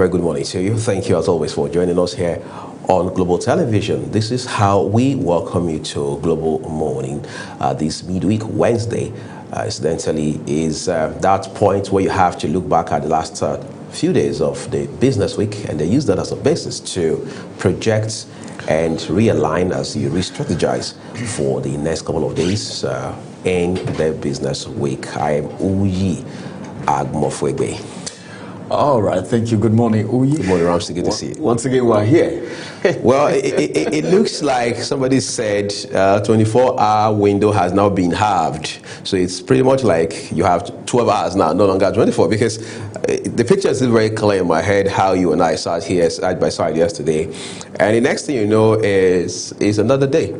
very good morning to you. Thank you as always for joining us here on Global Television. This is how we welcome you to Global Morning. This midweek Wednesday, incidentally, is that point where you have to look back at the last few days of the business week, and they use that as a basis to project and realign as you re-strategize for the next couple of days in the business week. I am Uyi Agmofwegbe. All right, thank you. Good morning, Uyi. Good morning, Ramsey. Good to see you. Once again, we're here. Well, it looks like somebody said 24-hour window has now been halved. So it's pretty much like you have 12 hours now, no longer 24, because the picture is still very clear in my head how you and I sat here side by side yesterday. And the next thing you know is another day.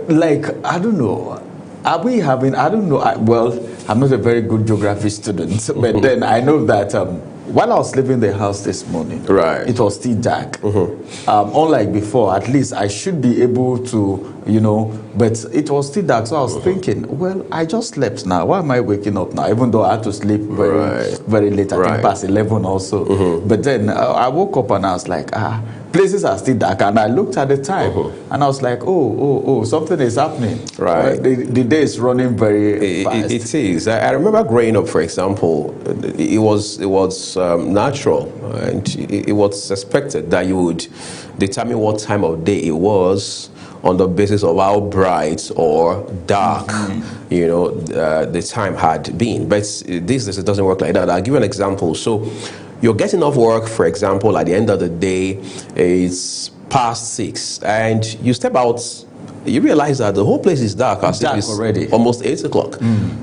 Like, I don't know. Are we having, I don't know, well, I'm not a very good geography student, but then I know that while I was leaving the house this morning, right, it was still dark. Unlike before, at least I should be able to, but it was still dark. So I was thinking, well, I just slept now. Why am I waking up now? Even though I had to sleep very late, I think past 11 also. But then I woke up and I was like, places are still dark, and I looked at the time and I was like, oh, something is happening. Right. The day is running very fast. It is. I remember growing up, for example, it was natural, and it was expected that you would determine what time of day it was on the basis of how bright or dark, the time had been. But these days it doesn't work like that. I'll give you an example. So you're getting off work, for example, at the end of the day, it's past 6, and you step out, you realize that the whole place is dark. It's already almost 8 o'clock.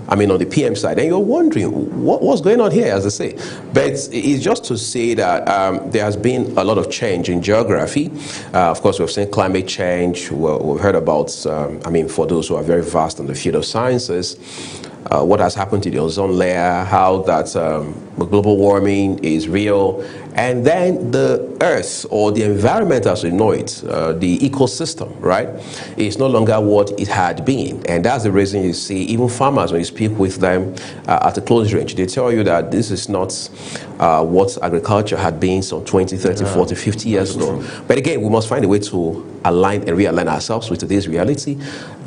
I mean, on the PM side, and you're wondering what's going on here, as I say. But it's just to say that there has been a lot of change in geography. Of course, we've seen climate change. We've heard about, for those who are very vast in the field of sciences, what has happened to the ozone layer, how that global warming is real, and then the earth or the environment as we know it, the ecosystem, right, is no longer what it had been. And that's the reason you see even farmers, when you speak with them at a close range, they tell you that this is not what agriculture had been some 20, 30, 40, 50 years ago. But again, we must find a way to align and realign ourselves with today's reality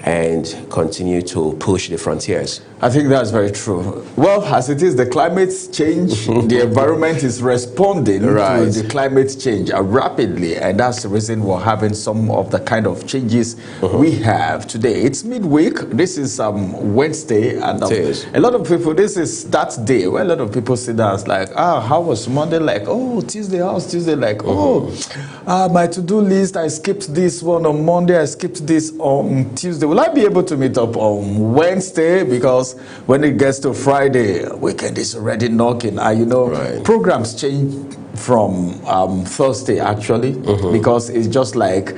and continue to push the frontiers. I think that's very true. Well, as it is, the climate change, the environment is responding to the climate change rapidly, and that's the reason we're having some of the kind of changes we have today. It's midweek. This is Wednesday, and a lot of people, this is that day where a lot of people sit down and like, how was Monday like? Oh, Tuesday, how's Tuesday like? My to-do list, I skipped this one on Monday, I skipped this on Tuesday. Will I be able to meet up on Wednesday? Because when it gets to Friday, weekend is already knocking. Programs change from Thursday, actually, because it's just like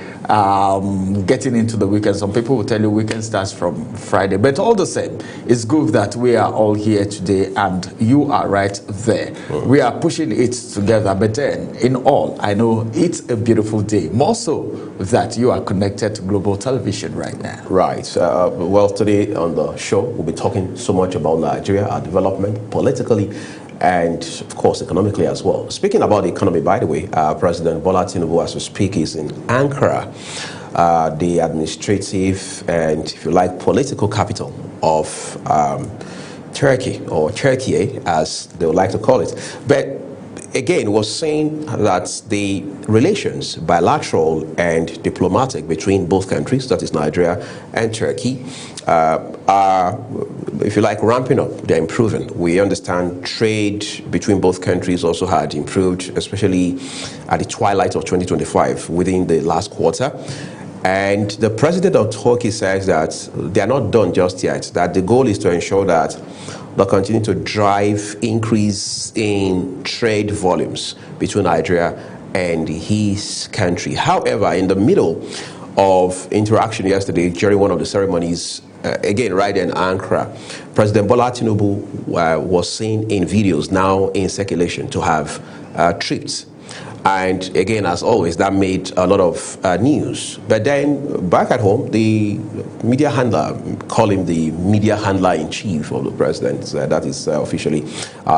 getting into the weekend. Some people will tell you weekend starts from Friday. But all the same, it's good that we are all here today, and you are right there. We are pushing it together. But then, in all, I know it's a beautiful day. More so that you are connected to Global Television right now. Right. Well, today on the show, we'll be talking so much about Nigeria, our development politically, and of course economically as well. Speaking about the economy, by the way, President Bola Tinubu, as we speak, is in Ankara, the administrative and, if you like, political capital of Turkey, or Turkey, as they would like to call it. But again, was saying that the relations, bilateral and diplomatic, between both countries, that is Nigeria and Turkey, are, if you like, ramping up. They're improving. We understand trade between both countries also had improved, especially at the twilight of 2025, within the last quarter. And the president of Turkey says that they are not done just yet, that the goal is to ensure that they'll continue to drive increase in trade volumes between Nigeria and his country. However, in the middle of interaction yesterday during one of the ceremonies, again right in Ankara, President Bola Tinubu was seen in videos now in circulation to have tripped And again, as always, that made a lot of news. But then back at home, the media handler, call him the media handler-in-chief of the president, that is officially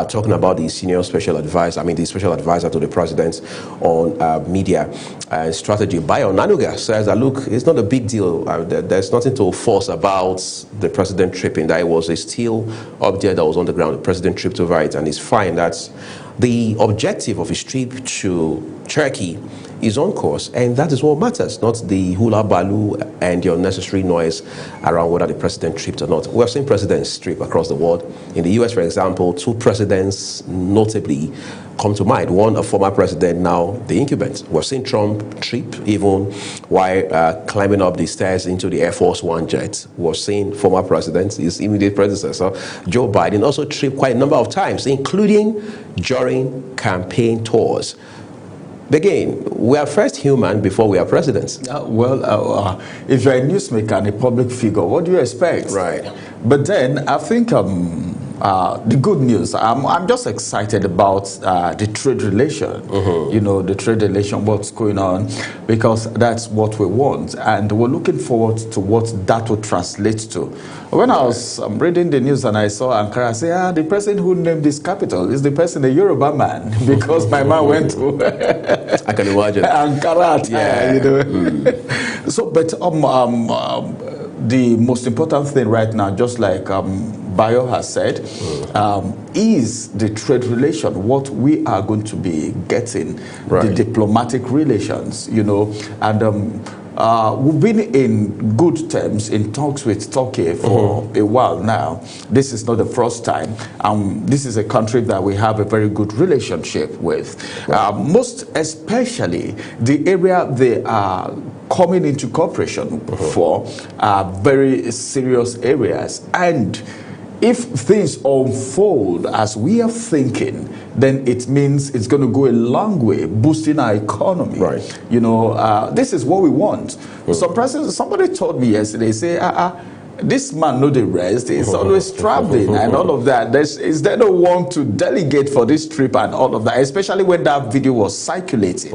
talking about the senior special advisor, the special advisor to the president on media and strategy, Bayo Onanuga, says that, look, it's not a big deal. There's nothing to force about the president tripping. That it was a steel object that was on the ground. The president tripped over it, and it's fine. That's the objective of his trip to Turkey is on course, and that is what matters, not the hula baloo and the unnecessary noise around whether the president tripped or not. We've seen presidents trip across the world. In the US, for example, 2 presidents notably come to mind. One, a former president, now the incumbent. We've seen Trump trip even while climbing up the stairs into the Air Force One jet. We've seen former president, his immediate predecessor, Joe Biden, also trip quite a number of times, including during campaign tours. Again, we are first human before we are presidents. If you're a newsmaker and a public figure, what do you expect? Right. But then I think the good news, I'm just excited about the trade relation, the trade relation, what's going on, because that's what we want. And we're looking forward to what that will translate to. When I was reading the news and I saw Ankara, I said, the person who named this capital is the person, a Yoruba man, because my man went to I can imagine. Ankara. So, but the most important thing right now, just like Bayo has said, is the trade relation, what we are going to be getting, the diplomatic relations, and we've been in good terms in talks with Turkey for a while now. This is not the first time. This is a country that we have a very good relationship with. Most especially the area they are coming into cooperation for are very serious areas. And if things unfold as we are thinking, then it means it's going to go a long way boosting our economy. Right. This is what we want. Somebody told me yesterday, say, this man know the rest. He's always traveling and all of that. Is there no one to delegate for this trip and all of that, especially when that video was circulating.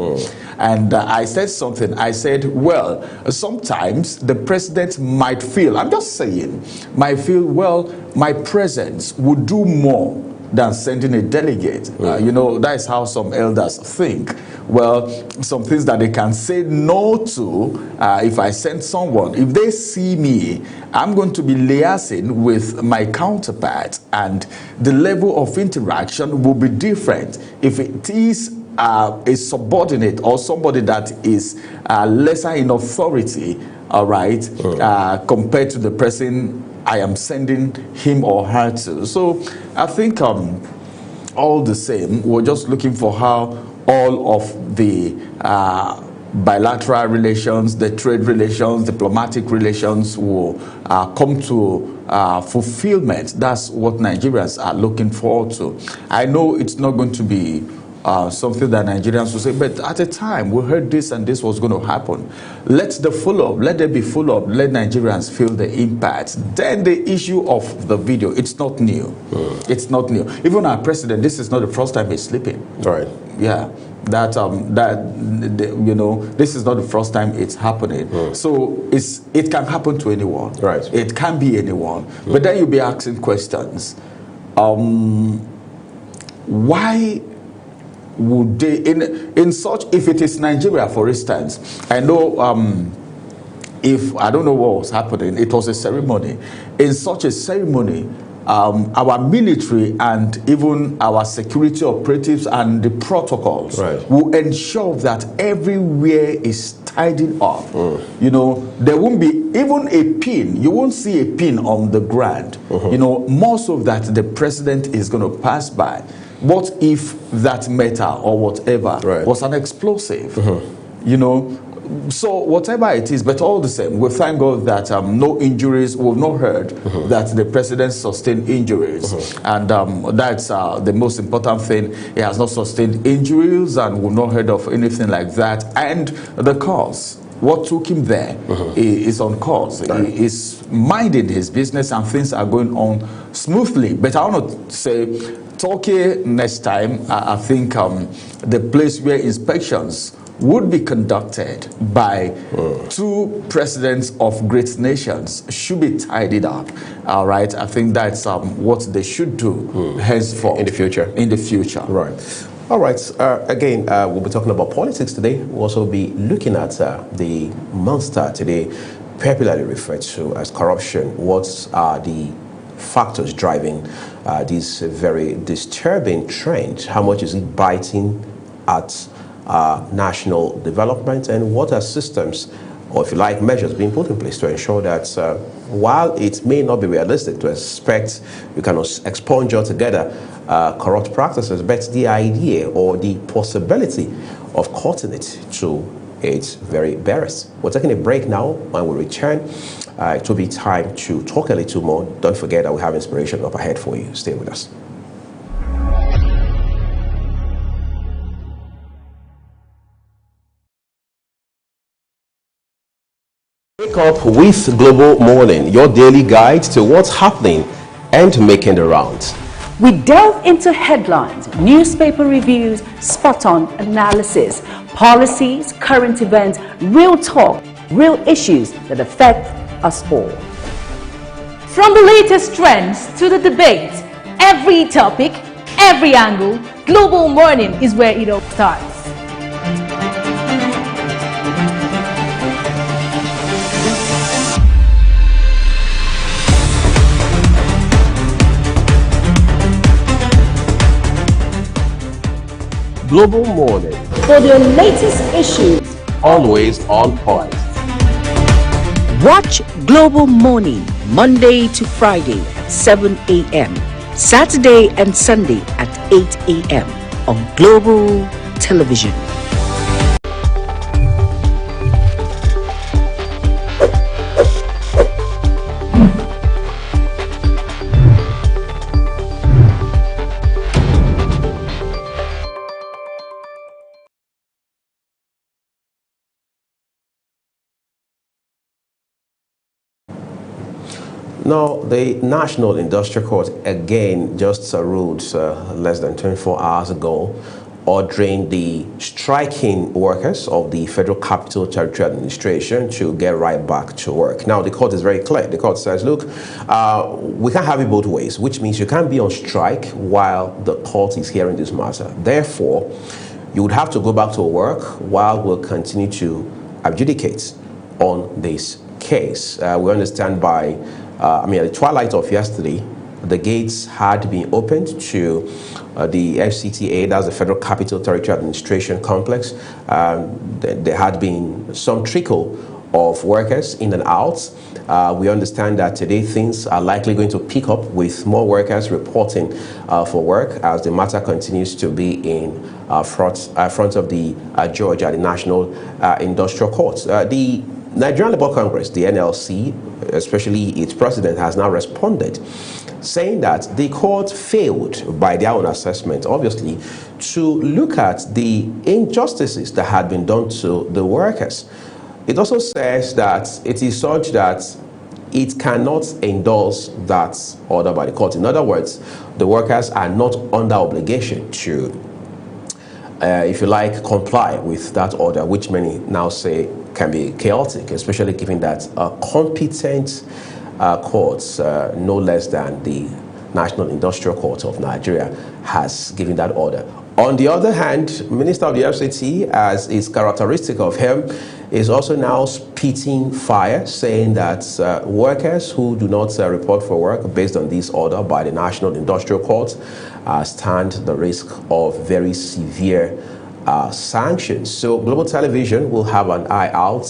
And I said something. I said, well, sometimes the president might feel, I'm just saying, well, my presence would do more than sending a delegate. That is how some elders think. Well, some things that they can say no to, if I send someone, if they see me, I'm going to be liaising with my counterpart, and the level of interaction will be different. If it is a subordinate or somebody that is lesser in authority, all right, compared to the person I am sending him or her to. So I think all the same, we're just looking for how all of the bilateral relations, the trade relations, diplomatic relations will come to fulfillment. That's what Nigerians are looking forward to. I know it's not going to be something that Nigerians will say, but at a time we heard this and this was going to happen. Let there be follow-up, let Nigerians feel the impact. Then the issue of the video, it's not new. It's not new. Even our president, this is not the first time he's sleeping. Right. Yeah. This is not the first time it's happening. So it can happen to anyone. Right. It can be anyone. But then you'll be asking questions. Why would they, in such, if it is Nigeria, for instance, I know, if I don't know what was happening, it was a ceremony. In such a ceremony, our military and even our security operatives and the protocols will ensure that everywhere is tidied up. There won't be even a pin. You won't see a pin on the ground. Most of that the president is going to pass by. What if that metal or whatever was an explosive? So whatever it is, but all the same, we thank God that no injuries, we've not heard that the president sustained injuries. And that's the most important thing. He has not sustained injuries, and we've not heard of anything like that. And the cause, what took him there is on course. He is minding his business and things are going on smoothly. But I want to say, talking next time, I think the place where inspections would be conducted by two presidents of great nations should be tidied up. All right, I think that's what they should do henceforth in the future. In the future, right. All right. Again, we'll be talking about politics today. We'll also be looking at the monster today, popularly referred to as corruption. What are the factors driving this very disturbing trend? How much is it biting at national development, and what are systems, or if you like, measures being put in place to ensure that while it may not be realistic to expect you can expunge altogether corrupt practices, but the idea or the possibility of cutting it to its very barest. We're taking a break now. When we return, it will be time to talk a little more. Don't forget that we have inspiration up ahead for you. Stay with us. Wake up with Global Morning, your daily guide to what's happening and making the rounds. We delve into headlines, newspaper reviews, spot-on analysis, policies, current events, real talk, real issues that affect us all. From the latest trends to the debate, every topic, every angle, Global Morning is where it all starts. Global Morning, For the latest issues, always on point. watch Global Morning Monday to Friday at 7 a.m., Saturday and Sunday at 8 a.m. on Global Television. Now, the National Industrial Court again just ruled less than 24 hours ago, ordering the striking workers of the Federal Capital Territory Administration to get right back to work. Now, the court is very clear. The court says, look, we can't have it both ways, which means you can't be on strike while the court is hearing this matter. Therefore, you would have to go back to work while we'll continue to adjudicate on this case. We understand by at the twilight of yesterday, the gates had been opened to the FCTA, that's the Federal Capital Territory Administration Complex. There had been some trickle of workers in and out. We understand that today things are likely going to pick up with more workers reporting for work as the matter continues to be in front of the Georgia, the National Industrial Court. The Nigerian Labour Congress, the NLC, especially its president, has now responded, saying that the court failed, by their own assessment, obviously, to look at the injustices that had been done to the workers. It also says that it is such that it cannot endorse that order by the court. In other words, the workers are not under obligation to, if you like, comply with that order, which many now say can be chaotic, especially given that a competent court, no less than the National Industrial Court of Nigeria, has given that order. On the other hand, Minister of the FCT, as is characteristic of him, is also now spitting fire, saying that workers who do not report for work based on this order by the National Industrial Court stand the risk of very severe sanctions. So Global Television will have an eye out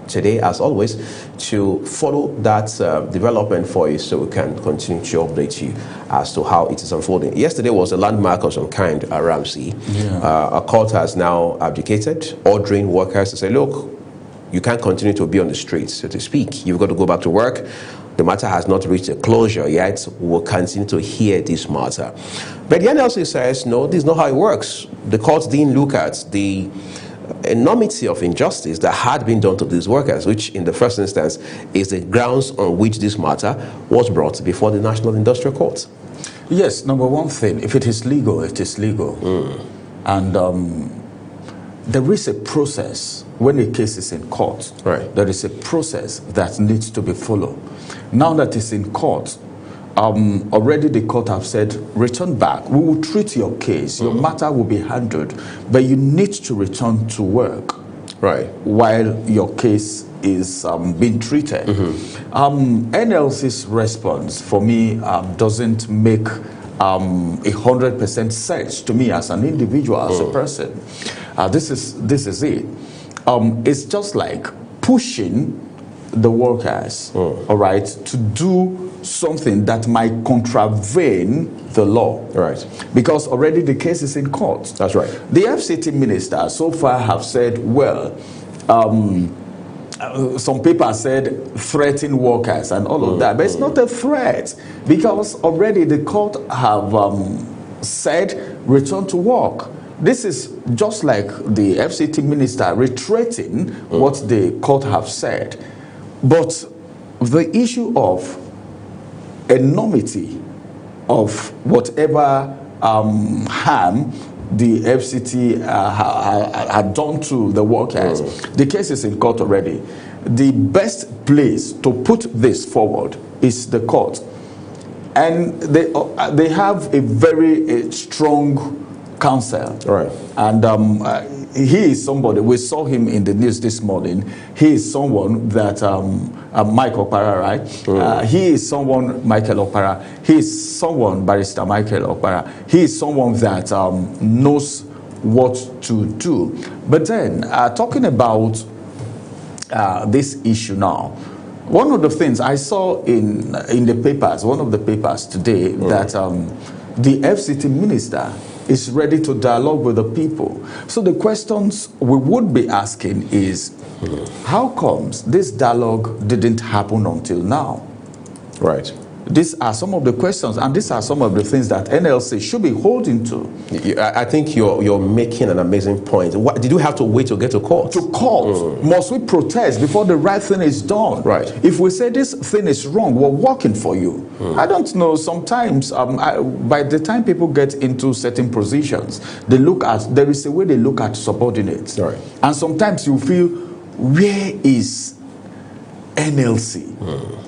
today, as always, to follow that development for you, so we can continue to update you as to how it is unfolding. Yesterday was a landmark of some kind, Ramsey. A court has now abdicated, ordering workers to say, look, you can't continue to be on the streets, so to speak. You've got to go back to work. The matter has not reached a closure yet. We'll continue to hear this matter. But the NLC says, no, this is not how it works. The court didn't look at the enormity of injustice that had been done to these workers, which in the first instance is the grounds on which this matter was brought before the National Industrial Court. Yes, number one thing, if it is legal, it is legal. And there is a process when a case is in court. Right. There is a process that needs to be followed. Now that it's in court, already the court have said, return back. We will treat your case. Your matter will be handled. But you need to return to work. Right. While your case is being treated. NLC's response for me doesn't make 100% sense to me as an individual, as a person. This is it. It's just like pushing the workers, all right, to do something that might contravene the law. Right. Because already the case is in court. That's right. The FCT minister so far have said, well, some people said threaten workers and all of that, but it's not a threat because already the court have said return to work. This is just like the FCT minister reiterating what the court have said. But the issue of enormity of whatever harm the FCT had done to the workers, the case is in court already. The best place to put this forward is the court. And they have a very strong counsel. Right. And he is somebody, we saw him in the news this morning. He is someone that, Michael Okpara, right? He is someone, Michael Okpara. He is someone, Barrister Michael Okpara. He is someone that knows what to do. But then, talking about this issue now, one of the things I saw in the papers, one of the papers today, that the FCT minister is ready to dialogue with the people. So the questions we would be asking is, how comes this dialogue didn't happen until now? Right. These are some of the questions, and these are some of the things that NLC should be holding to. I think you're making an amazing point. What, did you have to wait to get to court? To court. Must we protest before the right thing is done? Right. If we say this thing is wrong, we're working for you. I don't know, sometimes by the time people get into certain positions, they look at, there is a way they look at subordinates. Right. And sometimes you feel, where is NLC?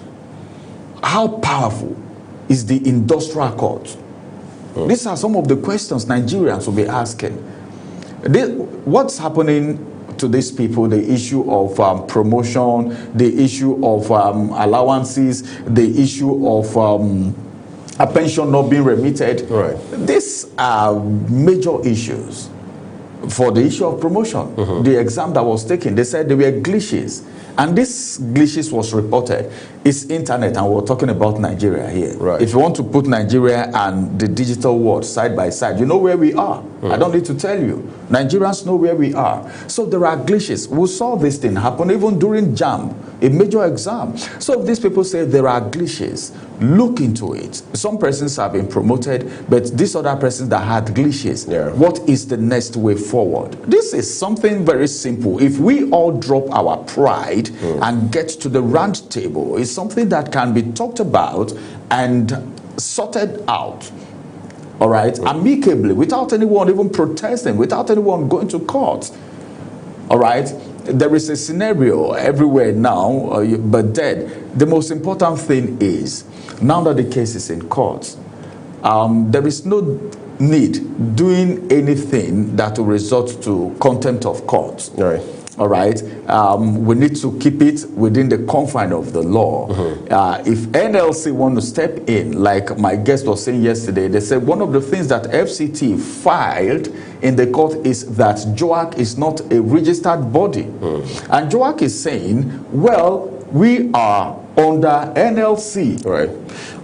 How powerful is the industrial court? These are some of the questions Nigerians will be asking. What's happening to these people? The issue of promotion, the issue of allowances, the issue of a pension not being remitted. Right. These are major issues. For the issue of promotion, the exam that was taken, they said there were glitches. And this glitches was reported. It's internet, and we're talking about Nigeria here. Right. If you want to put Nigeria and the digital world side by side, you know where we are. I don't need to tell you. Nigerians know where we are. So there are glitches. We saw this thing happen even during JAMB, a major exam. So if these people say there are glitches, look into it. Some persons have been promoted, but these other persons that had glitches, what is the next way forward? This is something very simple. If we all drop our pride and get to the round table, it's something that can be talked about and sorted out. All right, amicably, without anyone even protesting, without anyone going to court. All right, there is a scenario everywhere now, but then the most important thing is, now that the case is in court, there is no need doing anything that will result to contempt of court. All right. All right, we need to keep it within the confine of the law. If NLC want to step in, like my guest was saying yesterday, they said one of the things that FCT filed in the court is that JOAC is not a registered body. And JOAC is saying, well, we are under NLC. Right.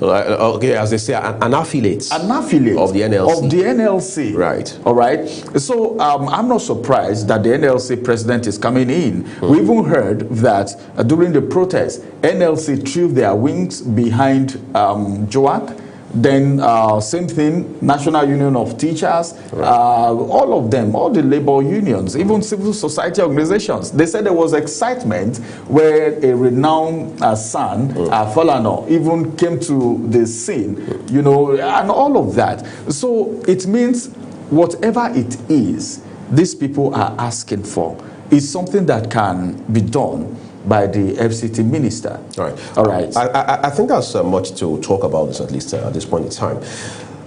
Okay, as they say, an affiliate. An affiliate of the NLC. Of the NLC. Right. All right. So I'm not surprised that the NLC president is coming in. We even heard that during the protest, NLC threw their wings behind JOAC. Then same thing, National Union of Teachers, right. all of them, all the labor unions, even civil society organizations. They said there was excitement where a renowned son, Falana, even came to the scene, you know, and all of that. So it means whatever it is these people are asking for is something that can be done by the FCT minister. All right. All right. I think there's much to talk about this, at least at this point in time.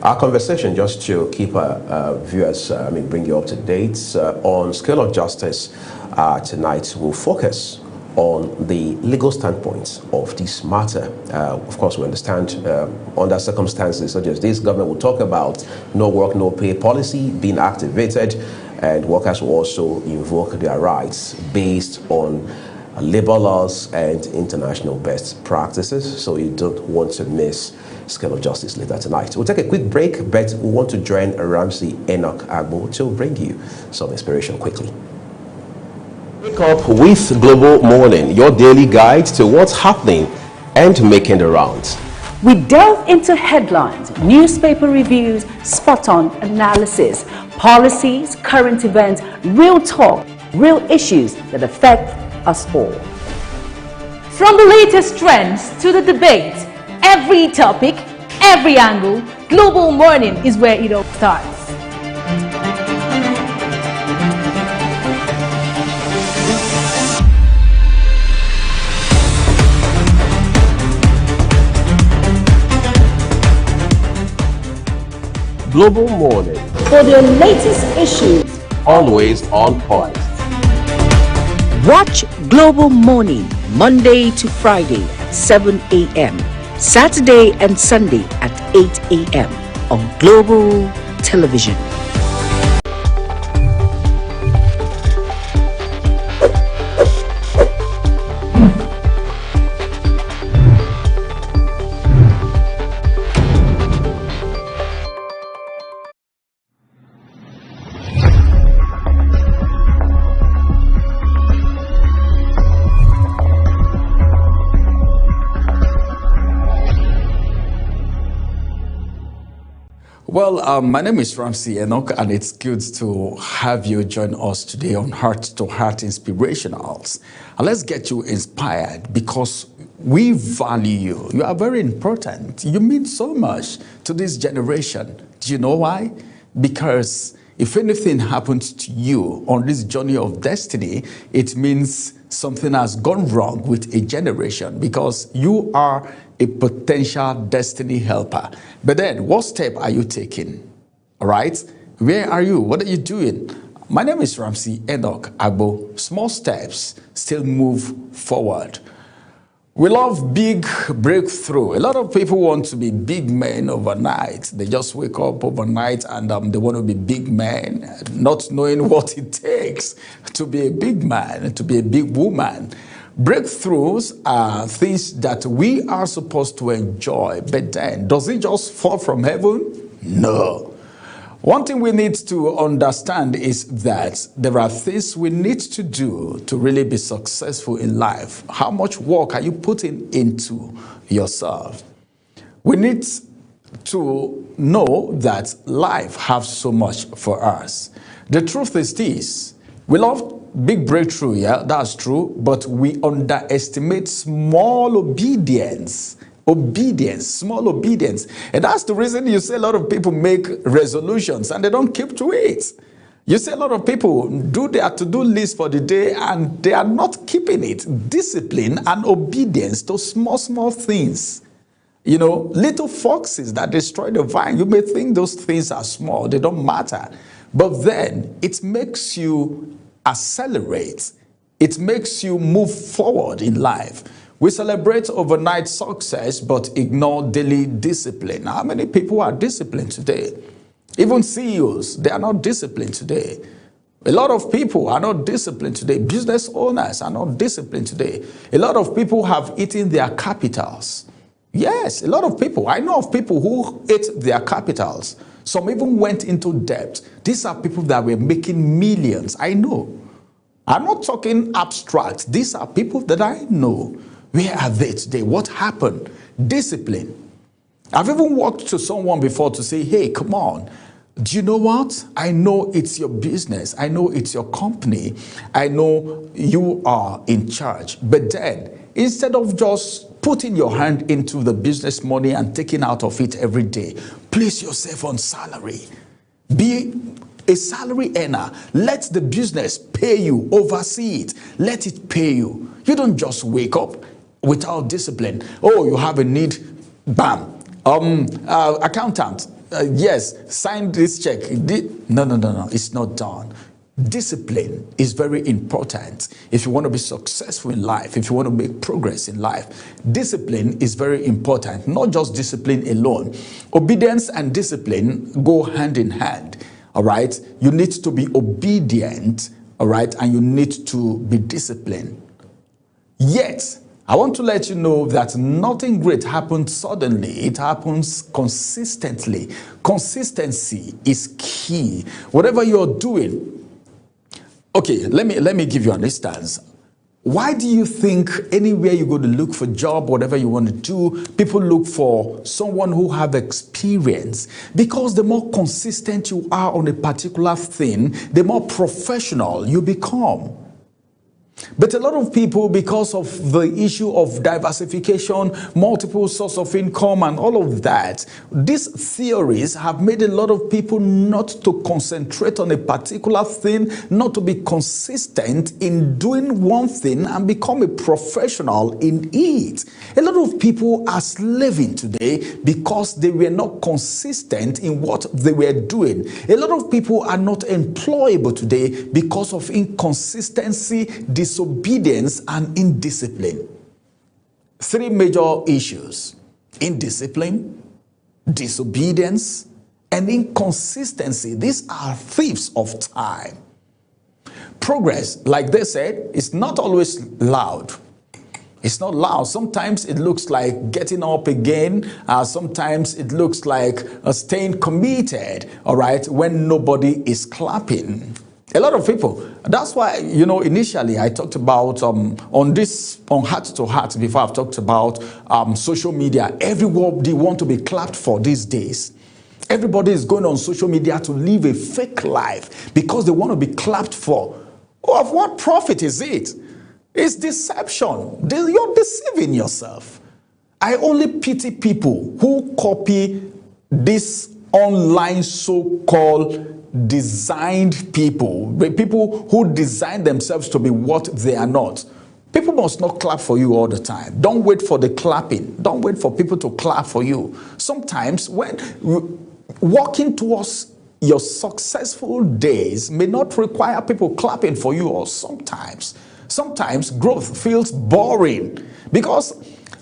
Our conversation, just to keep our viewers, bring you up to date, on Scale of Justice tonight, will focus on the legal standpoint of this matter. Of course, we understand under circumstances such as this, government will talk about no work, no pay policy being activated, and workers will also invoke their rights based on labor laws and international best practices. So you don't want to miss Scale of Justice later tonight. We'll take a quick break, but we want to join Ramsey Enoch Agbo to bring you some inspiration quickly. Wake up with Global Morning, your daily guide to what's happening and making the rounds. We delve into headlines, newspaper reviews, spot-on analysis, policies, current events, real talk, real issues that affect us all. From the latest trends to the debate, every topic, every angle, Global Morning is where it all starts. Global Morning, For the latest issues, always on point. watch Global Morning Monday to Friday at 7 a.m., Saturday and Sunday at 8 a.m. on Global Television. Well, my name is Ramsey Enoch, and it's good to have you join us today on Heart to Heart Inspirationals. And let's get you inspired because we value you. You are very important. You mean so much to this generation. Do you know why? Because if anything happens to you on this journey of destiny, it means something has gone wrong with a generation because you are a potential destiny helper. But then, what step are you taking? All right? Where are you? What are you doing? My name is Ramsey Enoch Agbo. Small steps still move forward. We love big breakthrough. A lot of people want to be big men overnight. They just wake up overnight and they want to be big men, not knowing what it takes to be a big man, to be a big woman. Breakthroughs are things that we are supposed to enjoy, but then, does it just fall from heaven? No. One thing we need to understand is that there are things we need to do to really be successful in life. How much work are you putting into yourself? We need to know that life has so much for us. The truth is this: we love big breakthrough, yeah, that's true, but we underestimate small obedience. Small obedience. And that's the reason you see a lot of people make resolutions and they don't keep to it. You see a lot of people do their to-do list for the day and they are not keeping it. Discipline and obedience to small things. You know, little foxes that destroy the vine. You may think those things are small, they don't matter. But then it makes you accelerate. It makes you move forward in life. We celebrate overnight success, but ignore daily discipline. How many people are disciplined today? Even CEOs, they are not disciplined today. A lot of people are not disciplined today. Business owners are not disciplined today. A lot of people have eaten their capitals. Yes, a lot of people. I know of people who ate their capitals. Some even went into debt. These are people that were making millions. I know. I'm not talking abstract. These are people that I know. Where are they today? What happened? Discipline. I've even walked to someone before to say, hey, come on. Do you know what? I know it's your business. I know it's your company. I know you are in charge. But then, instead of just putting your hand into the business money and taking out of it every day, place yourself on salary. Be a salary earner. Let the business pay you. Oversee it. Let it pay you. You don't just wake up without discipline. Oh, you have a need. Bam. Accountant. Yes, sign this check. No. It's not done. Discipline is very important. If you want to be successful in life, if you want to make progress in life, discipline is very important. Not just discipline alone. Obedience and discipline go hand in hand. All right. You need to be obedient. All right. And you need to be disciplined. Yet, I want to let you know that nothing great happens suddenly. It happens consistently. Consistency is key. Whatever you're doing. Okay, let me give you an instance. Why do you think anywhere you go to look for a job, whatever you want to do, people look for someone who have experience? Because the more consistent you are on a particular thing, the more professional you become. But a lot of people, because of the issue of diversification, multiple sources of income and all of that, these theories have made a lot of people not to concentrate on a particular thing, not to be consistent in doing one thing and become a professional in it. A lot of people are slaving today because they were not consistent in what they were doing. A lot of people are not employable today because of inconsistency, disobedience, and indiscipline. Three major issues: indiscipline, disobedience, and inconsistency. These are thieves of time. Progress, like they said, is not always loud. It's not loud. Sometimes it looks like getting up again. Sometimes it looks like staying committed, all right, when nobody is clapping. A lot of people. That's why, initially I talked about on Heart to Heart before. I've talked about social media. Everybody want to be clapped for these days. Everybody is going on social media to live a fake life because they want to be clapped for. Of what profit is it? It's deception. You're deceiving yourself. I only pity people who copy this online so-called designed people who design themselves to be what they are not. People must not clap for you all the time. Don't wait for the clapping. Don't wait for people to clap for you. Sometimes when walking towards your successful days may not require people clapping for you, or sometimes growth feels boring because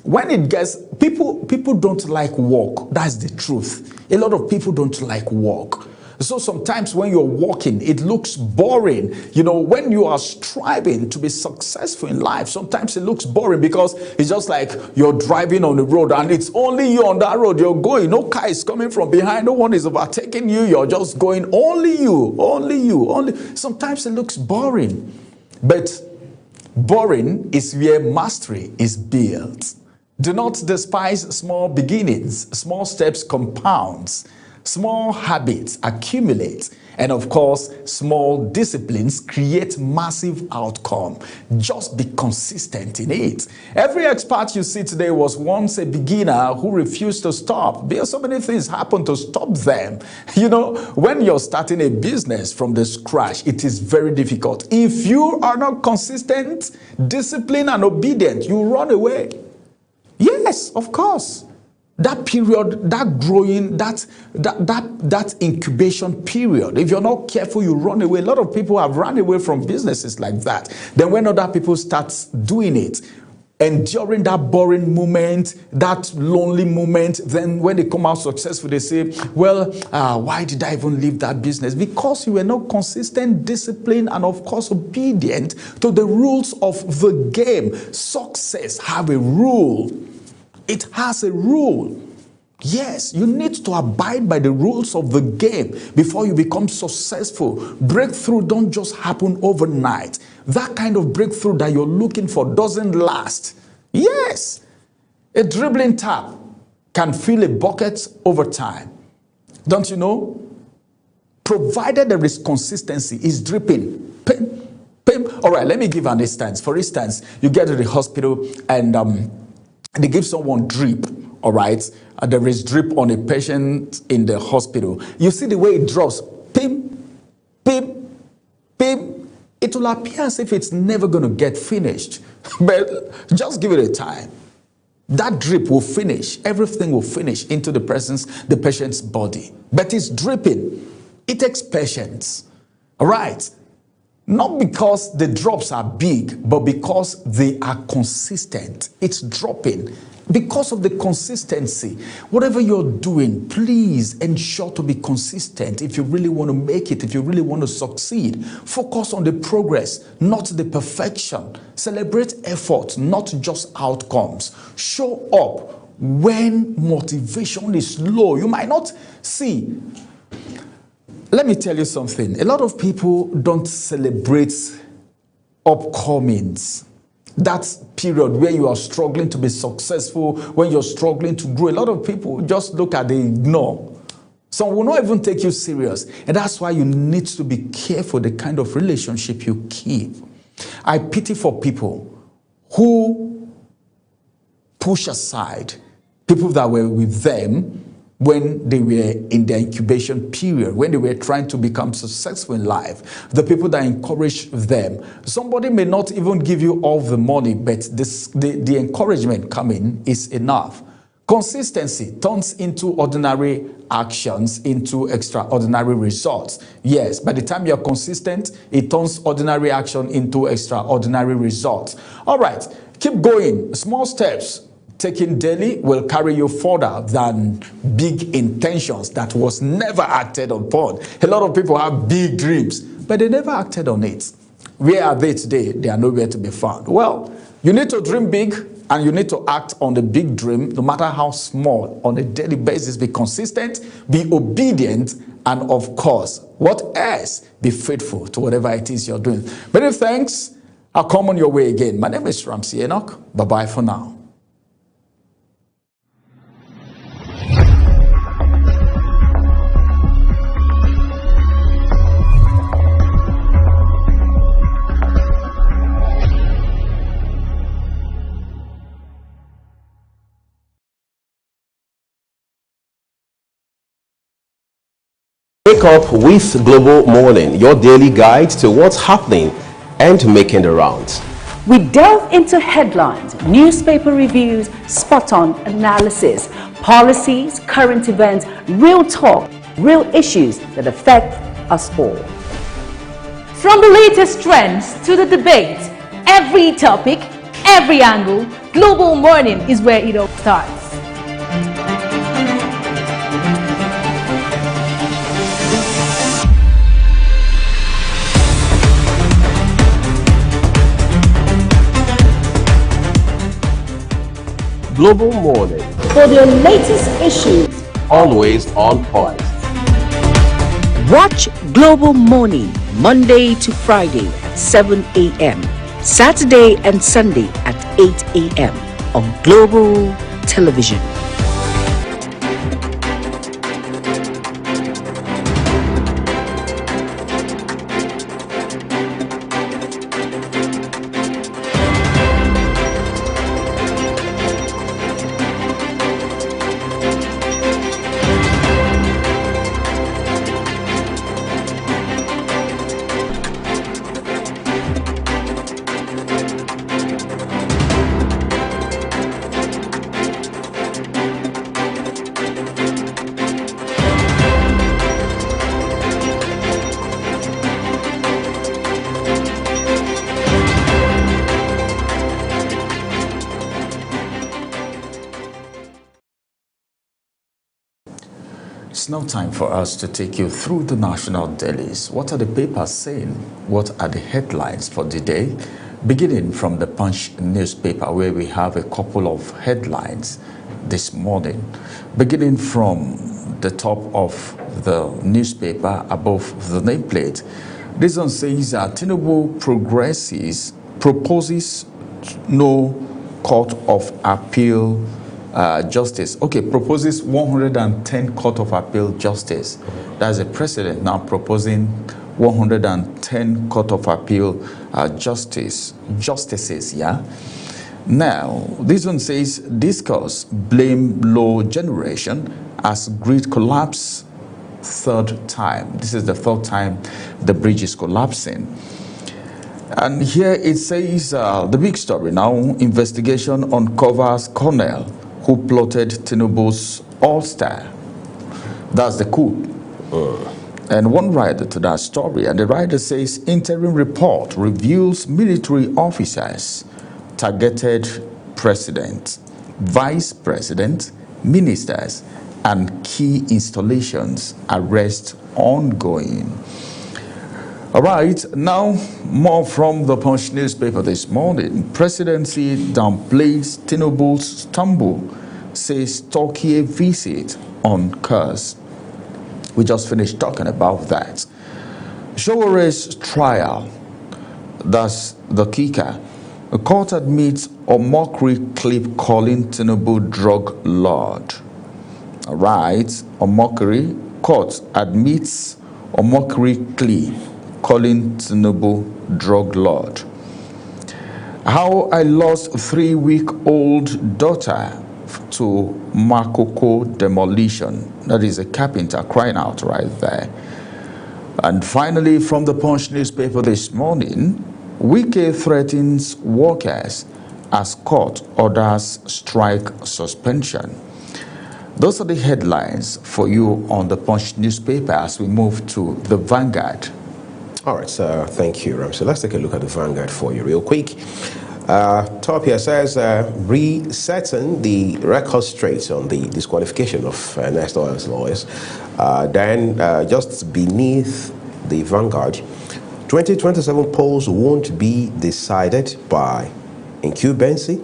when it gets, people don't like work. That's the truth. A lot of people don't like work. So sometimes when you're walking, it looks boring. When you are striving to be successful in life, sometimes it looks boring because it's just like you're driving on the road and it's only you on that road. You're going. No car is coming from behind. No one is overtaking you. You're just going. Only you. Sometimes it looks boring. But boring is where mastery is built. Do not despise small beginnings. Small steps compounds. Small habits accumulate, and of course, small disciplines create massive outcome. Just be consistent in it. Every expert you see today was once a beginner who refused to stop because so many things happen to stop them. When you're starting a business from the scratch, it is very difficult. If you are not consistent, disciplined, and obedient, you run away. Yes, of course. That period, that growing, that incubation period, if you're not careful, you run away. A lot of people have run away from businesses like that. Then when other people start doing it, and during that boring moment, that lonely moment, then when they come out successful, they say, well, why did I even leave that business? Because you were not consistent, disciplined, and of course obedient to the rules of the game. Success have a rule. It has a rule. Yes, you need to abide by the rules of the game before you become successful. Breakthrough don't just happen overnight. That kind of breakthrough that you're looking for doesn't last. Yes, a dribbling tap. can fill a bucket over time. Don't you know? Provided there is consistency, it's dripping. Pim, pim. All right, let me give an instance. For instance, you get to the hospital and they give someone drip, all right? There is drip on a patient in the hospital. You see the way it drops. Pim, pim, pim. It will appear as if it's never going to get finished. But just give it a time. That drip will finish. Everything will finish into the patient's body. But it's dripping. It takes patience. All right? Not because the drops are big, but because they are consistent. It's dropping. Because of the consistency, whatever you're doing, please ensure to be consistent. If you really want to make it, if you really want to succeed, focus on the progress, not the perfection. Celebrate effort, not just outcomes. Show up when motivation is low. You might not see. Let me tell you something. A lot of people don't celebrate upcomings. That period where you are struggling to be successful, when you're struggling to grow, a lot of people just look at the ignore. Some will not even take you serious. And that's why you need to be careful the kind of relationship you keep. I pity for people who push aside people that were with them when they were in their incubation period, when they were trying to become successful in life, the people that encourage them. Somebody may not even give you all the money, but the encouragement coming is enough. Consistency turns into ordinary actions into extraordinary results. Yes, by the time you're consistent, it turns ordinary action into extraordinary results. All right, keep going. Small steps taken daily will carry you further than big intentions that was never acted upon. A lot of people have big dreams, but they never acted on it. Where are they today? They are nowhere to be found. Well, you need to dream big and you need to act on the big dream, no matter how small, on a daily basis. Be consistent, be obedient, and of course, what else? Be faithful to whatever it is you're doing. Many thanks. I'll come on your way again. My name is Ramsey Enoch. Bye-bye for now. Wake up with Global Morning, your daily guide to what's happening and making the rounds. We delve into headlines, newspaper reviews, spot-on analysis, policies, current events, real talk, real issues that affect us all. From the latest trends to the debate, every topic, every angle, Global Morning is where it all starts. Global Morning, For the latest issues, always on point. watch Global Morning Monday to Friday at 7 a.m., Saturday and Sunday at 8 a.m. on Global Television. It's now time for us to take you through the national dailies. What are the papers saying? What are the headlines for the day? Beginning from the Punch newspaper, where we have a couple of headlines this morning. Beginning from the top of the newspaper above the nameplate, this one says Tinubu proposes no court of appeal justice. Okay, proposes 110 Court of Appeal justice. That's a precedent now, proposing 110 Court of Appeal justices, yeah? Now, this one says, discuss blame low generation as grid collapse third time. This is the third time the bridge is collapsing. And here it says, the big story now, investigation uncovers Cornell who plotted Tinubu's All-Star. That's the coup. And one writer to that story, and the writer says, interim report reveals military officers targeted president, vice president, ministers, and key installations, arrest ongoing. All right, now more from the Punch newspaper this morning. Presidency downplays Tinubu's stumble, says Turkey visit on curse. We just finished talking about that. Showere's trial, that's the kicker. A court admits a mockery clip calling Tinubu drug lord. All right, a mockery court admits a mockery clip calling Tinubu drug lord. How I lost 3-week-old daughter to Makoko demolition. That is a carpenter crying out right there. And finally, from the Punch newspaper this morning, Wike threatens workers as court orders strike suspension. Those are the headlines for you on the Punch newspaper as we move to the Vanguard. All right, so thank you, Ramsey. Let's take a look at the Vanguard for you real quick. Top here says, resetting the record straight on the disqualification of Ernest Oil's lawyers. Then, just beneath the Vanguard, 2027 polls won't be decided by incumbency,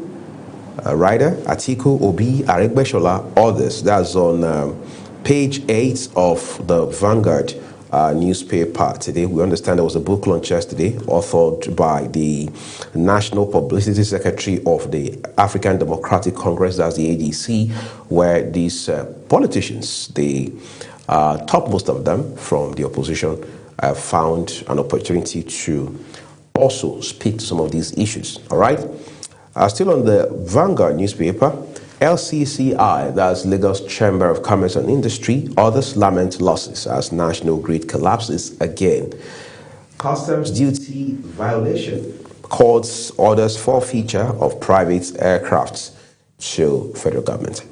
Rider, Atiku, Obi, Aregbesola, others. That's on page 8 of the Vanguard newspaper today. We understand there was a book launch yesterday authored by the National Publicity Secretary of the African Democratic Congress, that's the ADC, where these politicians, the topmost of them from the opposition, found an opportunity to also speak to some of these issues. All right? Still on the Vanguard newspaper, LCCI, that's Lagos Chamber of Commerce and Industry, others lament losses as national grid collapses again. Customs duty violation, courts orders forfeiture of private aircrafts to federal government.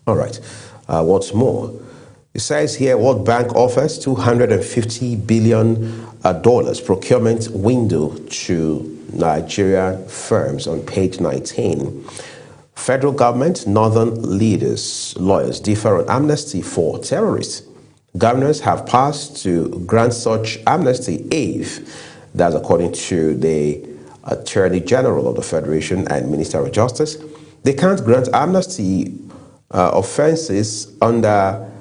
All right, what's more? It says here World Bank offers $250 billion procurement window to Nigerian firms on page 19. Federal government, northern leaders, lawyers differ on amnesty for terrorists. Governors have passed to grant such amnesty if, that's according to the Attorney General of the Federation and Minister of Justice, they can't grant amnesty offenses under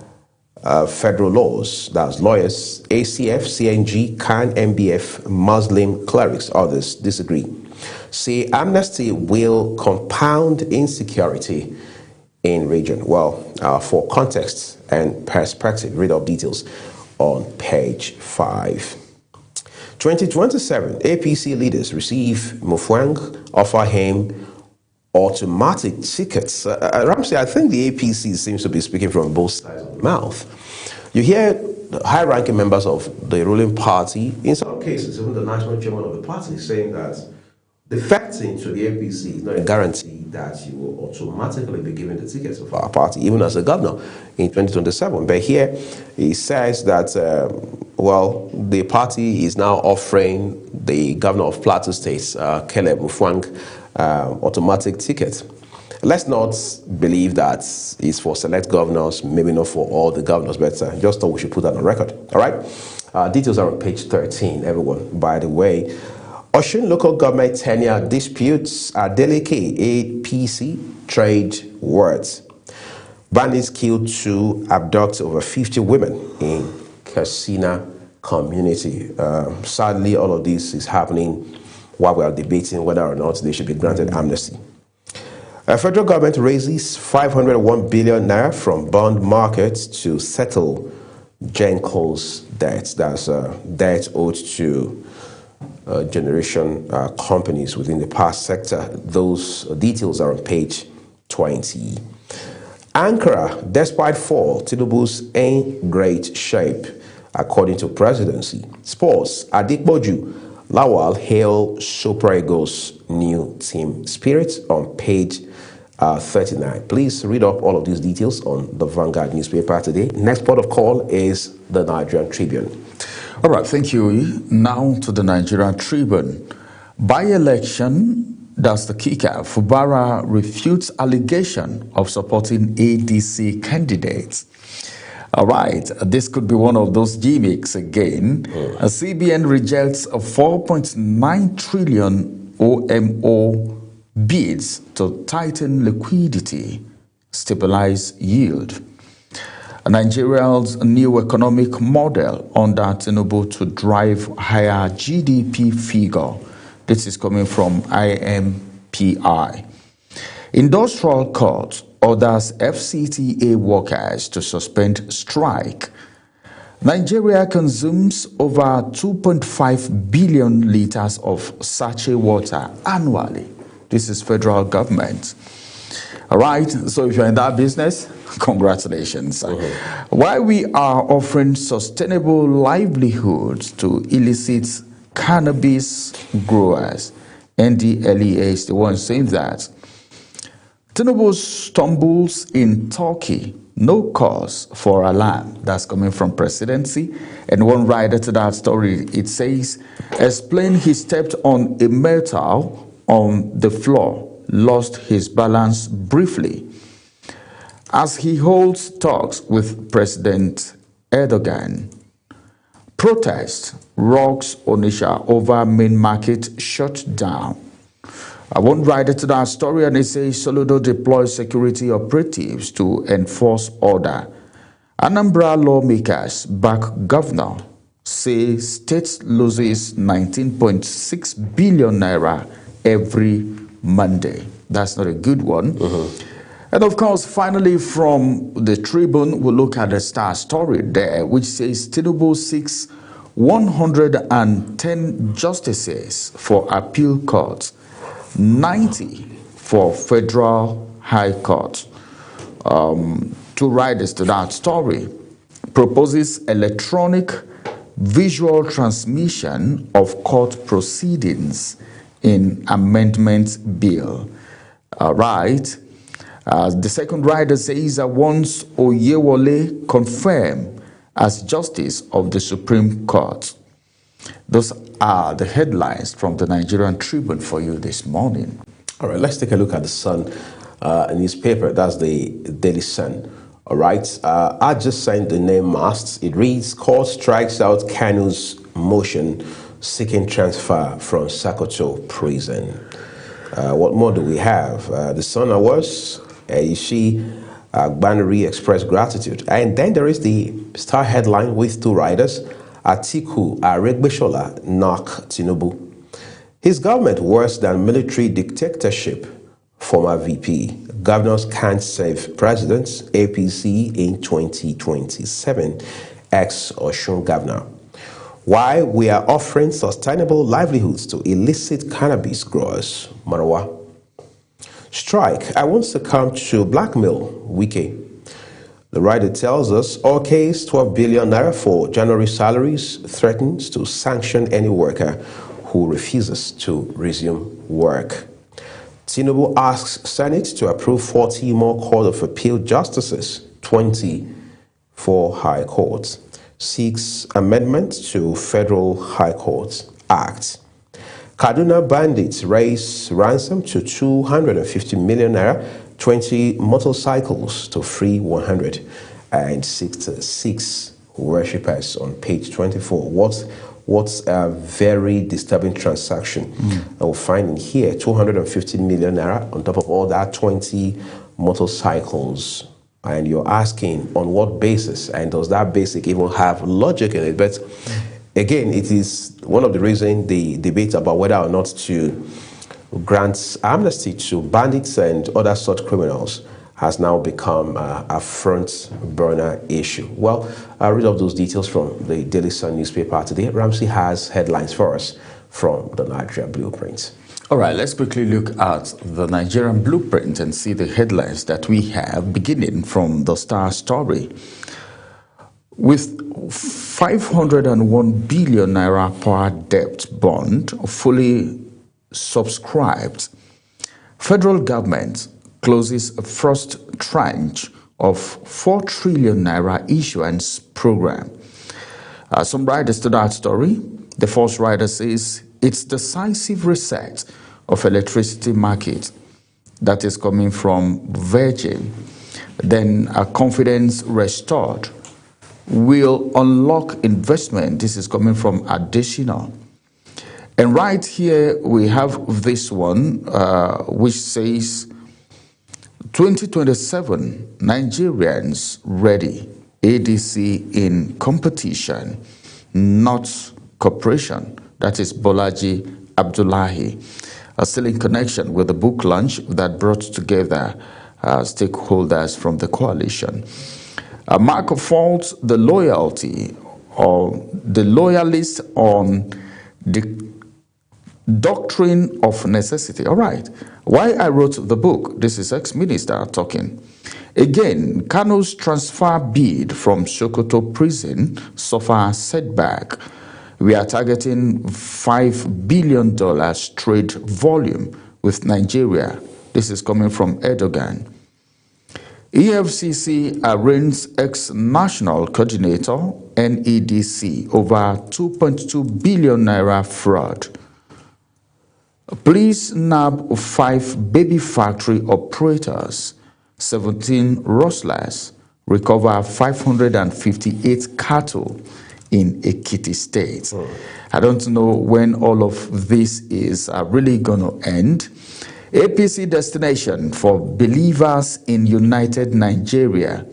federal laws, that's lawyers, ACF, CNG, CAN, MBF, Muslim clerics, others disagree. Say amnesty will compound insecurity in region. Well, for context and perspective, read up details on page 5. 2027, APC leaders receive Mufwang, offer him automatic tickets. Ramsey, I think the APC seems to be speaking from both sides of the mouth. You hear high-ranking members of the ruling party, in some cases, even the national chairman of the party, saying that defecting to the APC is not a guarantee that you will automatically be given the tickets of our party, even as a governor in 2027. But here he says that, well, the party is now offering the governor of Plateau State, Caleb Mufwang, automatic ticket. Let's not believe that it's for select governors, maybe not for all the governors, but just thought we should put that on record. All right? Details are on page 13, everyone, by the way. Osun local government tenure disputes Adeleke APC trade words. Bandits killed to abduct over 50 women in Katsina community. Sadly, all of this is happening while we are debating whether or not they should be granted amnesty. Federal government raises 501 billion naira from bond markets to settle Genco's debt. That's debt owed to generation companies within the power sector. Those details are on page 20. Ankara, despite fall, Tinubu's in great shape, according to presidency. Sports, Adikboju, Lawal hail Super Eagles' new team spirit on page 39. Please read up all of these details on the Vanguard newspaper today. Next port of call is the Nigerian Tribune. All right, thank you. Now to the Nigerian Tribune. By-election, that's the kicker. Fubara refutes allegation of supporting ADC candidates. All right, this could be one of those gimmicks again. A CBN rejects a 4.9 trillion OMO bids to tighten liquidity, stabilize yield. Nigeria's new economic model under Tinubu to drive higher GDP figure. This is coming from IMPI. Industrial Court orders FCTA workers to suspend strike. Nigeria consumes over 2.5 billion liters of sachet water annually. This is federal government. All right, so if you're in that business, congratulations. While we are offering sustainable livelihoods to illicit cannabis growers, NDLEA is the one saying that. Tinubu stumbles in Turkey, no cause for alarm. That's coming from presidency. And one writer to that story, it says, explain he stepped on a metal on the floor, lost his balance briefly. As he holds talks with President Erdogan, protest rocks Onitsha over main market shut down. I won't write it to that story, and it says Soludo deploys security operatives to enforce order. Anambra lawmakers back governor, say state loses 19.6 billion naira every Monday. That's not a good one. And of course, finally, from the Tribune, we'll look at the Star story there, which says Tinubu seeks 110 justices for appeal court, 90 for federal high court. Two writers to that story proposes electronic visual transmission of court proceedings in amendment bill. Right. The second writer says that once Oyewole confirmed as justice of the Supreme Court. Those are the headlines from the Nigerian Tribune for you this morning. All right, let's take a look at the Sun newspaper. That's the Daily Sun. All right, I just sent the name masts. It reads, Court strikes out Kanu's motion seeking transfer from Sokoto prison. What more do we have? The Sun Awards, you see, Bannery expressed gratitude. And then there is the Star headline with two writers, Atiku Aregbesola knock Tinubu. His government worse than military dictatorship, former VP. Governors can't save presidents, APC in 2027, ex-Osun governor. Why we are offering sustainable livelihoods to illicit cannabis growers, Marawa. Strike, I won't succumb to blackmail, Wike. The writer tells us, all case 12 billion naira for January salaries threatens to sanction any worker who refuses to resume work. Tinubu asks Senate to approve 40 more Court of Appeal justices, 20 for High Court. Seeks amendment to Federal High Court Act. Kaduna bandits raise ransom to 250 million naira, 20 motorcycles to free 166 worshippers on page 24. What's a very disturbing transaction that we'll find in here? 250 million naira on top of all that, 20 motorcycles. And you're asking on what basis, and does that basic even have logic in it? But again, it is one of the reasons the debate about whether or not to grants amnesty to bandits and other such criminals has now become a front burner issue. Well, I'll read off those details from the Daily Sun newspaper today. Ramsey has headlines for us from the Nigeria Blueprint. All right, let's quickly look at the Nigerian Blueprint and see the headlines that we have, beginning from the Star story. With 501 billion naira power debt bond fully subscribed, federal government closes first tranche of 4 trillion naira issuance program. Some writers to that story. The first writer says it's decisive reset of electricity market that is coming from Virgin. Then confidence restored will unlock investment. This is coming from Additional. And right here we have this one which says 2027 Nigerians ready, ADC in competition, not cooperation. That is Bolaji Abdullahi. Still in connection with the book launch that brought together stakeholders from the coalition. Mark of fault, the loyalty or the loyalists on the doctrine of necessity. All right. Why I wrote the book? This is ex-minister talking. Again, Kano's transfer bid from Sokoto prison suffer setback. We are targeting $5 billion trade volume with Nigeria. This is coming from Erdogan. EFCC arraigns ex-national coordinator NEDC over 2.2 billion naira fraud. Police nab 5 baby factory operators, 17 rustlers, recover 558 cattle in Ekiti State. I don't know when all of this is really going to end. APC destination for believers in United Nigeria.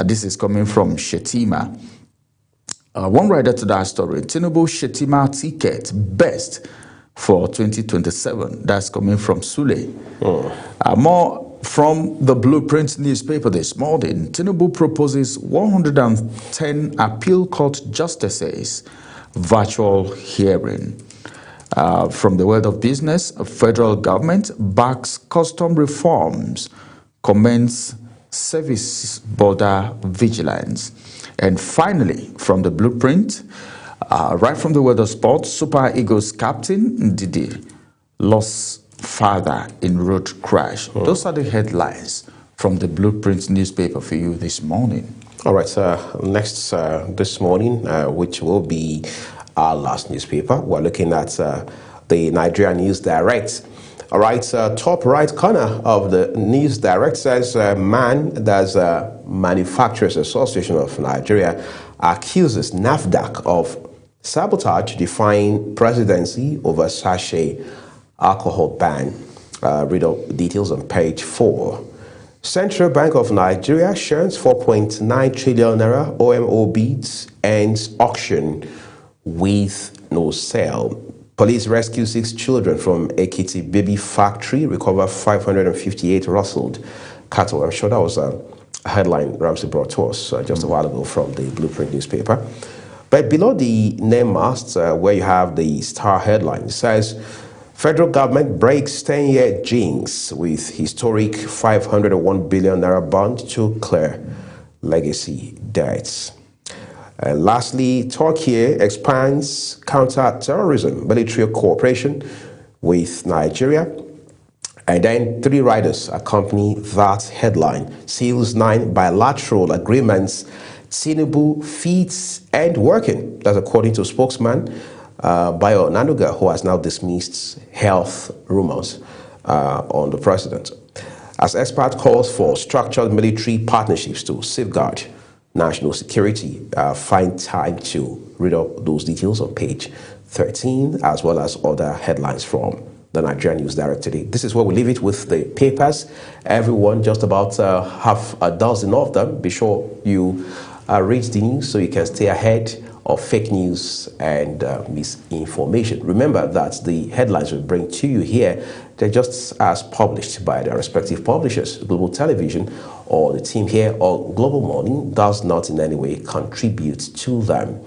This is coming from Shetima. One writer to that story, Tinubu Shetima ticket best for 2027. That's coming from Sule. More from the Blueprint newspaper this morning. Tinubu proposes 110 appeal court justices virtual hearing. From the world of business, federal government backs custom reforms, commence service border vigilance. And finally, from the Blueprint, right from the world of sports, Super Eagles captain Ndidi lost father in road crash. Those are the headlines from the Blueprint newspaper for you this morning. All right, next this morning, which will be our last newspaper, we're looking at the Nigeria News Direct. All right, top right corner of the News Direct says man that's Manufacturers Association of Nigeria accuses NAFDAC of sabotage defying presidency over sachet alcohol ban. Read up details on page 4. Central Bank of Nigeria shares 4.9 trillion naira OMO bids, ends auction with no sale. Police rescue 6 children from Ekiti baby factory, recover 558 rustled cattle. I'm sure that was a headline Ramsey brought to us just a while ago from the Blueprint newspaper. But below the name mast, where you have the star headline, it says, federal government breaks 10-year jinx with historic 501 billion naira bond to clear legacy debts. And lastly, Turkey expands counter-terrorism military cooperation with Nigeria. And then 3 riders accompany that headline. Seals 9 bilateral agreements. Tinubu feats and working. That's according to spokesman Bayo Nanuga, who has now dismissed health rumors on the president. As expert calls for structured military partnerships to safeguard national security. Find time to read up those details on page 13, as well as other headlines from the Nigerian News Direct today. This is where we leave it with the papers. Everyone, just about half a dozen of them. Be sure you read the news so you can stay ahead of fake news and misinformation. Remember that the headlines we bring to you here, they're just as published by their respective publishers. Global Television or the team here or Global Morning does not in any way contribute to them.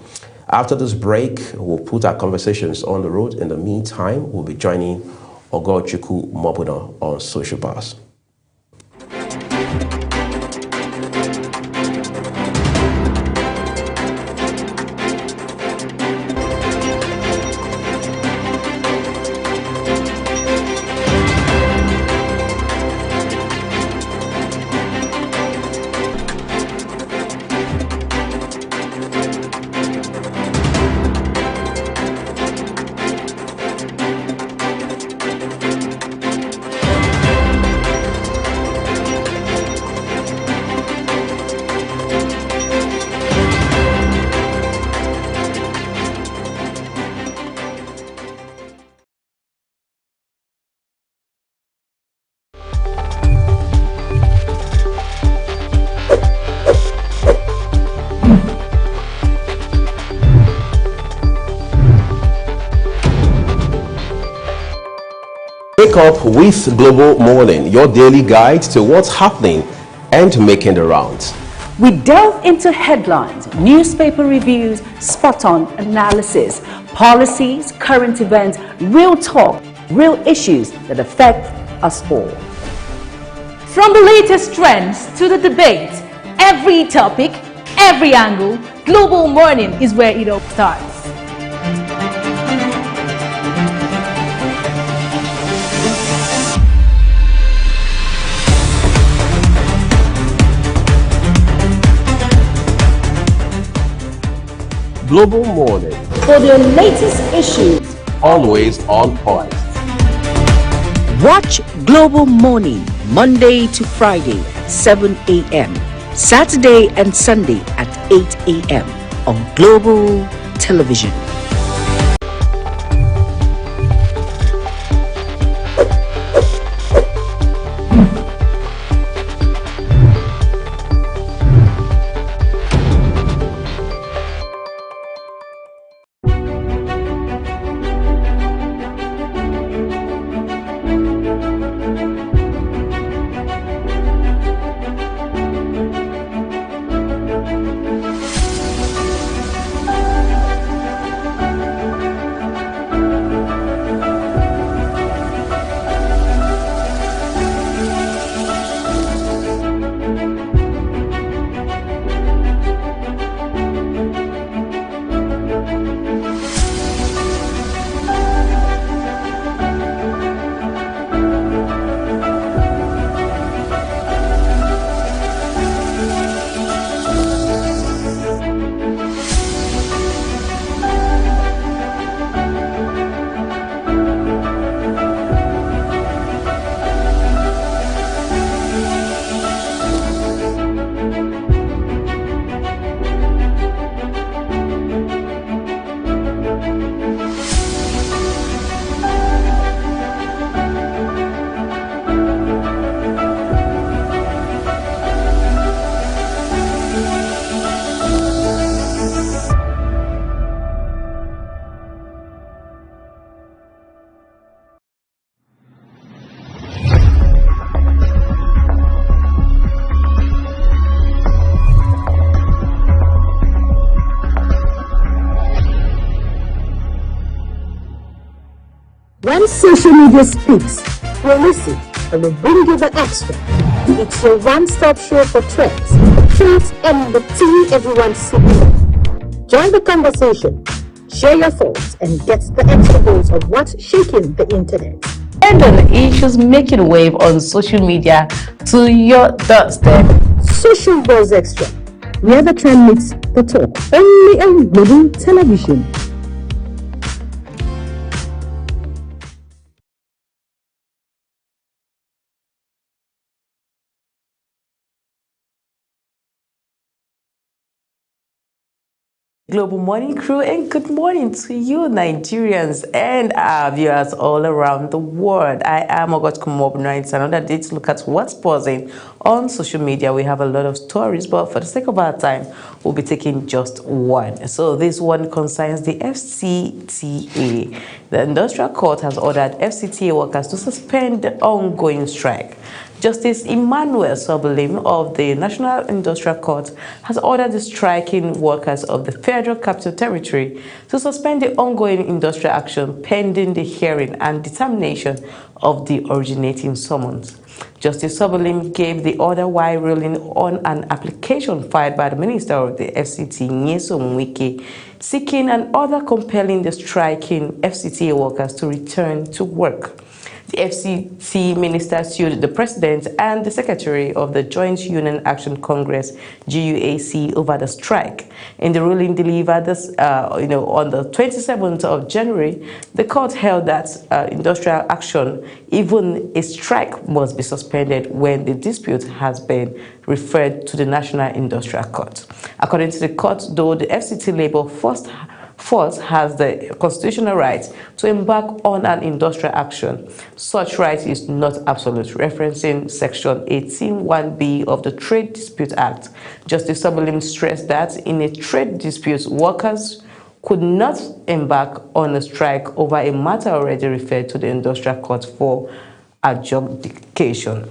After this break, we'll put our conversations on the road. In the meantime, we'll be joining Ogochukwu Mobuna on Social Bars. Wake up with Global Morning, your daily guide to what's happening and making the rounds. We delve into headlines, newspaper reviews, spot-on analysis, policies, current events, real talk, real issues that affect us all. From the latest trends to the debate, every topic, every angle, Global Morning is where it all starts. Global Morning, For the latest issues, always on point. watch Global Morning Monday to Friday, 7 a.m. Saturday and Sunday at 8 a.m. on Global Television. When social media speaks, we'll listen and we'll bring you the extra. It's your one-stop show for trends, truth, and the tea everyone's sipping. Join the conversation, share your thoughts, and get the extra dose of what's shaking the internet. And on the issues making wave on social media to your doorstep. Social Buzz Extra, where the trend meets the talk, only on Global Television. Global Morning crew, and good morning to you Nigerians and our viewers all around the world. I am Ogot Kumobna. It's another day to look at what's buzzing on social media. We have a lot of stories, but for the sake of our time, we'll be taking just one. So this one concerns the FCTA. The Industrial Court has ordered FCTA workers to suspend the ongoing strike. Justice Emmanuel Sobolim of the National Industrial Court has ordered the striking workers of the Federal Capital Territory to suspend the ongoing industrial action pending the hearing and determination of the originating summons. Justice Sobolim gave the order while ruling on an application filed by the Minister of the FCT, Nyesom Wike, seeking an order compelling the striking FCTA workers to return to work. The FCT minister sued the president and the secretary of the Joint Union Action Congress, GUAC, over the strike. In the ruling delivered on the 27th of January, the court held that industrial action, even a strike, must be suspended when the dispute has been referred to the National Industrial Court. According to the court, though the FCT Labour Force has the constitutional right to embark on an industrial action, such right is not absolute, referencing Section 18(1)(b) of the Trade Dispute Act. Justice Sobolim stressed that in a trade dispute, workers could not embark on a strike over a matter already referred to the Industrial Court for adjudication.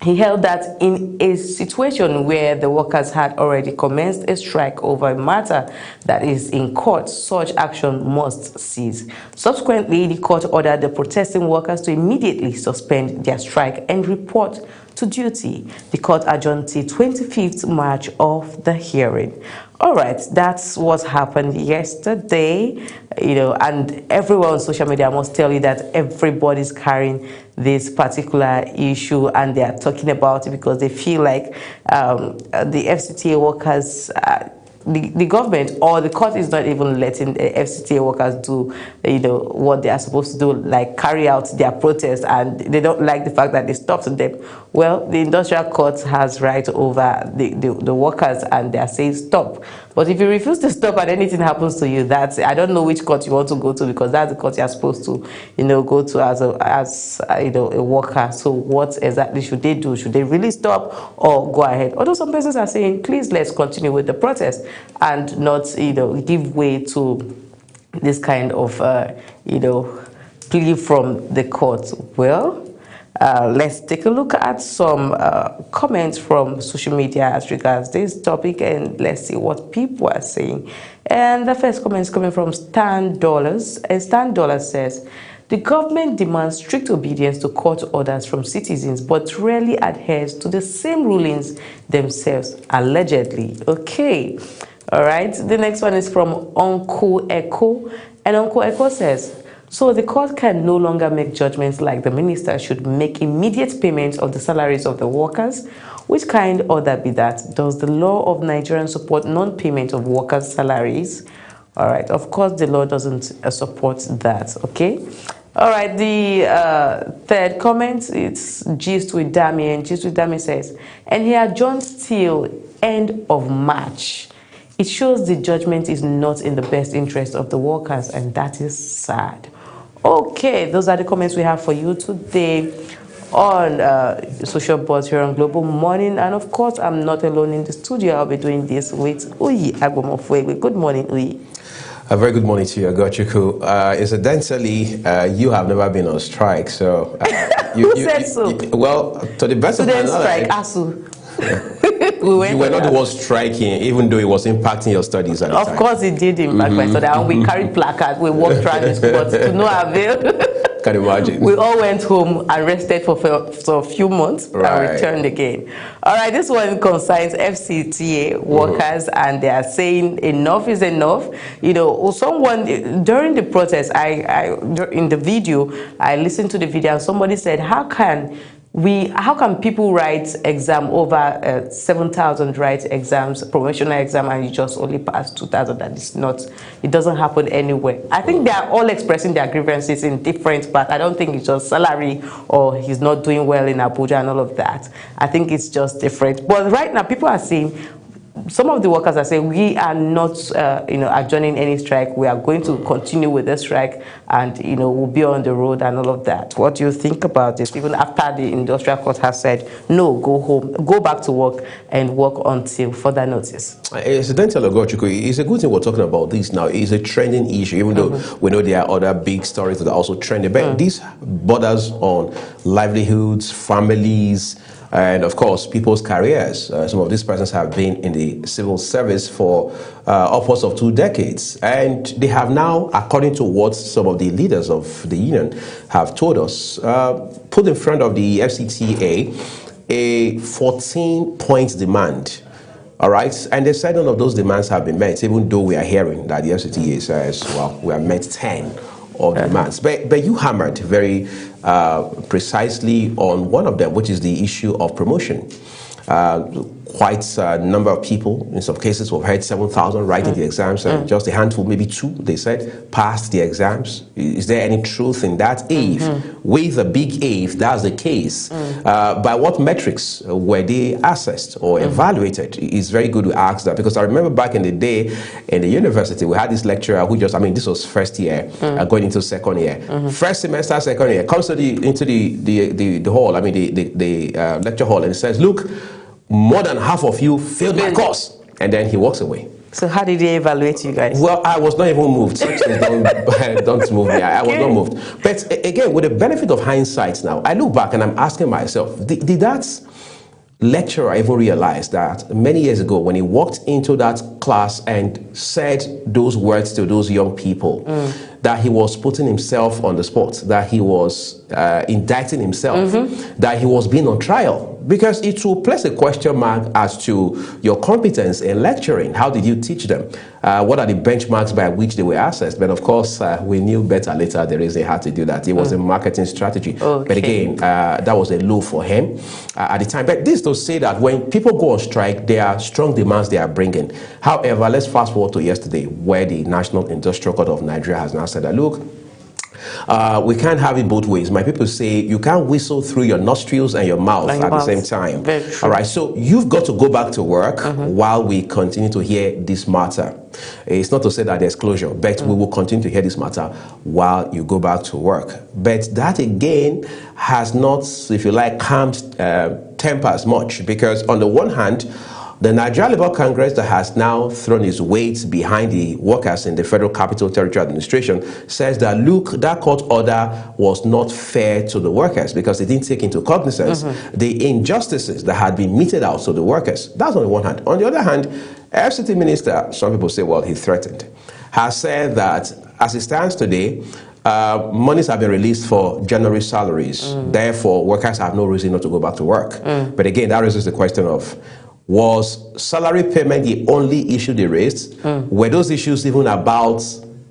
He held that in a situation where the workers had already commenced a strike over a matter that is in court, such action must cease. Subsequently, the court ordered the protesting workers to immediately suspend their strike and report to duty. The court adjourned till 25th March of the hearing. All right, that's what happened yesterday, and everyone on social media, I must tell you that everybody's carrying this particular issue and they are talking about it because they feel like the FCTA workers, the government or the court is not even letting the FCTA workers do, what they are supposed to do, like carry out their protest, and they don't like the fact that they stopped them. Well, the industrial court has right over the workers, and they are saying stop. But if you refuse to stop and anything happens to you, I don't know which court you want to go to, because that's the court you are supposed to, go to as a worker. So what exactly should they do? Should they really stop or go ahead? Although some persons are saying, please let's continue with the protest and not, give way to this kind of, plea from the court. Well, let's take a look at some comments from social media as regards this topic, and let's see what people are saying. And the first comment is coming from Stan Dollars, and Stan Dollars says, the government demands strict obedience to court orders from citizens, but rarely adheres to the same rulings themselves, allegedly. Okay. All right. The next one is from Uncle Echo, and Uncle Echo says, so the court can no longer make judgments like the minister should make immediate payments of the salaries of the workers. Which kind order be that? Does the law of Nigeria support non-payment of workers' salaries? All right. Of course, the law doesn't support that. Okay. All right. The third comment, it's Gist with Dami, and Gist with Dami says, and he adjourned till end of March. It shows the judgment is not in the best interest of the workers, and that is sad. Okay, those are the comments we have for you today on Social Buzz here on Global Morning. And of course, I'm not alone in the studio. I'll be doing this with Uyi Agbomofuegbe. Good morning, Uyi. A very good morning to you, Agochukwu. Incidentally, you have never been on strike, so... Who said so? Well, to the best of my knowledge... ASU. You were not the one striking, even though it was impacting your studies at the time. Of course it did impact my studies. And we carried placards, we walked around school, but to no avail. Can you imagine? We all went home and rested for a few months and returned again. All right, this one concerns FCTA workers, and they are saying enough is enough. Someone during the protest, in the video, I listened to the video, and somebody said, how can people write exam over 7,000 write exams, promotional exam, and you just only pass 2,000? That is not, it doesn't happen anywhere. I think they are all expressing their grievances in different parts. I don't think it's just salary or he's not doing well in Abuja and all of that. I think it's just different. But right now, people are saying some of the workers are saying we are not, adjourning any strike. We are going to continue with the strike, and we'll be on the road and all of that. What do you think about this? Even after the industrial court has said no, go home, go back to work, and work until further notice. Incidentally, Ogochukwu, it's a good thing we're talking about this now. It's a trending issue, even though we know there are other big stories that are also trending. But this borders on livelihoods, families, and of course, people's careers. Some of these persons have been in the civil service for upwards of 2 decades. And they have now, according to what some of the leaders of the union have told us, put in front of the FCTA a 14-point demand. All right, and they said none of those demands have been met, even though we are hearing that the FCTA says, well, we have met 10 of demands. But you hammered very precisely on one of them, which is the issue of promotion. Quite a number of people, in some cases, we've heard 7,000 writing the exams, and just a handful, maybe 2, they said, passed the exams. Is there any truth in that? If, with a big if that's the case, by what metrics were they assessed or evaluated? It's very good to ask that, because I remember back in the day in the university, we had this lecturer who just, this was first year, going into second year. First semester, second year, comes to into the hall, the lecture hall, and says, look, more than half of you failed my course. And then he walks away. So how did they evaluate you guys? Well, I was not even moved. Don't move me. I was not moved. But again, with the benefit of hindsight now, I look back and I'm asking myself, did that lecturer even realize that many years ago when he walked into that class and said those words to those young people, that he was putting himself on the spot, that he was indicting himself, that he was being on trial? Because it will place a question mark as to your competence in lecturing. How did you teach them? What are the benchmarks by which they were assessed? But of course, we knew better later the reason he had to do that. It was a marketing strategy. But again, that was a low for him at the time. But this to say that when people go on strike, there are strong demands they are bringing. However, let's fast forward to yesterday, where the National Industrial Court of Nigeria has now said that, look, we can't have it both ways. My people say you can't whistle through your nostrils and your mouth at the same time. All right, so you've got to go back to work while we continue to hear this matter. It's not to say that there's closure, but we will continue to hear this matter while you go back to work. But that again has not, if you like, calmed tempers much, because on the one hand, the Nigeria Labour Congress that has now thrown its weight behind the workers in the Federal Capital Territory Administration says that, look, that court order was not fair to the workers because it didn't take into cognizance the injustices that had been meted out to the workers. That's on the one hand. On the other hand, FCT Minister, some people say, well, he threatened, has said that as it stands today, monies have been released for January salaries. Therefore, workers have no reason not to go back to work. But again, that raises the question of, was salary payment the only issue they raised? Were those issues even about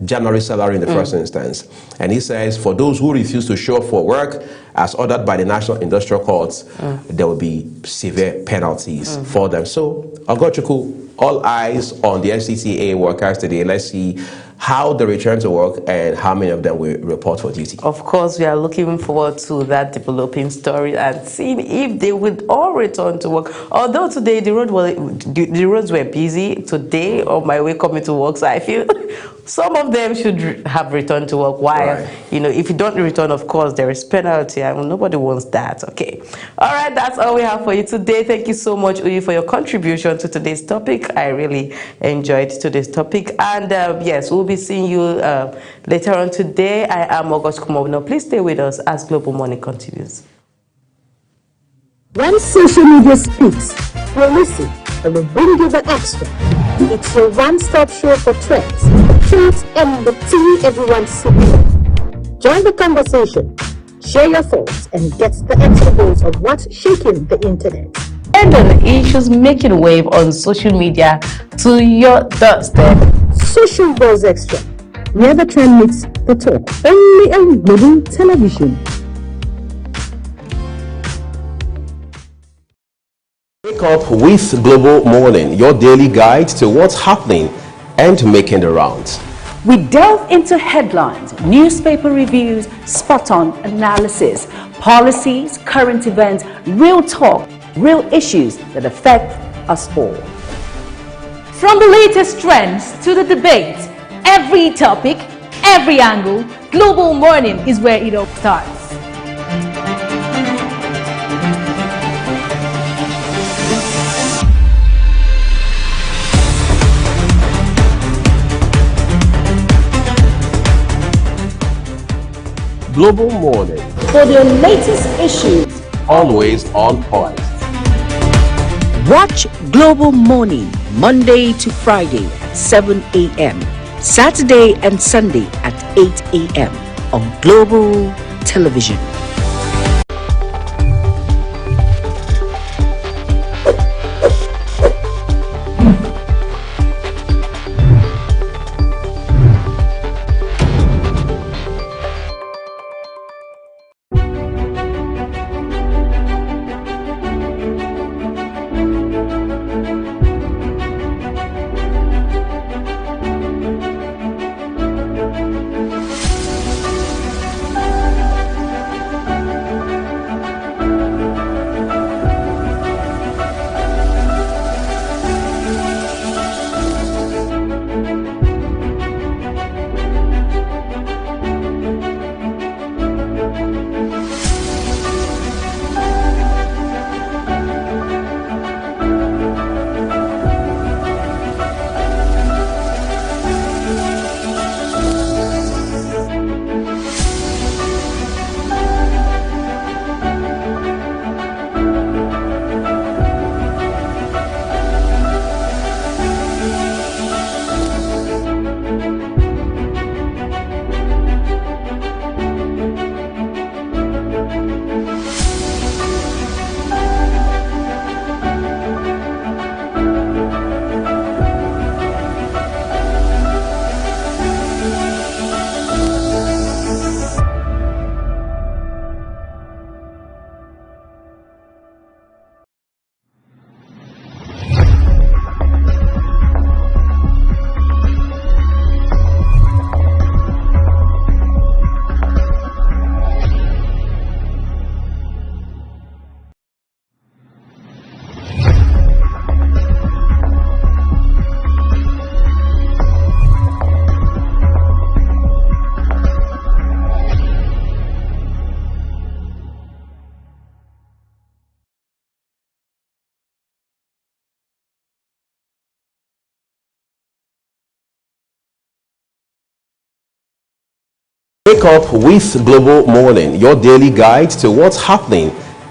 January salary in the first instance? And he says, for those who refuse to show up for work, as ordered by the National Industrial Courts, there will be severe penalties for them. So, Ogochukwu, all eyes on the FCTA workers today. Let's see how they return to work and how many of them will report for duty. Of course, we are looking forward to that developing story and seeing if they would all return to work. Although today the roads were busy today on my way coming to work, so I feel some of them should have returned to work. While if you don't return, of course, there is penalty. I mean, nobody wants that. Okay. All right, that's all we have for you today. Thank you so much, Uyi, for your contribution to today's topic. I really enjoyed today's topic. And yes, we'll be seeing you later on today. I am August Kumobno. Please stay with us as Global Morning continues. When social media speaks, we'll listen and we'll bring you the extra. It's your one-stop show for trends, truth, and the tea everyone seeks. Join the conversation, share your thoughts, and get the extra dose of what's shaking the internet. And on issues making wave on social media to your doorstep. Social Buzz Extra, where the trend meets the talk. Only on Global Television. Wake up with Global Morning, your daily guide to what's happening and making the rounds. We delve into headlines, newspaper reviews, spot-on analysis, policies, current events, real talk, real issues that affect us all. From the latest trends to the debate, every topic, every angle, Global Morning is where it all starts. Global Morning. For the latest issues, Always on point. watch Global Morning Monday to Friday at 7 a.m. Saturday and Sunday at 8 a.m. on Global Television. Wake up with Global Morning, your daily guide to what's happening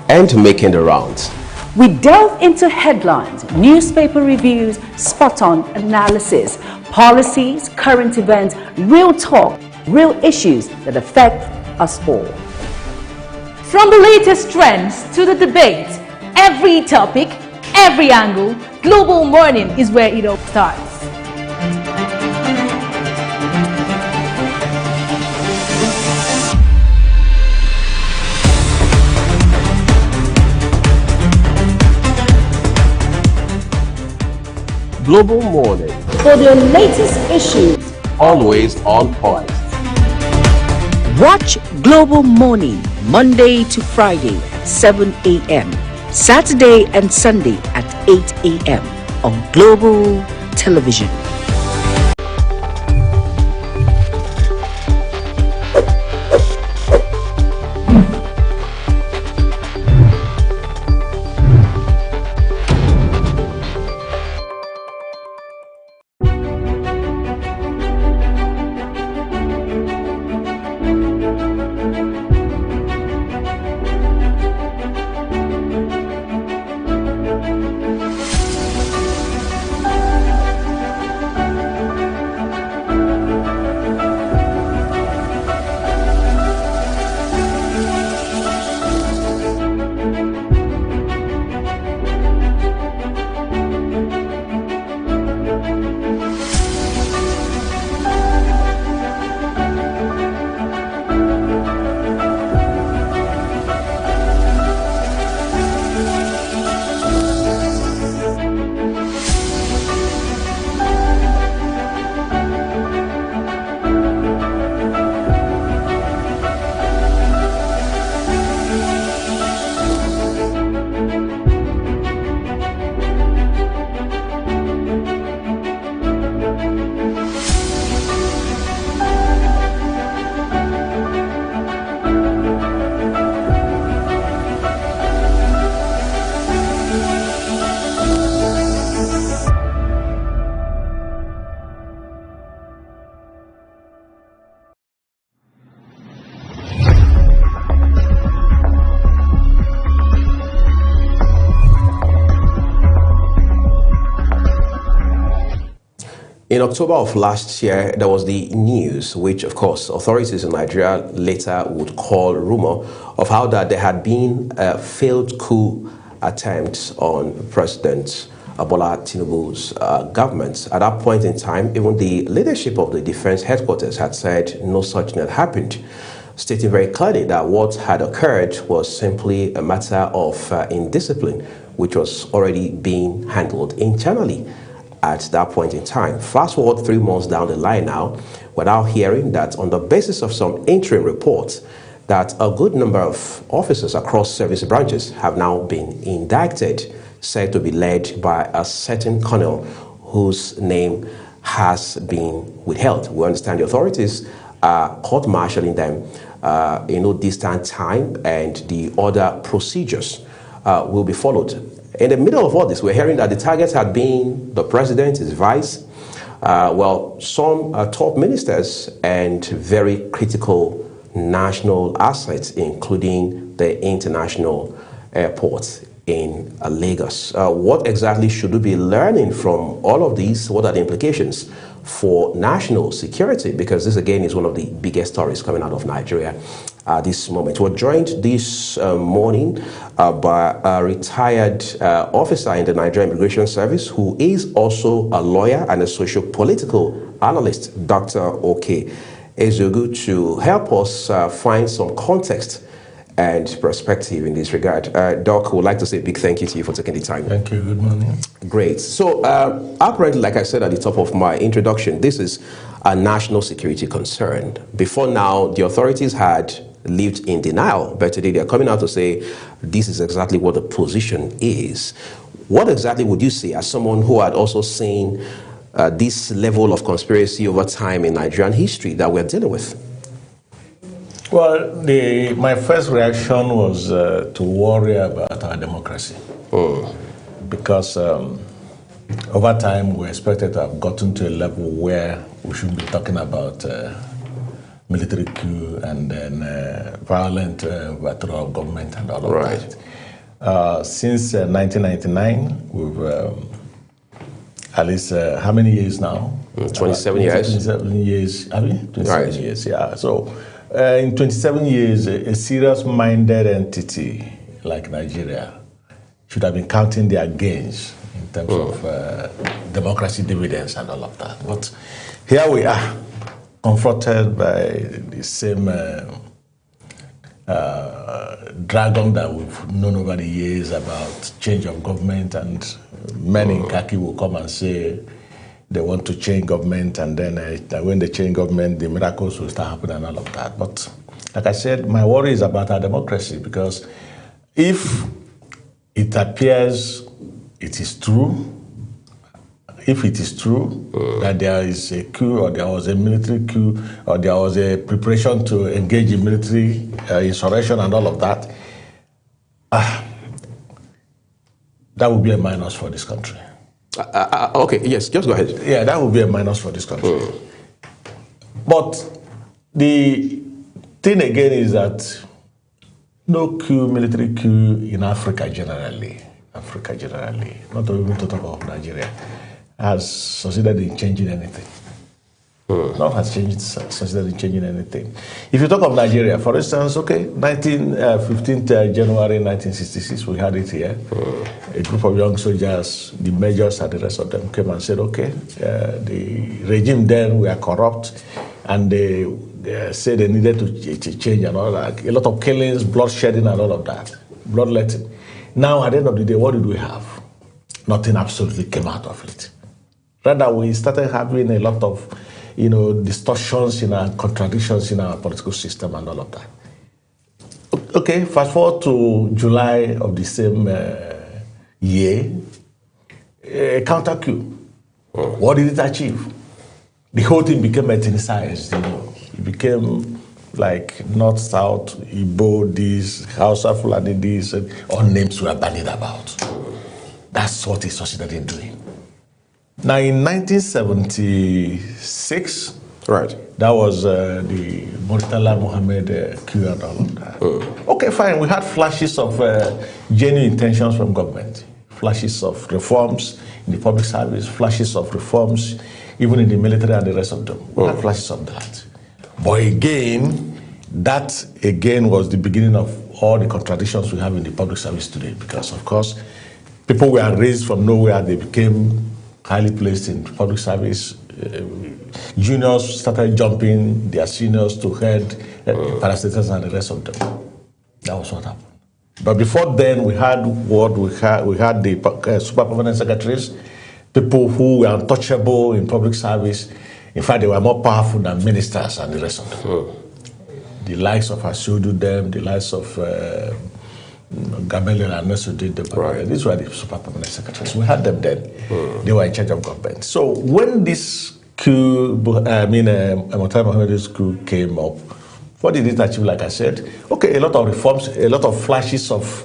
and making the rounds. We delve into headlines, newspaper reviews, spot-on analysis, policies, current events, real talk, real issues that affect us all. From the latest trends to the debate, every topic, every angle, Global Morning is where it all starts. Global Morning. For the latest issues, Always on point. watch Global Morning Monday to Friday at 7 a.m. Saturday and Sunday at 8 a.m. on Global Television. In October of last year, there was the news, which of course authorities in Nigeria later would call rumor, of how that there had been a failed coup attempt on President Bola Tinubu's government. At that point in time, even the leadership of the defense headquarters had said no such thing had happened, stating very clearly that what had occurred was simply a matter of indiscipline, which was already being handled internally at that point in time. Fast forward 3 months down the line now, we're now hearing that on the basis of some interim reports, that a good number of officers across service branches have now been indicted, said to be led by a certain colonel whose name has been withheld. We understand the authorities are court-martialing them in no distant time, and the other procedures will be followed. In the middle of all this, we're hearing that the targets had been the president, his vice, some top ministers, and very critical national assets, including the international airport in Lagos. What exactly should we be learning from all of these? What are the implications for national security? Because this, again, is one of the biggest stories coming out of Nigeria at this moment. We're joined this morning by a retired officer in the Nigerian Immigration Service, who is also a lawyer and a socio-political analyst, Dr. Oke Ezeogu, to help us find some context and perspective in this regard. Doc, would like to say a big thank you to you for taking the time. Thank you. Good morning. Great. So, apparently, like I said at the top of my introduction, this is a national security concern. Before now, the authorities had lived in denial, but today they are coming out to say this is exactly what the position is. What exactly would you say, as someone who had also seen this level of conspiracy over time in Nigerian history that we're dealing with? Well, my first reaction was to worry about our democracy. Because over time we expected to have gotten to a level where we shouldn't be talking about military coup and then violent overthrow of government and all of that. Since 1999, we've at least how many years now? 27 years. 27 years, I mean, 27 years, yeah. So in 27 years, a serious-minded entity like Nigeria should have been counting their gains in terms of democracy dividends and all of that. But here we are, confronted by the same dragon that we've known over the years about change of government, and many in khaki will come and say they want to change government, and then when they change government, the miracles will start happening and all of that. But like I said, my worry is about our democracy, because if it appears it is true, that there is a coup, or there was a military coup, or there was a preparation to engage in military insurrection and all of that, that would be a minus for this country. Okay, yes, just go ahead. Yeah, that would be a minus for this country. But the thing again is that no coup, military coup in Africa generally, not even to talk of Nigeria, has succeeded in changing anything. None has succeeded in changing anything. If you talk of Nigeria, for instance, 15th January 1966, we had it here. A group of young soldiers, the majors and the rest of them, came and said, the regime then were corrupt, and they said they needed to change and all that. A lot of killings, bloodshedding and all of that, bloodletting. Now, at the end of the day, what did we have? Nothing absolutely came out of it. Rather, we started having a lot of distortions in our contradictions in our political system and all of that. Okay, fast forward to July of the same year, a counter coup. What did it achieve? The whole thing became ethnicized, It became like North, South, Igbo, this, Hausa, Fulani, this, and all names were bandied about. That's what it succeeded in doing. Now, in 1976, that was the Murtala Mohammed coup and all of that. Okay, fine. We had flashes of genuine intentions from government, flashes of reforms in the public service, flashes of reforms even in the military and the rest of them. We had flashes of that. But again, that again was the beginning of all the contradictions we have in the public service today, because of course, people were raised from nowhere, they became highly placed in public service. Juniors started jumping their seniors to head parastatals and the rest of them. That was what happened. But before then, we had the super permanent secretaries, people who were untouchable in public service. In fact, they were more powerful than ministers and the rest of them. The likes of Asudu, the likes of Gamaliel and Nesu did them. Right. These were the super permanent secretaries. We had them then. They were in charge of government. So when this coup, Murtala Mohammed's coup came up, what did it achieve? Like I said, okay, a lot of reforms, a lot of flashes of,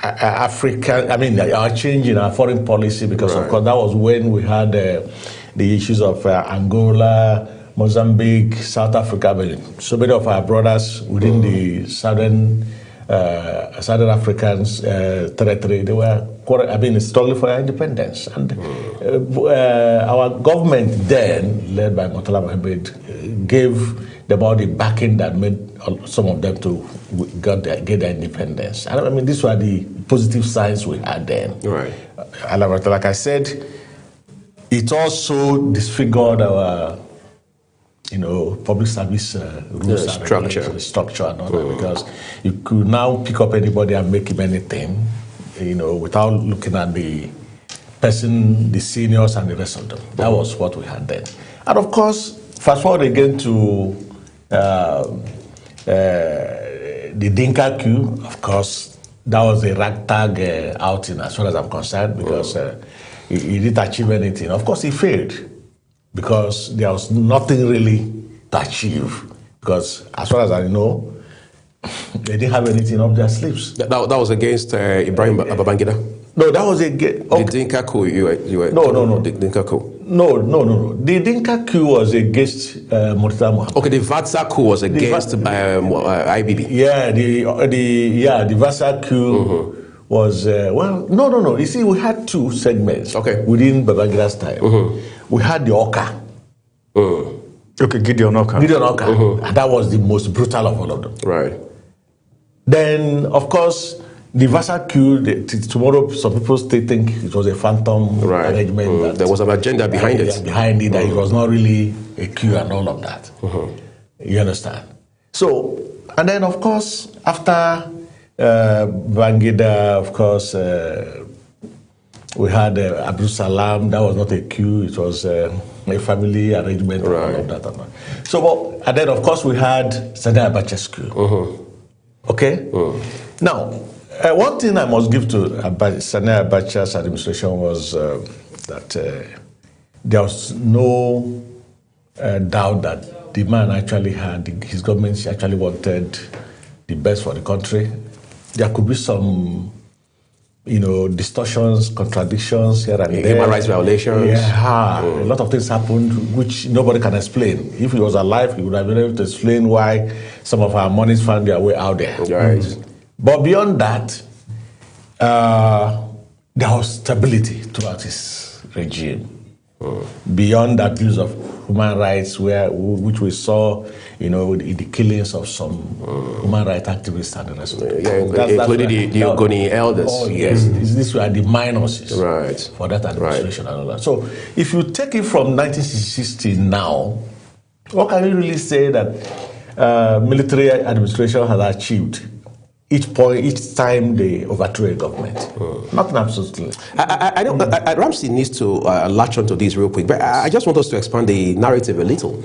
our change in our foreign policy, because of course that was when we had the issues of Angola, Mozambique, South Africa. So many of our brothers within the Southern African territory, they were struggling for their independence. And our government then, led by Murtala Mohammed, gave them all the backing that made some of them to get their independence. And I mean, these were the positive signs we had then. Right. And like I said, it also disfigured our public service rules and structure and all that, because you could now pick up anybody and make him anything, without looking at the person, the seniors and the rest of them. That was what we had then. And of course, fast forward again to the Dinka coup. Of course, that was a ragtag outing as far as I'm concerned, because he didn't achieve anything. Of course, he failed, because there was nothing really to achieve. Because as far as I know, they didn't have anything up their sleeves. That was against Ibrahim Babangida? No, that was against... The Dinka coup, you were... No. The Dinka coup. No. The Dinka coup was against Murtala Mohammed. Okay, the Vatsa coup was against IBB. Yeah, the Vatsa coup was... No. You see, we had two segments within Babangida's time. We had the Oka. Okay, Gideon Oka. And that was the most brutal of all of them. Right. Then, of course, the Vatsa coup, tomorrow some people still think it was a phantom arrangement. That there was an agenda behind it. That it was not really a coup and all of that. You understand? So, and then, of course, after Babangida, of course, we had Abdul Salam. That was not a coup. It was a family arrangement and all of that. So, and then, of course, we had Sani Abacha's coup. Okay? Now, one thing I must give to Sani Abacha's administration was that there was no doubt that the man actually had, his government actually wanted the best for the country. There could be some, distortions, contradictions here and there. Human rights violations. Yeah, a lot of things happened which nobody can explain. If he was alive, he would have been able to explain why some of our monies found their way out there. Right. But beyond that, there was stability throughout his regime. Beyond the abuse of human rights, which we saw, the killings of some human rights activists and the rest of it. Including the Ogoni elders. Oh yes, these were the minuses for that administration and all that. So, if you take it from 1960 now, what can you really say that military administration has achieved? Each time they overthrow a government. Nothing absolutely. I know Ramsey needs to latch onto this real quick, but I just want us to expand the narrative a little.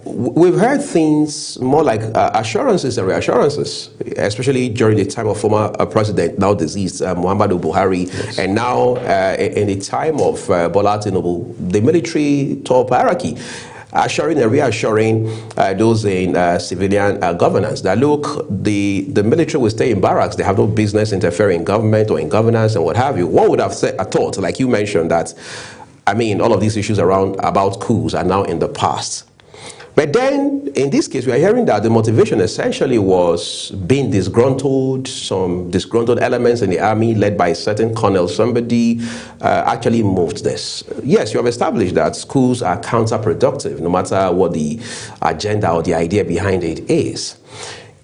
We've heard things more like assurances and reassurances, especially during the time of former president, now deceased, Muhammadu Buhari, and now in the time of Bola Tinubu, the military top hierarchy. Assuring and reassuring those in civilian governance that look, the military will stay in barracks. They have no business interfering in government or in governance and what have you. One would have thought, like you mentioned, that all of these issues about coups are now in the past. But then, in this case, we are hearing that the motivation essentially was being disgruntled, some disgruntled elements in the army led by a certain colonel. Somebody actually moved this. Yes, you have established that schools are counterproductive, no matter what the agenda or the idea behind it is.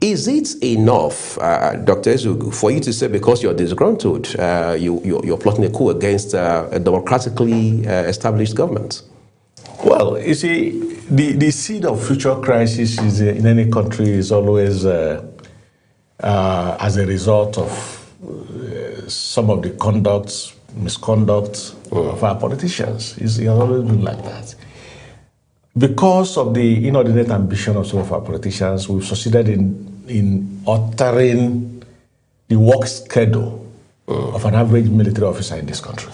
Is it enough, Dr. Ezeugwu, for you to say because you're disgruntled, you're plotting a coup against a democratically established government? Well, you see, the seed of future crisis is, in any country is always as a result of some of the misconduct of our politicians. It's always been like that. Because of the inordinate ambition of some of our politicians, we've succeeded in altering the work schedule of an average military officer in this country.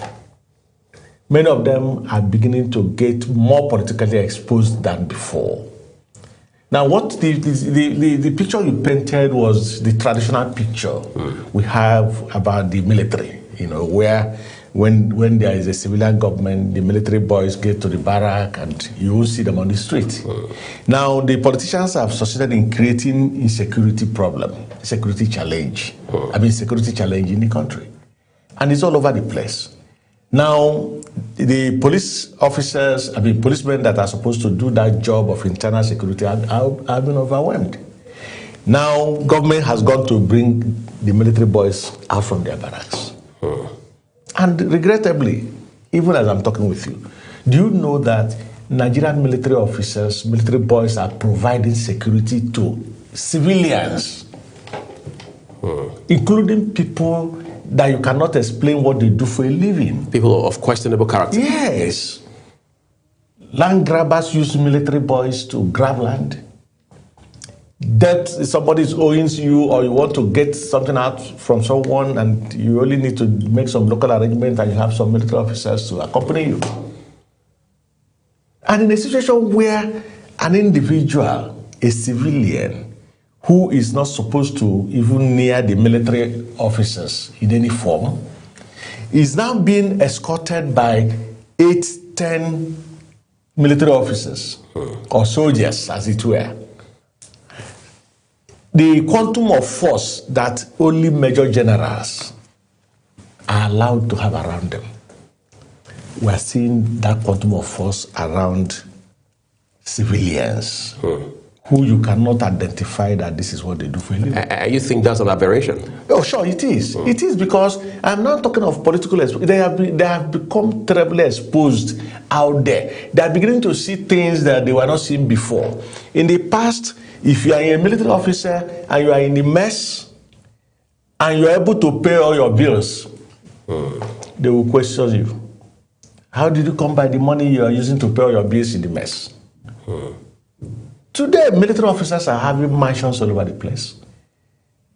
Many of them are beginning to get more politically exposed than before. Now, what the picture you painted was the traditional picture we have about the military, where when there is a civilian government, the military boys get to the barrack and you will see them on the street. Now, the politicians have succeeded in creating insecurity problem, security challenge. Security challenge in the country. And it's all over the place. Now, the police officers, policemen that are supposed to do that job of internal security have been overwhelmed. Now, government has gone to bring the military boys out from their barracks. And regrettably, even as I'm talking with you, do you know that Nigerian military officers, military boys are providing security to civilians, including people that you cannot explain what they do for a living. People of questionable character. Yes. Land grabbers use military boys to grab land. Debt, somebody is owing you, or you want to get something out from someone and you only need to make some local arrangement and you have some military officers to accompany you. And in a situation where an individual, a civilian, who is not supposed to even near the military officers in any form, is now being escorted by 8-10 military officers, or soldiers as it were. The quantum of force that only major generals are allowed to have around them, we are seeing that quantum of force around civilians who you cannot identify that this is what they do for a living. You think that's an aberration? Oh, sure, it is. It is, because I'm not talking of political exposure. They have become terribly exposed out there. They are beginning to see things that they were not seeing before. In the past, if you are a military officer and you are in the mess and you are able to pay all your bills, they will question you. How did you come by the money you are using to pay all your bills in the mess? Today, military officers are having mansions all over the place.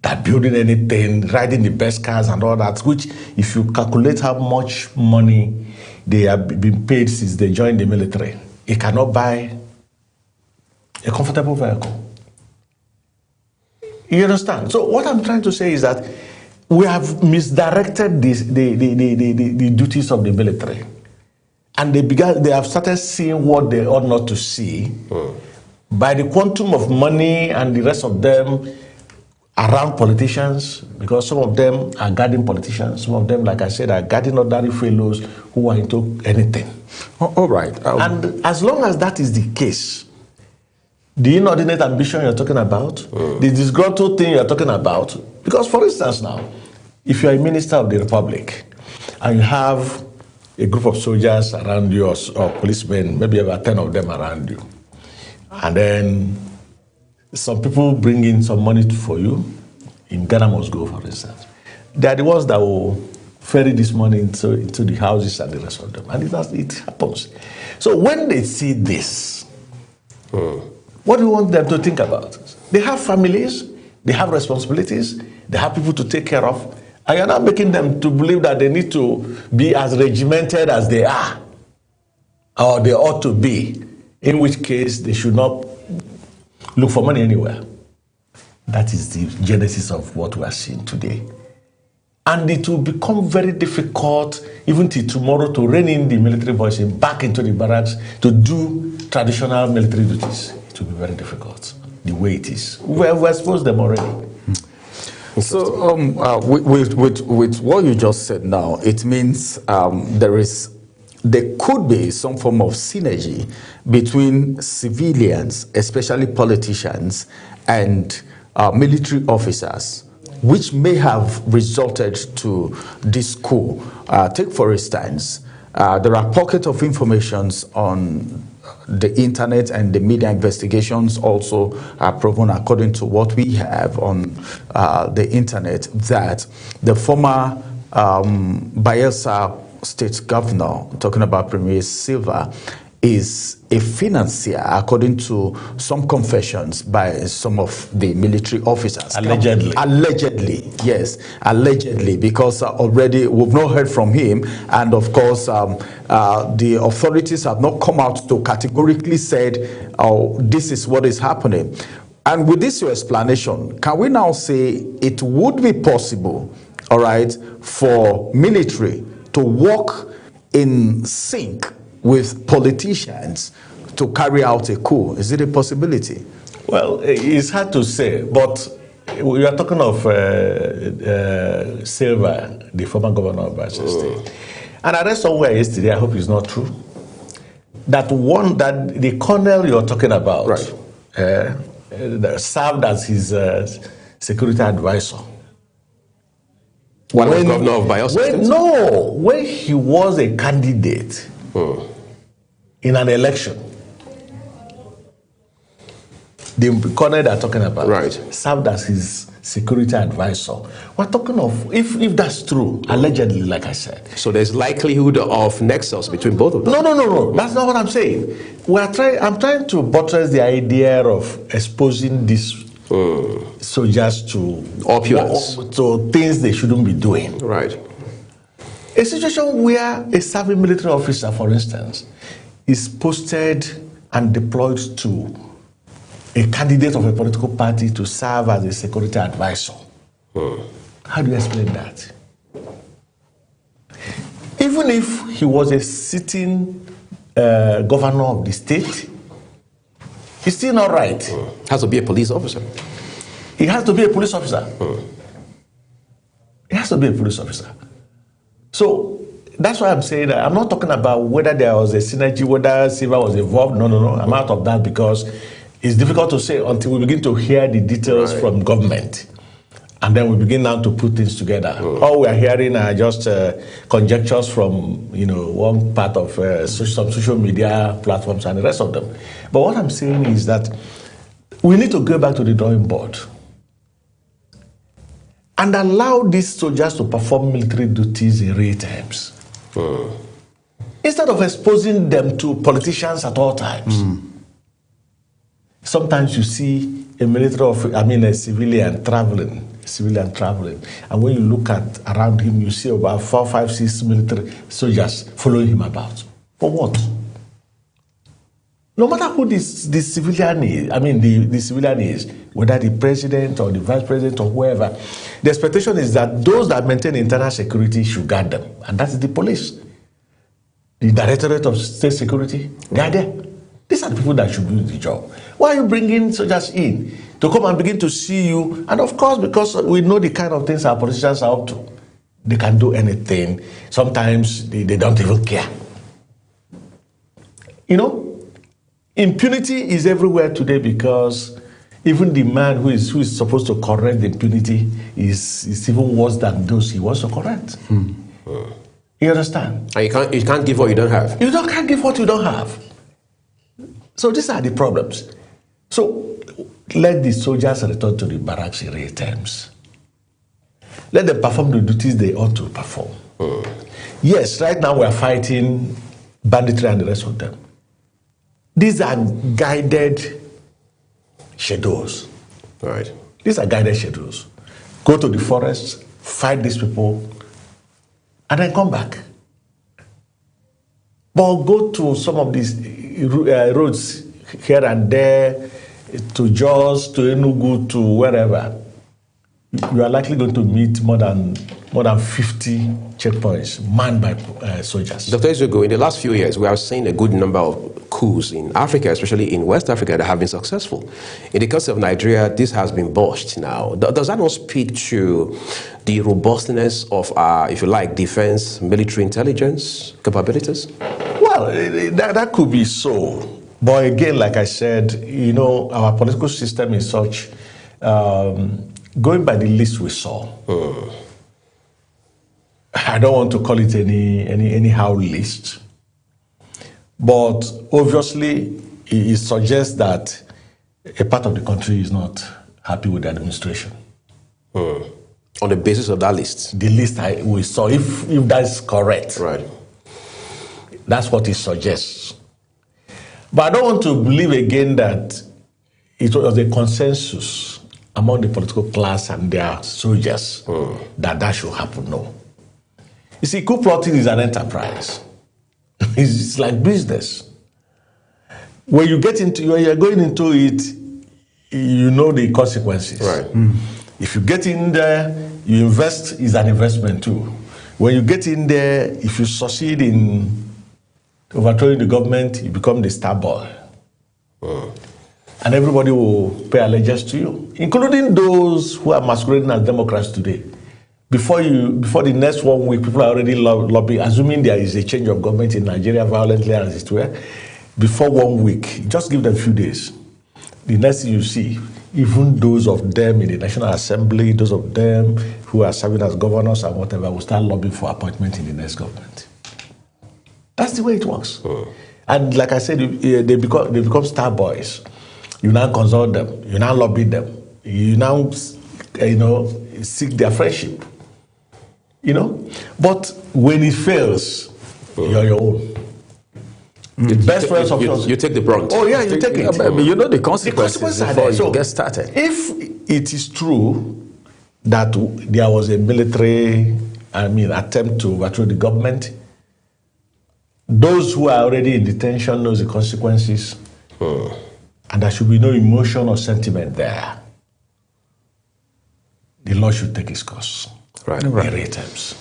They're building anything, riding the best cars and all that, which if you calculate how much money they have been paid since they joined the military, it cannot buy a comfortable vehicle. You understand? So what I'm trying to say is that we have misdirected the duties of the military. And they have started seeing what they ought not to see by the quantum of money and the rest of them around politicians, because some of them are guarding politicians, some of them, like I said, are guarding ordinary fellows who are into anything. All right. And as long as that is the case, the inordinate ambition you're talking about, the disgruntled thing you're talking about, because for instance now, if you're a minister of the Republic and you have a group of soldiers around you or policemen, maybe about 10 of them around you, and then some people bring in some money for you, in Ghana must go, for instance. They are the ones that will ferry this money into the houses and the rest of them. And it happens. So when they see this, what do you want them to think about? They have families, they have responsibilities, they have people to take care of, and you're not making them to believe that they need to be as regimented as they are, or they ought to be, in which case they should not look for money anywhere. That is the genesis of what we are seeing today. And it will become very difficult, even till tomorrow, to rein in the military boys back into the barracks to do traditional military duties. it will be very difficult, the way it is. We've exposed them already. So, with what you just said now, it means there could be some form of synergy between civilians, especially politicians, and military officers, which may have resulted to this coup. Take, for instance, there are pockets of information on the internet, and the media investigations also are proven, according to what we have on the internet, that the former Bayelsa state governor, talking about Premier Silva, is a financier, according to some confessions by some of the military officers. Allegedly. Allegedly, yes, allegedly, because already we've not heard from him, and of course the authorities have not come out to categorically said, oh, this is what is happening. And with this your explanation, can we now say it would be possible, all right, for military to work in sync with politicians to carry out a coup? Is it a possibility? Well, it's hard to say, but we are talking of Silva, the former governor of Bayelsa State. And I read somewhere yesterday, I hope it's not true, that the colonel you're talking about, right, served as his security advisor. One of the governor of Bayelsa State? No, when he was a candidate in an election, the colonel they're talking about, right, served as his security advisor. We're talking of, if that's true, allegedly, like I said. So there's likelihood of nexus between both of them? No. That's not what I'm saying. I'm trying to buttress the idea of exposing these soldiers to opulence, to things they shouldn't be doing. Right. A situation where a serving military officer, for instance, is posted and deployed to a candidate of a political party to serve as a security advisor. How do you explain that? Even if he was a sitting governor of the state, it's still not right. Has to be a police officer. He has to be a police officer. He has to be a police officer. So that's why I'm saying that I'm not talking about whether there was a synergy, whether Silva was involved. No. I'm out of that because it's difficult to say until we begin to hear the details from government. And then we begin now to put things together. All we are hearing are just conjectures from one part of some social media platforms and the rest of them. But what I'm saying is that we need to go back to the drawing board and allow these soldiers to perform military duties in real terms. Instead of exposing them to politicians at all times. Sometimes you see a civilian traveling. And when you look at around him, you see about 4, 5, 6 military soldiers following him about. For what? No matter who the civilian is, the civilian is, whether the president or the vice president or whoever, the expectation is that those that maintain internal security should guard them. And that's the police. The Directorate of State Security, they are there. These are the people that should do the job. Why are you bringing soldiers in to come and begin to see you? And of course, because we know the kind of things our politicians are up to, they can do anything. Sometimes they don't even care. Impunity is everywhere today because even the man who is supposed to correct the impunity is even worse than those he wants to correct. You understand? And you can't give what you don't have. You can't give what you don't have. So these are the problems. So let the soldiers return to the barracks in real terms. Let them perform the duties they ought to perform. Yes, right now we are fighting banditry and the rest of them. These are guided schedules. Right. These are guided schedules. Go to the forest, fight these people, and then come back. But go to some of these roads here and there, to Jos, to Enugu, to wherever. you are likely going to meet more than 50 checkpoints manned by soldiers. Dr. Ezeogo, in the last few years, we have seen a good number of coups in Africa, especially in West Africa, that have been successful. In the case of Nigeria, this has been botched now. Does that not speak to the robustness of our, if you like, defense, military intelligence capabilities? Well, that could be so. But again, like I said, you know, our political system is such, going by the list we saw, I don't want to call it anyhow list, but obviously it suggests that a part of the country is not happy with the administration. On the basis of that list? The list we saw, if that's correct. Right. That's what it suggests. But I don't want to believe again that it was a consensus among the political class and their soldiers that should happen. No. You see, coup plotting is an enterprise. It's like business. When you're going into it, you know the consequences. Right. If you get in there, you invest, is an investment too. When you get in there, if you succeed in overthrowing the government, you become the star boy. And everybody will pay allegiance to you, including those who are masquerading as Democrats today. Before the next 1 week, people are already lobbying, assuming there is a change of government in Nigeria violently as it were. Before 1 week, just give them a few days. The next thing you see, even those of them in the National Assembly, those of them who are serving as governors and whatever, will start lobbying for appointment in the next government. That's the way it works. And like I said, they become star boys. You now consult them. You now lobby them. You now, seek their friendship. But when it fails, you're your own. The best friends of yours. You take the brunt. Oh yeah, you take it. But you know the consequences before you get started. If it is true that there was a military, attempt to overthrow the government, those who are already in detention knows the consequences, and there should be no emotion or sentiment there. The law should take its course. Right. In real terms.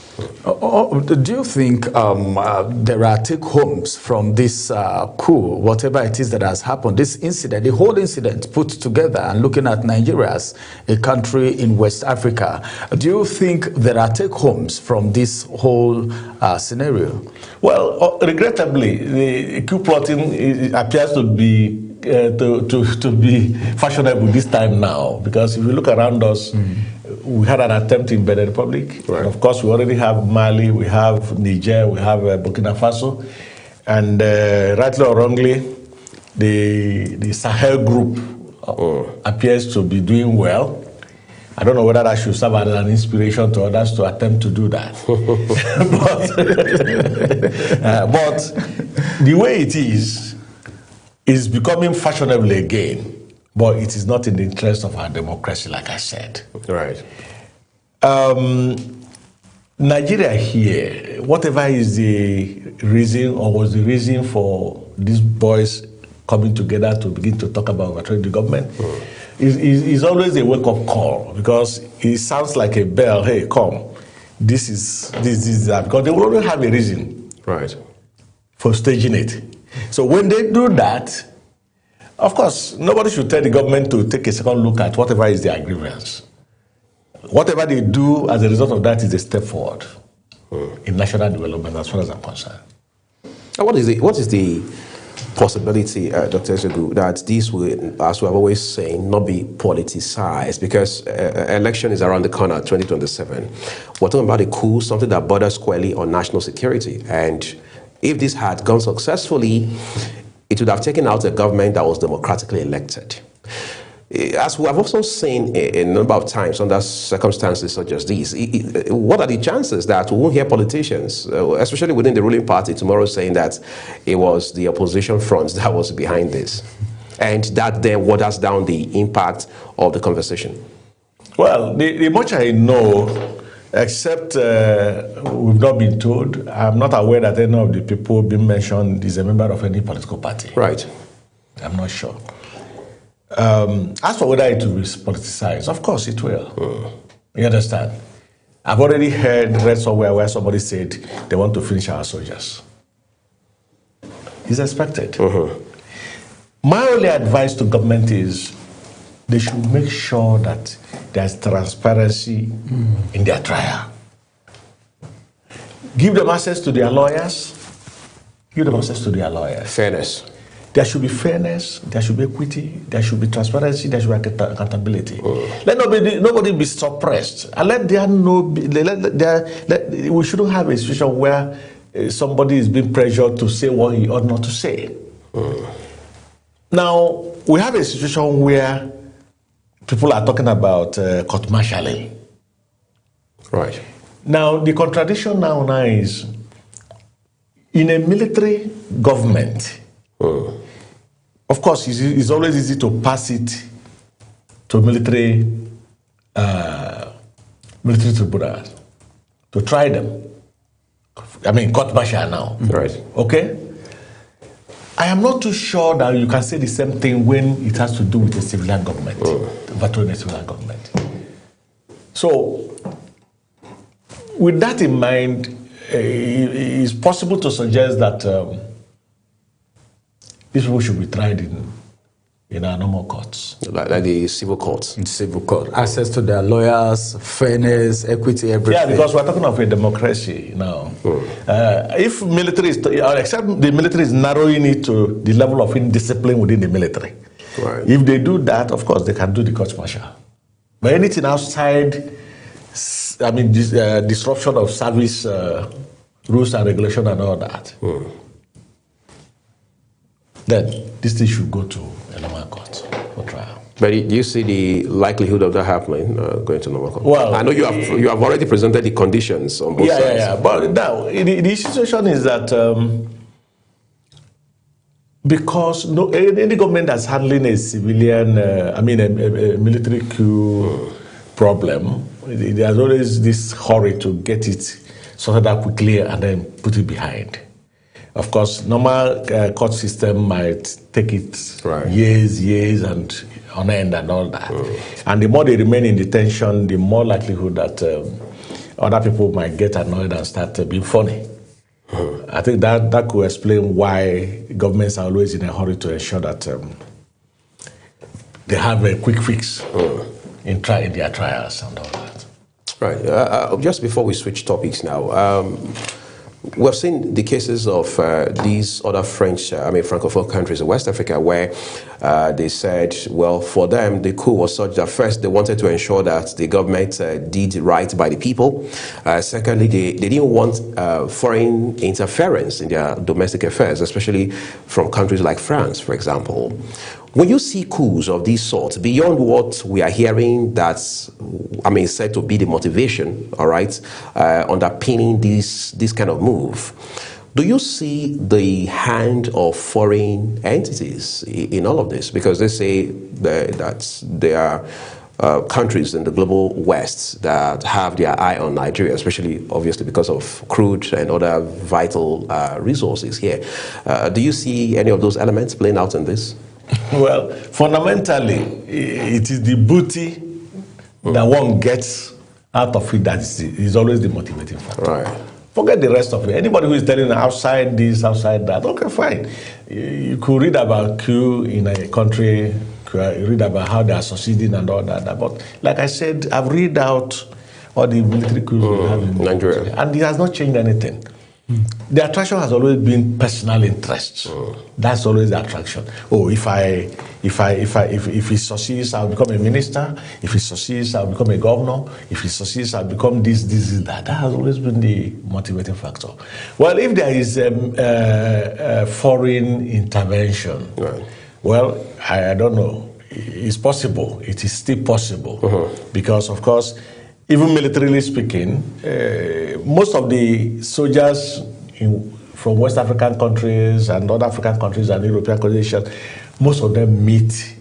Do you think there are take-homes from this coup, whatever it is that has happened, this incident, the whole incident put together, and looking at Nigeria as a country in West Africa, do you think there are take-homes from this whole scenario? Well, regrettably, the coup plotting appears to be to be fashionable this time now, because if you look around us, we had an attempt in Benin Republic. Right. Of course, we already have Mali, we have Niger, we have Burkina Faso, and rightly or wrongly, the Sahel group appears to be doing well. I don't know whether that should serve as an inspiration to others to attempt to do that. but the way it is becoming fashionable again. But it is not in the interest of our democracy, like I said. Right. Nigeria here, whatever is the reason or was the reason for these boys coming together to begin to talk about overthrowing the government, is always a wake-up call, because it sounds like a bell. Hey, come, this is that, because they will always have a reason, right, for staging it. So when they do that, of course, nobody should tell the government to take a second look at whatever is their grievance. Whatever they do as a result of that is a step forward in national development, as far as I'm concerned. What is the possibility, Dr. Ezeogo, that this will, as we have always saying, not be politicized? Because election is around the corner, 2027. We're talking about a coup, something that borders squarely on national security. And if this had gone successfully, it would have taken out a government that was democratically elected. As we have also seen a number of times under circumstances such as these, what are the chances that we won't hear politicians, especially within the ruling party, tomorrow saying that it was the opposition front that was behind this, and that then waters down the impact of the conversation? Well, the much I know, except we've not been told, I'm not aware that any of the people being mentioned is a member of any political party. Right. I'm not sure. As for whether it will be politicized, of course it will. You understand? I've already read somewhere where somebody said they want to finish our soldiers. It's expected. My only advice to government is they should make sure that there's transparency in their trial. Give them access to their lawyers. Give them access to their lawyers. Fairness. There should be fairness, there should be equity, there should be transparency, there should be accountability. Let nobody be suppressed. And let there we shouldn't have a situation where somebody is being pressured to say what he ought not to say. Now, we have a situation where people are talking about court-martialing. Right. Now, the contradiction now is, in a military government, of course, it's always easy to pass it to military tribunals to try them. I mean, court-martial now. Right. Okay? I am not too sure that you can say the same thing when it has to do with the civilian government, the civilian government. So, with that in mind, it's possible to suggest that these people should be tried in our normal courts. Like the civil courts. In civil court. Access to their lawyers, fairness, equity, everything. Yeah, because we're talking of a democracy now. If military is, except the military is narrowing it to the level of indiscipline within the military. Right. If they do that, of course, they can do the court-martial. But anything outside, I mean, disruption of service rules and regulation and all that, then this thing should go to a normal court for trial. But do you see the likelihood of that happening, going to normal court? Well, I know you have already presented the conditions on both sides. Yeah. But now, the situation is that because any government that's handling a civilian, a military coup problem, there's always this hurry to get it sorted out quickly and then put it behind. Of course, normal court system might take it years and on end and all that. And the more they remain in detention, the more likelihood that other people might get annoyed and start being funny. I think that could explain why governments are always in a hurry to ensure that they have a quick fix in their trials and all that. Right. Just before we switch topics now, we've seen the cases of these other Francophone countries in West Africa where they said, well, for them, the coup was such that first they wanted to ensure that the government did right by the people. Secondly, they didn't want foreign interference in their domestic affairs, especially from countries like France, for example. When you see coups of this sort, beyond what we are hearing that's, said to be the motivation, all right, underpinning this kind of move, do you see the hand of foreign entities in all of this? Because they say that there are countries in the global West that have their eye on Nigeria, especially, obviously, because of crude and other vital resources here. Do you see any of those elements playing out in this? Well, fundamentally, it is the booty that one gets out of it that is always the motivating factor. Right. Forget the rest of it. Anybody who is telling outside this, outside that, okay, fine. You could read about coup in a country, read about how they are succeeding and all that. But like I said, I've read out all the military coups we have in Nigeria, and it has not changed anything. The attraction has always been personal interests. That's always the attraction. Oh, if he succeeds, I'll become a minister. If he succeeds, I'll become a governor. If he succeeds, I'll become this, that. That has always been the motivating factor. Well, if there is foreign intervention, well, I don't know. It's possible. It is still possible because, of course, even militarily speaking, most of the soldiers from West African countries and other African countries and European countries, most of them meet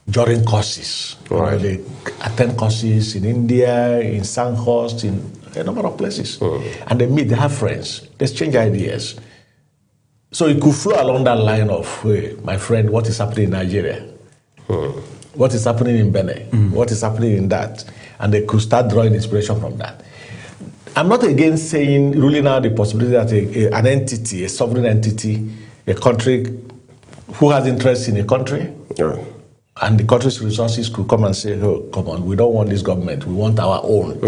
during courses. Right. They attend courses in India, in Sandhurst, in a number of places. And they meet, they have friends, they exchange ideas. So it could flow along that line of, hey, my friend, what is happening in Nigeria? What is happening in Benin? What is happening in that? and they could start drawing inspiration from that. I'm not again saying, ruling out the possibility that an entity, a sovereign entity, a country who has interest in a country, and the country's resources could come and say, oh, come on, we don't want this government, we want our own.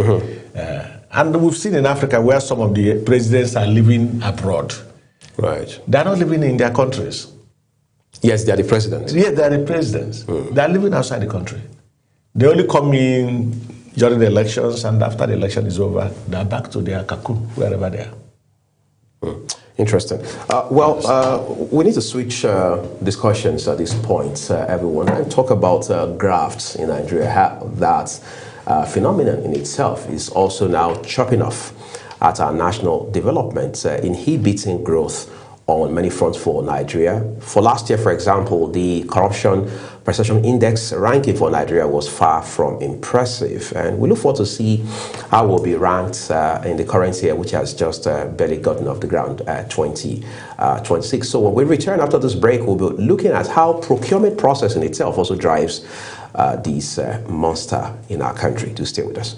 And we've seen in Africa where some of the presidents are living abroad. Right. They're not living in their countries. Yes, they are the presidents. Yes, they are the presidents. They are living outside the country. They only come in during the elections, and after the election is over, they're back to their cocoon, wherever they are. Interesting. We need to switch discussions at this point, everyone, and talk about grafts in Nigeria. How that phenomenon in itself is also now chopping off at our national development, inhibiting growth on many fronts for Nigeria. For last year, for example, the Corruption Perception Index ranking for Nigeria was far from impressive. And we look forward to see how we'll be ranked in the current year, which has just barely gotten off the ground, 2026. So when we return after this break, we'll be looking at how procurement process in itself also drives this monster in our country. Do stay with us.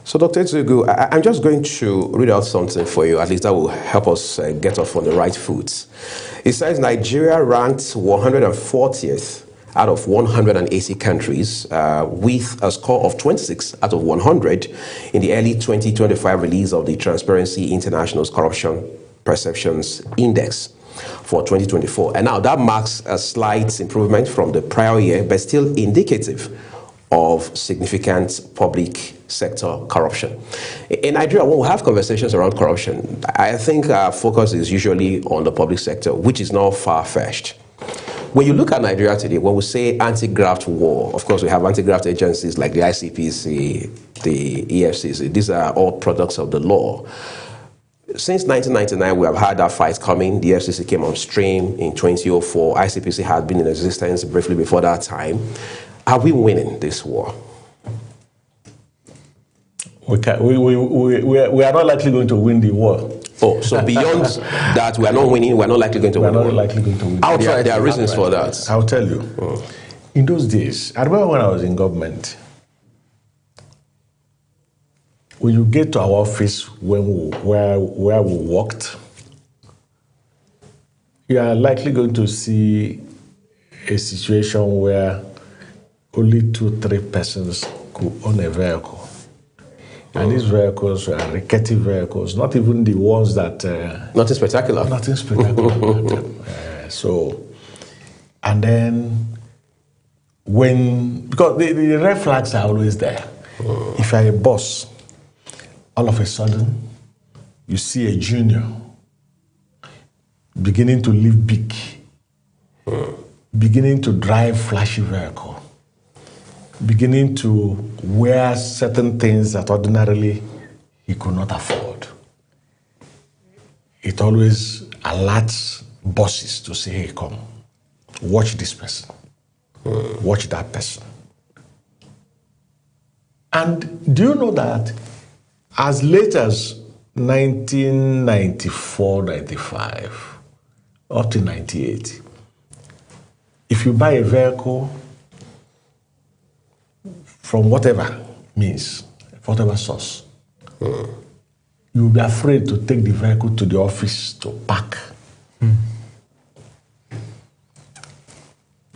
So, Dr. Ezeugu, I'm just going to read out something for you. At least that will help us get off on the right foot. It says Nigeria ranked 140th out of 180 countries with a score of 26 out of 100 in the early 2025 release of the Transparency International's Corruption Perceptions Index for 2024. And now that marks a slight improvement from the prior year, but still indicative of significant public sector corruption. In Nigeria, when we have conversations around corruption, I think our focus is usually on the public sector, which is not far-fetched. When you look at Nigeria today, when we say anti-graft war, of course we have anti-graft agencies like the ICPC, the EFCC. These are all products of the law. Since 1999, we have had that fight coming. The FCC came on stream in 2004. ICPC had been in existence briefly before that time. Are we winning this war? We are not likely going to win the war. Oh, so beyond that, we are not winning, we are not likely going to win. We are not likely going to win. There are reasons for that. I'll tell you. In those days, I remember when I was in government, when you get to our office where we worked, you are likely going to see a situation where only 2-3 persons could own a vehicle. And these vehicles were rickety vehicles, not even the ones that... nothing spectacular. Nothing spectacular about them. And then because the red flags are always there. If you're a boss, all of a sudden, you see a junior beginning to live big, beginning to drive flashy vehicle, beginning to wear certain things that ordinarily he could not afford. It always alerts bosses to say, hey, come, watch this person, watch that person. And do you know that as late as 1994, 95, up to 98, if you buy a vehicle from whatever means, whatever source, you'll be afraid to take the vehicle to the office to park.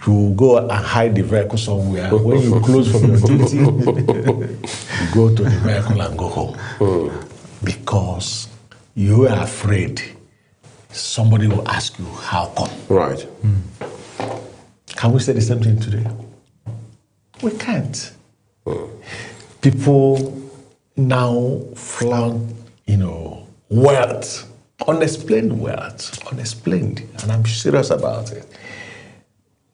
You go and hide the vehicle somewhere. When you close from your duty, you go to the vehicle and go home. Because you are afraid somebody will ask you, how come? Right. Can we say the same thing today? We can't. People now flaunt, wealth, unexplained wealth, unexplained, and I'm serious about it.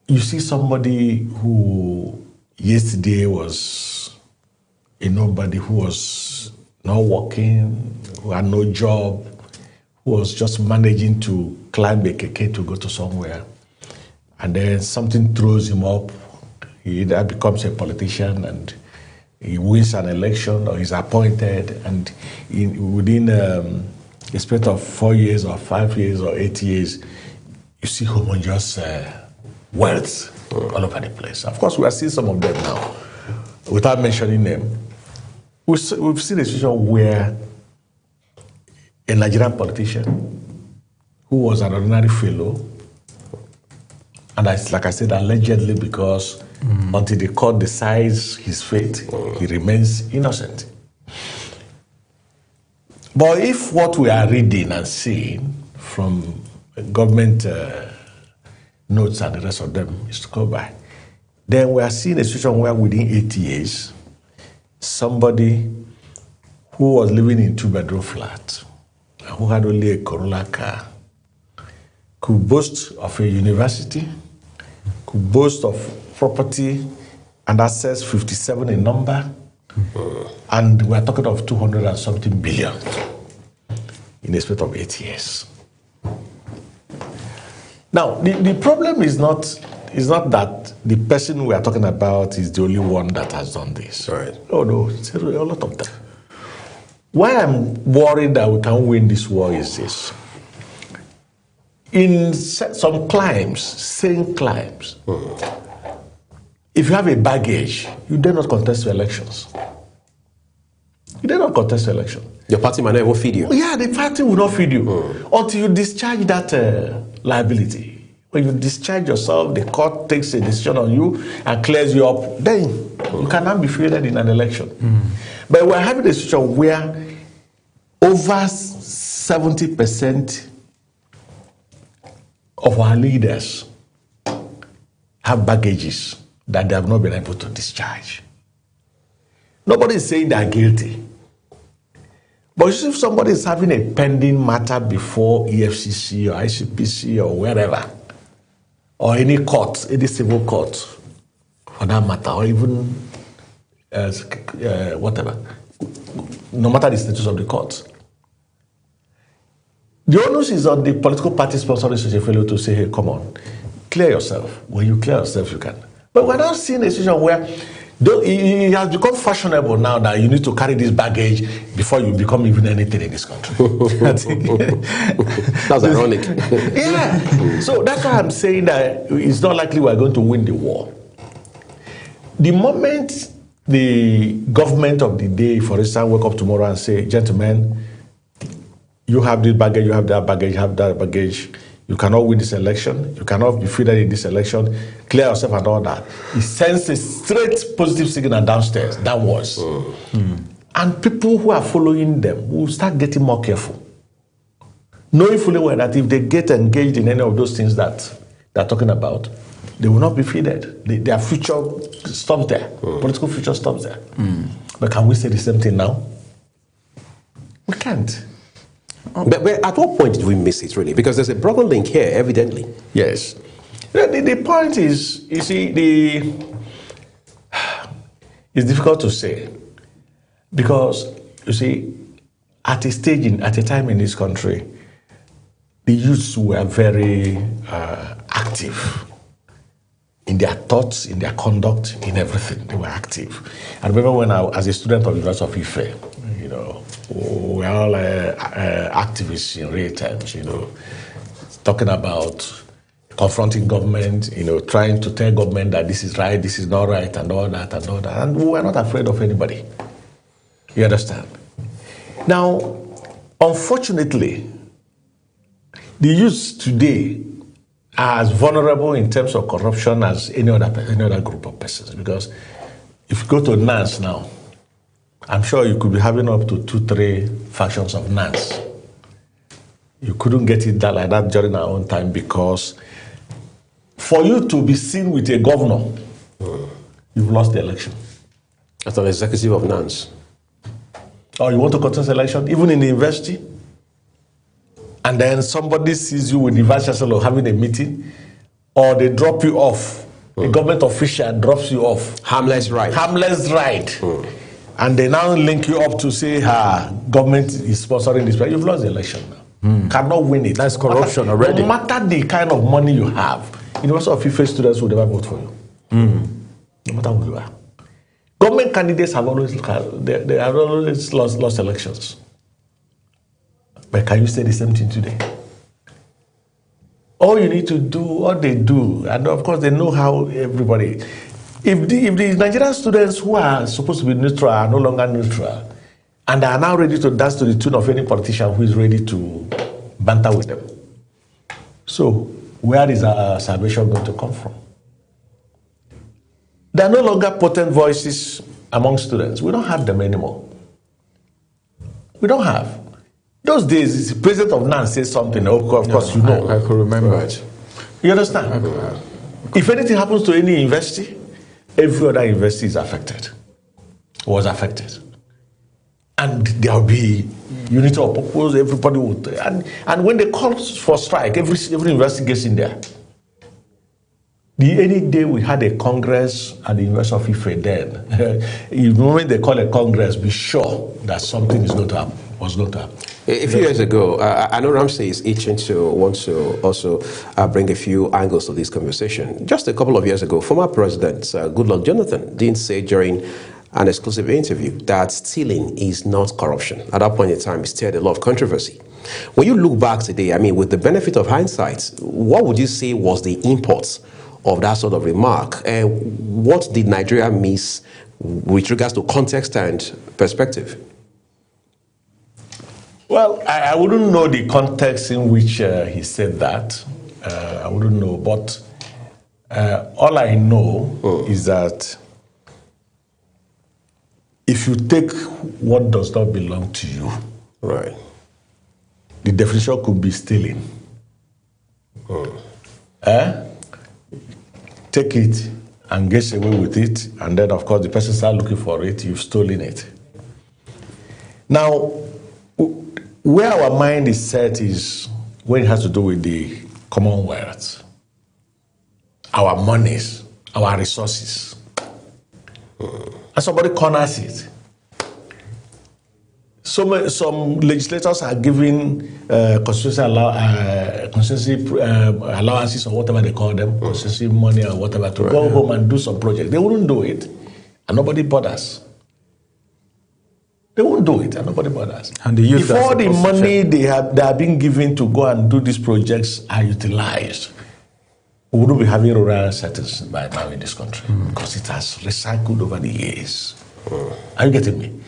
You see somebody who yesterday was a nobody who was not working, who had no job, who was just managing to climb a keke to go to somewhere. And then something throws him up. He either becomes a politician and he wins an election or he's appointed. And within a space of 4 years or 5 years or 8 years, you see homogeneous wealth all over the place. Of course, we are seeing some of them now. Without mentioning them, we've seen a situation where a Nigerian politician who was an ordinary fellow, and like I said, allegedly, because until the court decides his fate, he remains innocent. But if what we are reading and seeing from government notes and the rest of them is to go by, then we are seeing a situation where within 8 years, somebody who was living in 2-bedroom flat, and who had only a Corolla car, could boast of a university, could boast of property and assets 57 in number, and we're talking of 200 and something billion in a space of 8 years. Now, the problem is not that the person we are talking about is the only one that has done this. Right. Oh no, it's a lot of them. Why I'm worried that we can win this war is this. In some climes, same climes, if you have a baggage, you dare not contest your elections. You dare not contest your election. Your party might not even feed you. Yeah, the party will not feed you until you discharge that liability. When you discharge yourself, the court takes a decision on you and clears you up, then you cannot be fielded in an election. But we're having a situation where over 70% of our leaders have baggages that they have not been able to discharge. Nobody is saying they are guilty. But if somebody is having a pending matter before EFCC or ICPC or wherever, or any court, any civil court, for that matter, or even whatever, no matter the status of the court, the onus is on the political party sponsoring such a fellow to say, hey, come on, clear yourself. When you clear yourself, you can. But we're not seeing a situation where it has become fashionable now that you need to carry this baggage before you become even anything in this country. That's ironic. Yeah. So that's why I'm saying that it's not likely we're going to win the war. The moment the government of the day, for instance, wake up tomorrow and say, gentlemen, you have this baggage, you have that baggage, you have that baggage, you cannot win this election, you cannot be fielded in this election, clear yourself and all that. It sends a straight positive signal downstairs, downwards. And people who are following them will start getting more careful. Knowing fully well that if they get engaged in any of those things that they're talking about, they will not be fielded. Their future stops there. Political future stops there. But can we say the same thing now? We can't. But at what point did we miss it, really? Because there's a broken link here, evidently. Yes. The point is, you see, it's difficult to say. Because, you see, at a time in this country, the youths were very active in their thoughts, in their conduct, in everything. They were active. I remember when as a student of the University of Ife, you know, we are all activists in real terms, you know, talking about confronting government, you know, trying to tell government that this is right, this is not right, and all that, and all that. And we were not afraid of anybody. You understand? Now, unfortunately, the youth today are as vulnerable in terms of corruption as any other group of persons. Because if you go to NANS now, I'm sure you could be having up to 2-3 factions of NANS. You couldn't get it done like that during our own time because for you to be seen with a governor, you've lost the election. As an executive of NANS. Or you want to contest election, even in the university, and then somebody sees you with the vice chancellor having a meeting, or they drop you off. A government official drops you off. Harmless ride. Harmless ride. and they now link you up to say, government is sponsoring this, you've lost the election now. Cannot win it. That's corruption already. No matter the kind of money you have, University of Ife students will never vote for you. No matter who you are. Government candidates have always lost elections. But can you say the same thing today? All you need to do, what they do, and of course they know how everybody. If the Nigerian students who are supposed to be neutral are no longer neutral, and are now ready to dance to the tune of any politician who is ready to banter with them. So, where is our salvation going to come from? There are no longer potent voices among students. We don't have them anymore. We don't have. Those days, the president of NAN says something, of course, you know. I could remember it. You understand? If anything happens to any university, every other university is affected, was affected. And there will be unity of purpose, everybody would. And when they call for strike, every university gets in there. Any day we had a congress at the University of Ife then, the moment they call a congress, be sure that something is going to happen, was going to happen. A few years ago, I know Ramsey is itching to want to also bring a few angles to this conversation. Just a couple of years ago, former President Goodluck Jonathan didn't say during an exclusive interview that stealing is not corruption. At that point in time, it stirred a lot of controversy. When you look back today, I mean, with the benefit of hindsight, what would you say was the import of that sort of remark? And what did Nigeria miss with regards to context and perspective? Well, I wouldn't know the context in which he said that. I wouldn't know. But all I know is that if you take what does not belong to you, right, the definition could be stealing. Take it and get away with it, and then, of course, the person starts looking for it, you've stolen it. Now, where our mind is set is when it has to do with the Commonwealth, our monies, our resources. And somebody corners it. Some legislators are giving constituency allowances or whatever they call them, constituency money or whatever, to go home and do some project. They wouldn't do it, and nobody bothers. They won't do it, and nobody bothers. And the youth, if all the money they are being given to go and do these projects are utilized, we wouldn't be having rural settings by now in this country because it has recycled over the years. Are you getting me?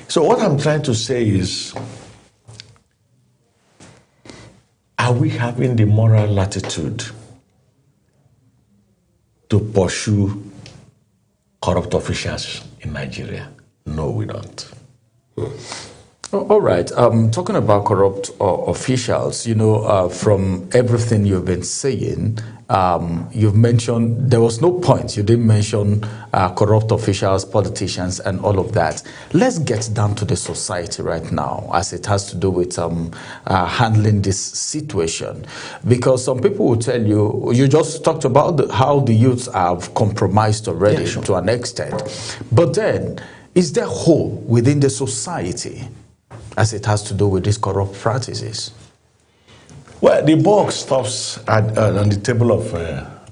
So what I'm trying to say is, are we having the moral latitude to pursue corrupt officials in Nigeria? No, we don't. All right. Talking about corrupt officials, you know, from everything you've been saying, you've mentioned there was no point you didn't mention corrupt officials, politicians, and all of that. Let's get down to the society right now, as it has to do with handling this situation, because some people will tell you, you just talked about how the youths have compromised already to an extent, but then is there hope within the society as it has to do with these corrupt practices? Well, the buck stops on the table of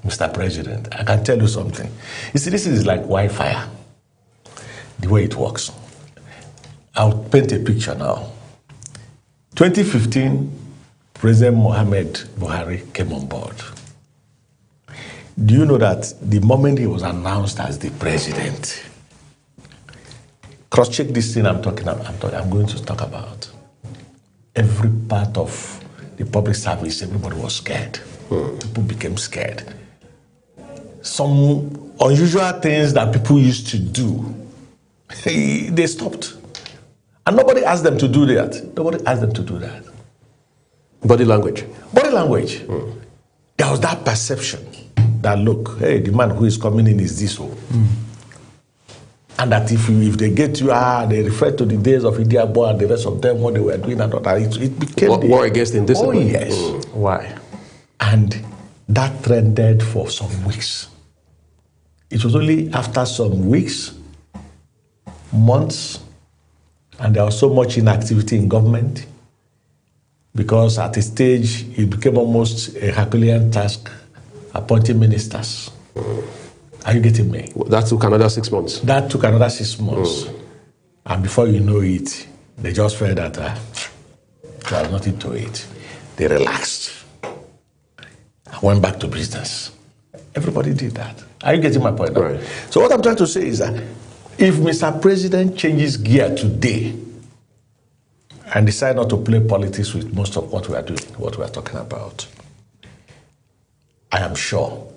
Mr. President. I can tell you something. You see, this is like Wi-Fi, the way it works. I'll paint a picture now. 2015, President Mohamed Buhari came on board. Do you know that the moment he was announced as the president, cross-check this thing I'm going to talk about. Every part of the public service, everybody was scared. People became scared. Some unusual things that people used to do, they stopped. And nobody asked them to do that. Nobody asked them to do that. Body language. Body language. There was that perception that, look, hey, the man who is coming in is this one. And that if they get you, they refer to the days of Idiabo and the rest of them, what they were doing and all that. It became war against indiscipline. Oh, yes. Why? And that trended for some weeks. It was only after some weeks months, and there was so much inactivity in government because at a stage it became almost a Herculean task appointing ministers. Are you getting me? That took another 6 months. That took another 6 months. And before you know it, they just felt that there was nothing to it. They relaxed. I went back to business. Everybody did that. Are you getting my point? Right. So what I'm trying to say is that if Mr. President changes gear today and decide not to play politics with most of what we are doing, what we are talking about, I am sure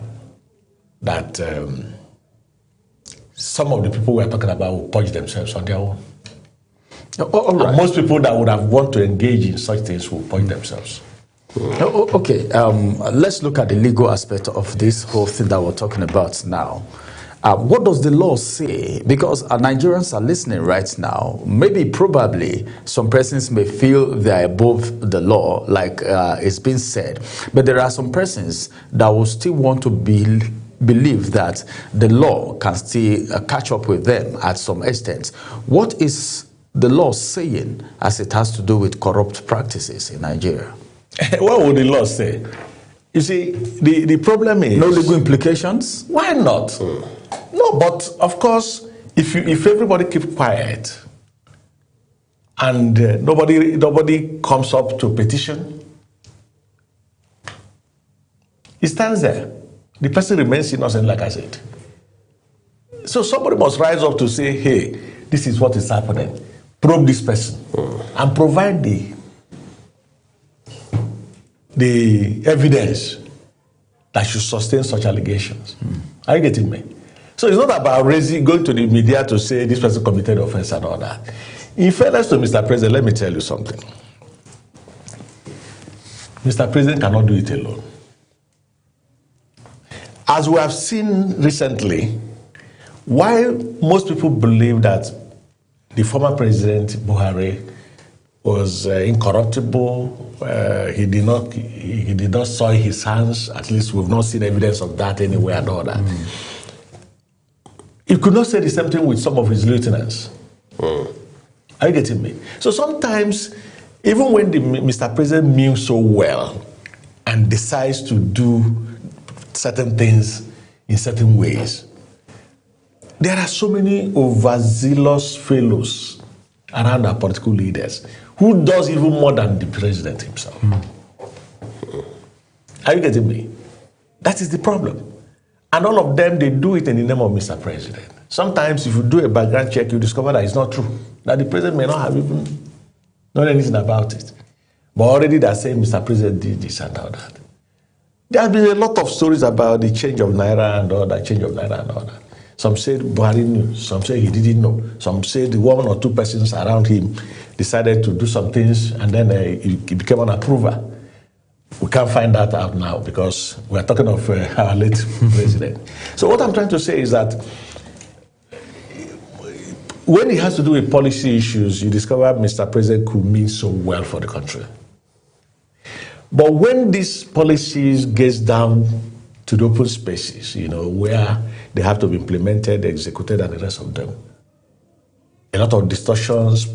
that some of the people we are talking about will purge themselves on their own. All right. And most people that would have wanted to engage in such things will purge themselves. Okay, let's look at the legal aspect of this whole thing that we're talking about now. What does the law say? Because Nigerians are listening right now. Maybe, probably, some persons may feel they are above the law, like it's been said. But there are some persons that will still want to believe that the law can still catch up with them at some extent. What is the law saying as it has to do with corrupt practices in Nigeria? What would the law say? You see, the problem is... No legal implications? Why not? No, but of course, if everybody keep quiet and nobody comes up to petition, it stands there. The person remains innocent, like I said. So somebody must rise up to say, hey, this is what is happening. Probe this person and provide the evidence that should sustain such allegations. Are you getting me? So it's not about going to the media to say this person committed offense and all that. In fairness to Mr. President, let me tell you something. Mr. President cannot do it alone. As we have seen recently, while most people believe that the former President Buhari was incorruptible, he did not soil his hands, at least we've not seen evidence of that anywhere and all that. He could not say the same thing with some of his lieutenants. Are you getting me? So sometimes, even when Mr. President means so well and decides to do certain things in certain ways, there are so many overzealous fellows around our political leaders who does even more than the president himself. Are you getting me? That is the problem. And all of them, they do it in the name of Mr. President. Sometimes if you do a background check, you discover that it's not true. That the president may not have even known anything about it. But already they're saying Mr. President did this and all that. There have been a lot of stories about the change of Naira and all that, Some said Buhari knew, some say he didn't know. Some say the one or two persons around him decided to do some things and then he became an approver. We can't find that out now because we're talking of our late president. So what I'm trying to say is that when it has to do with policy issues, you discover Mr. President could mean so well for the country. But when these policies gets down to the open spaces, where they have to be implemented, executed, and the rest of them, a lot of distortions,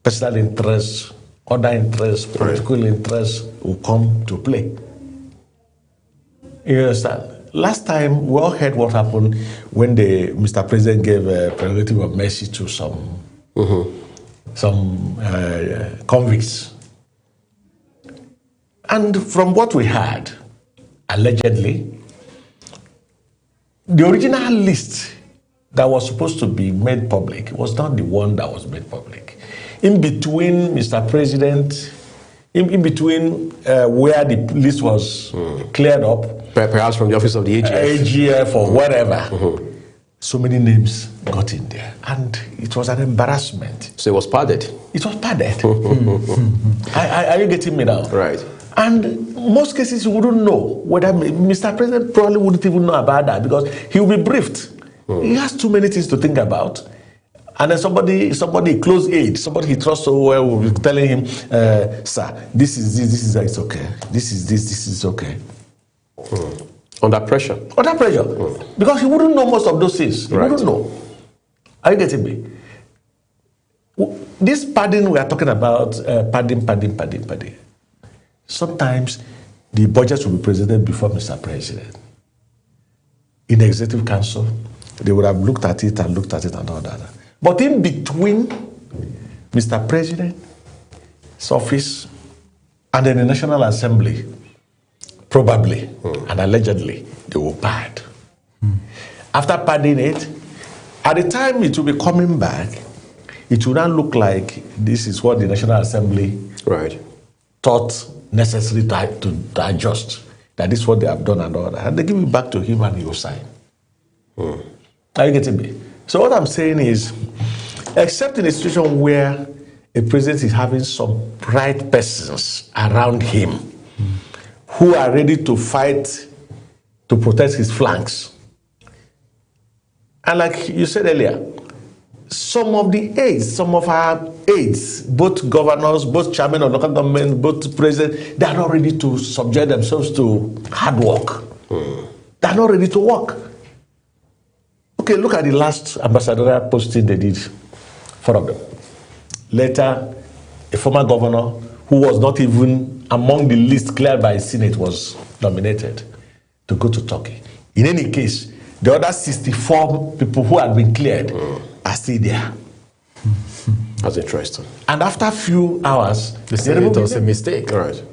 personal interests, other interests, political interests will come to play. You understand? Last time, we all heard what happened when Mr. President gave a prerogative of mercy to some convicts. And from what we heard, allegedly, the original list that was supposed to be made public was not the one that was made public. In between, Mr. President, in between where the list was cleared up, perhaps from the office of the AGF. AGF or whatever, so many names got in there. And it was an embarrassment. So it was padded. It was padded. Are you getting me now? Right. And in most cases, you wouldn't know whether Mr. President probably wouldn't even know about that because he will be briefed. He has too many things to think about. And then somebody close aid, somebody he trusts so well will be telling him, sir, this is it's okay. This is okay. Under pressure. Under pressure. Because he wouldn't know most of those things. He wouldn't know. Are you getting me? This padding we are talking about, padding. Sometimes the budget will be presented before Mr. President. In the Executive Council, they would have looked at it and all that. But in between Mr. President's office and then the National Assembly, probably and allegedly, they will pad. After padding it, at the time it will be coming back, it will not look like this is what the National Assembly thought necessary to adjust. That is what they have done and all that. And they give it back to him and he will sign. Are you getting me? So what I'm saying is, except in a situation where a president is having some right persons around him who are ready to fight to protect his flanks. And like you said earlier, some of our aides, both governors, both chairmen of local government, both presidents, they are not ready to subject themselves to hard work. They are not ready to work. Okay, look at the last ambassadorial posting they did, 4 of them. Later, a former governor who was not even among the list cleared by the Senate was nominated to go to Turkey. In any case, the other 64 people who had been cleared are still there. That's interesting. And after a few hours, they said it was a mistake. Right.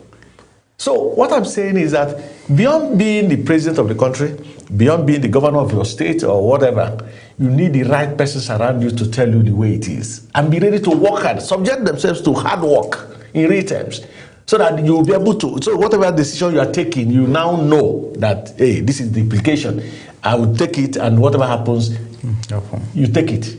So what I'm saying is that beyond being the president of the country, beyond being the governor of your state or whatever, you need the right persons around you to tell you the way it is. And be ready to work hard, subject themselves to hard work in real terms. So that you will be able to, so whatever decision you are taking, you now know that, hey, this is the implication. I will take it, and whatever happens, you take it.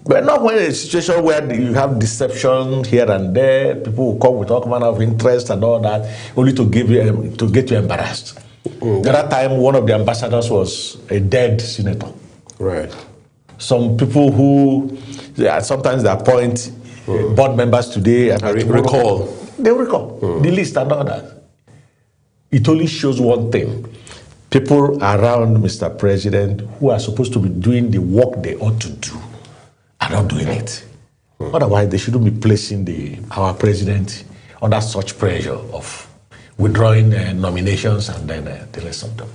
But not when a situation where you have deception here and there, people will come with all manner of interest and all that, only to get you embarrassed. The other time, one of the ambassadors was a dead senator. Right. Some people who sometimes they appoint board members today and they recall the list and all that. It only shows one thing. People around Mr. President who are supposed to be doing the work they ought to do are not doing it. Otherwise, they shouldn't be placing our president under such pressure of withdrawing nominations and then the rest of them.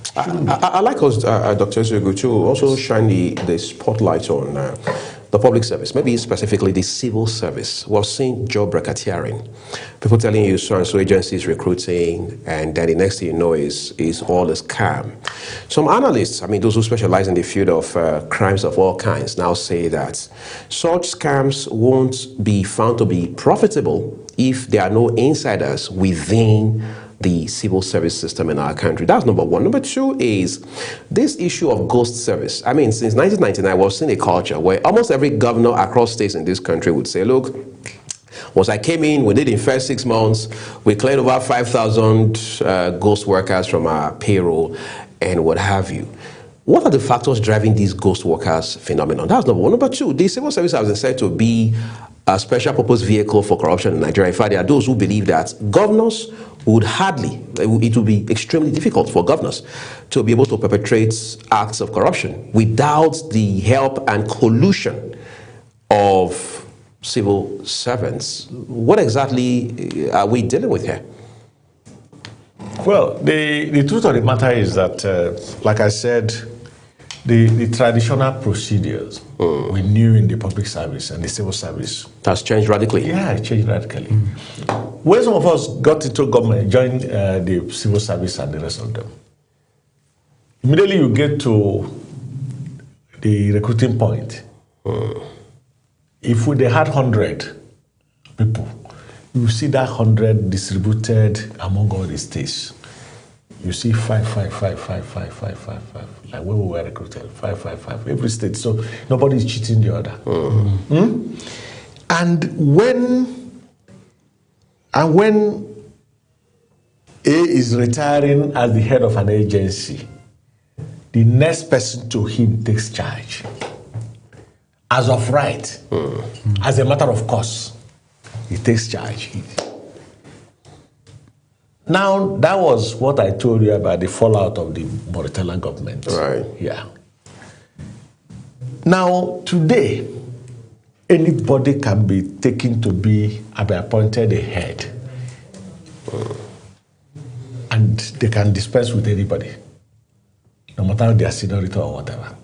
I like us, Dr. Ezeugu, to also shine the spotlight on the public service, maybe specifically the civil service. We're seeing job racketeering. People telling you so and so agencies recruiting, and then the next thing you know is all a scam. Some analysts, I mean those who specialize in the field of crimes of all kinds, now say that such scams won't be found to be profitable if there are no insiders within the civil service system in our country. That's number one. Number two is this issue of ghost service. I mean, since 1999, we've seen a culture where almost every governor across states in this country would say, look, once I came in, we did in first 6 months, we cleared over 5,000 ghost workers from our payroll and what have you. What are the factors driving these ghost workers phenomenon? That's number one. Number two, the civil service has been said to be a special purpose vehicle for corruption in Nigeria. In fact, there are those who believe that governors would it would be extremely difficult for governors to be able to perpetrate acts of corruption without the help and collusion of civil servants. What exactly are we dealing with here? Well, the truth of the matter is that, like I said, the traditional procedures we knew in the public service and the civil service has changed radically. Yeah, it changed radically. When some of us got into government, joined the civil service and the rest of them, immediately you get to the recruiting point. If they had 100 people, you see that 100 distributed among all the states. You see 5. Like when we were recruited, 5. Every state. So nobody is cheating the other. And when A is retiring as the head of an agency, the next person to him takes charge. As of right, as a matter of course, he takes charge. Now, that was what I told you about the fallout of the Mauritania government. Right. Yeah. Now, today, anybody can be taken to be appointed a head. And they can dispense with anybody, no matter their seniority or whatever.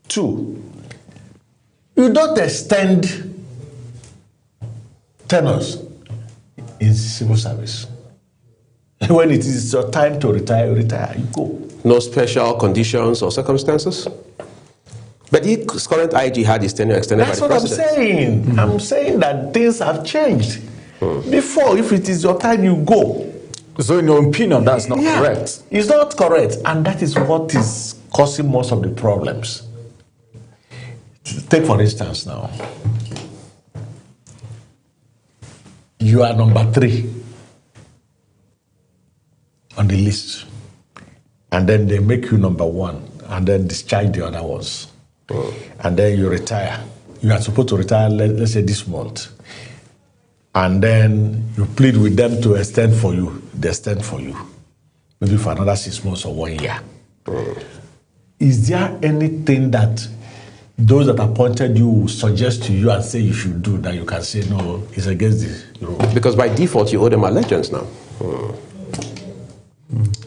2, you don't extend tenures in civil service. When it is your time to retire, you retire, you go. No special conditions or circumstances? But the current IG had his tenure extended by the president. That's what I'm saying. I'm saying that things have changed. Before, if it is your time, you go. So in your opinion, that's not correct? It's not correct. And that is what is causing most of the problems. Take for instance now. You are number 3 on the list. And then they make you number 1 and then discharge the other ones. And then you retire. You are supposed to retire, let's say this month. And then you plead with them to extend for you. They extend for you. Maybe for another 6 months or 1 year. Is there anything that those that appointed you suggest to you and say you should do that you can say no, it's against the rule? Because by default, you owe them allegiance now.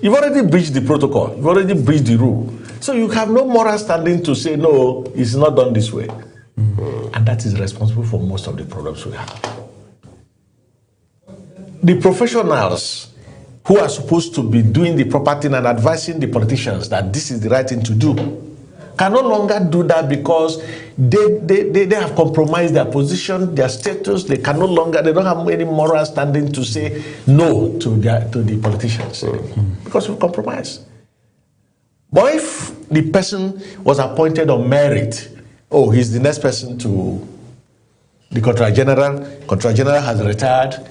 You've already breached the protocol. You've already breached the rule. So you have no moral standing to say, no, it's not done this way. And that is responsible for most of the problems we have. The professionals who are supposed to be doing the proper thing and advising the politicians that this is the right thing to do can no longer do that because they have compromised their position, their status. They can no longer, they don't have any moral standing to say no to the politicians because we've compromised. But if the person was appointed on merit, oh, he's the next person to the Controller General has retired,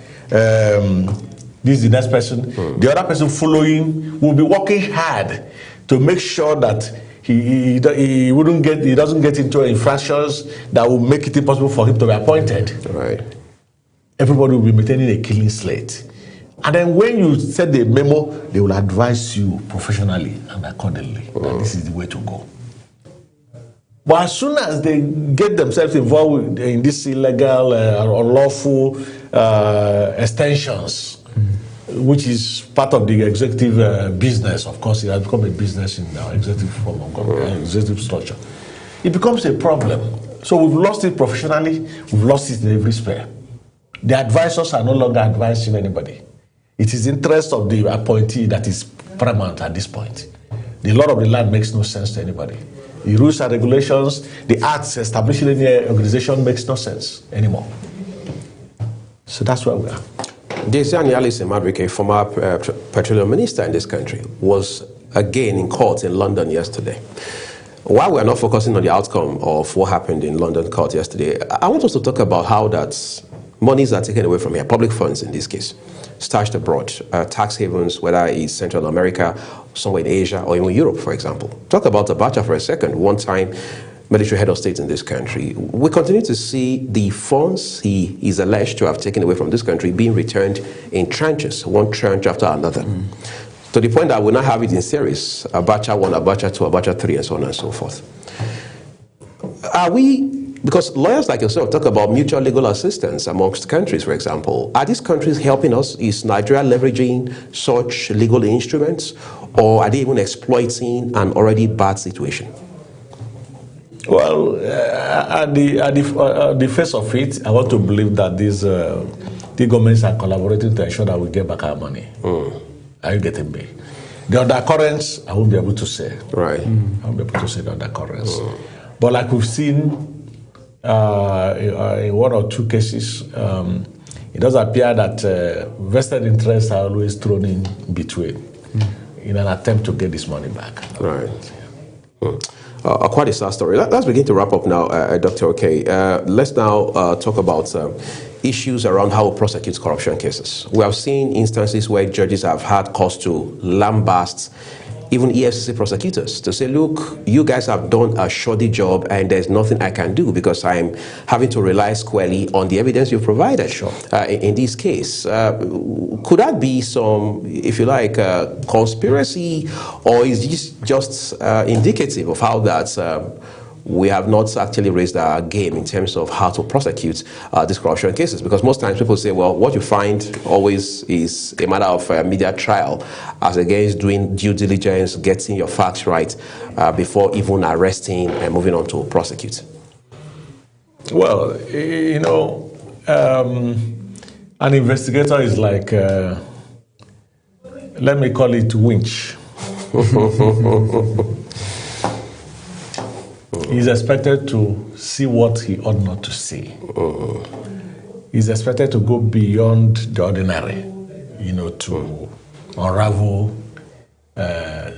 this is the next person, the other person following will be working hard to make sure that he doesn't get into infractions that will make it impossible for him to be appointed. Right. Everybody will be maintaining a clean slate. And then when you send a memo, they will advise you professionally and accordingly that this is the way to go. But as soon as they get themselves involved in this illegal or unlawful extensions, which is part of the executive business, of course, it has become a business in our executive form of government, executive structure. It becomes a problem. So we've lost it professionally, we've lost it in every sphere. The advisors are no longer advising anybody. It is the interest of the appointee that is paramount at this point. The law of the land makes no sense to anybody. The rules and regulations, the acts establishing any organization makes no sense anymore. So that's where we are. Desiani Alison Madueke, former petroleum minister in this country, was again in court in London yesterday. While we're not focusing on the outcome of what happened in London court yesterday, I want us to talk about how that monies are taken away from here, public funds in this case, stashed abroad, tax havens, whether it's Central America, somewhere in Asia, or even Europe, for example. Talk about Abacha for a second, one-time military head of state in this country. We continue to see the funds he is alleged to have taken away from this country being returned in tranches, one tranche after another. To the point that we now have it in series, Abacha 1, Abacha 2, Abacha 3, and so on and so forth. Are we, because lawyers like yourself talk about mutual legal assistance amongst countries, for example, are these countries helping us? Is Nigeria leveraging such legal instruments, or are they even exploiting an already bad situation? Well, at the face of it, I want to believe that these the governments are collaborating to ensure that we get back our money. Are you getting me? The undercurrents, I won't be able to say. Right. I won't be able to say the undercurrents. But like we've seen in one or two cases, it does appear that vested interests are always thrown in between in an attempt to get this money back. Right. Quite a sad story. Let's begin to wrap up now, Dr. Okay. Let's now talk about issues around how we prosecute corruption cases. We have seen instances where judges have had cause to lambast even EFCC prosecutors to say, look, you guys have done a shoddy job and there's nothing I can do because I'm having to rely squarely on the evidence you've provided. Sure. In this case. Could that be some, if you like, conspiracy, or is this just indicative of how that we have not actually raised our game in terms of how to prosecute these corruption cases. Because most times people say, well, what you find always is a matter of media trial as against doing due diligence, getting your facts right before even arresting and moving on to prosecute. Well, you know, an investigator is like, let me call it winch. He's expected to see what he ought not to see. He's expected to go beyond the ordinary, you know, to unravel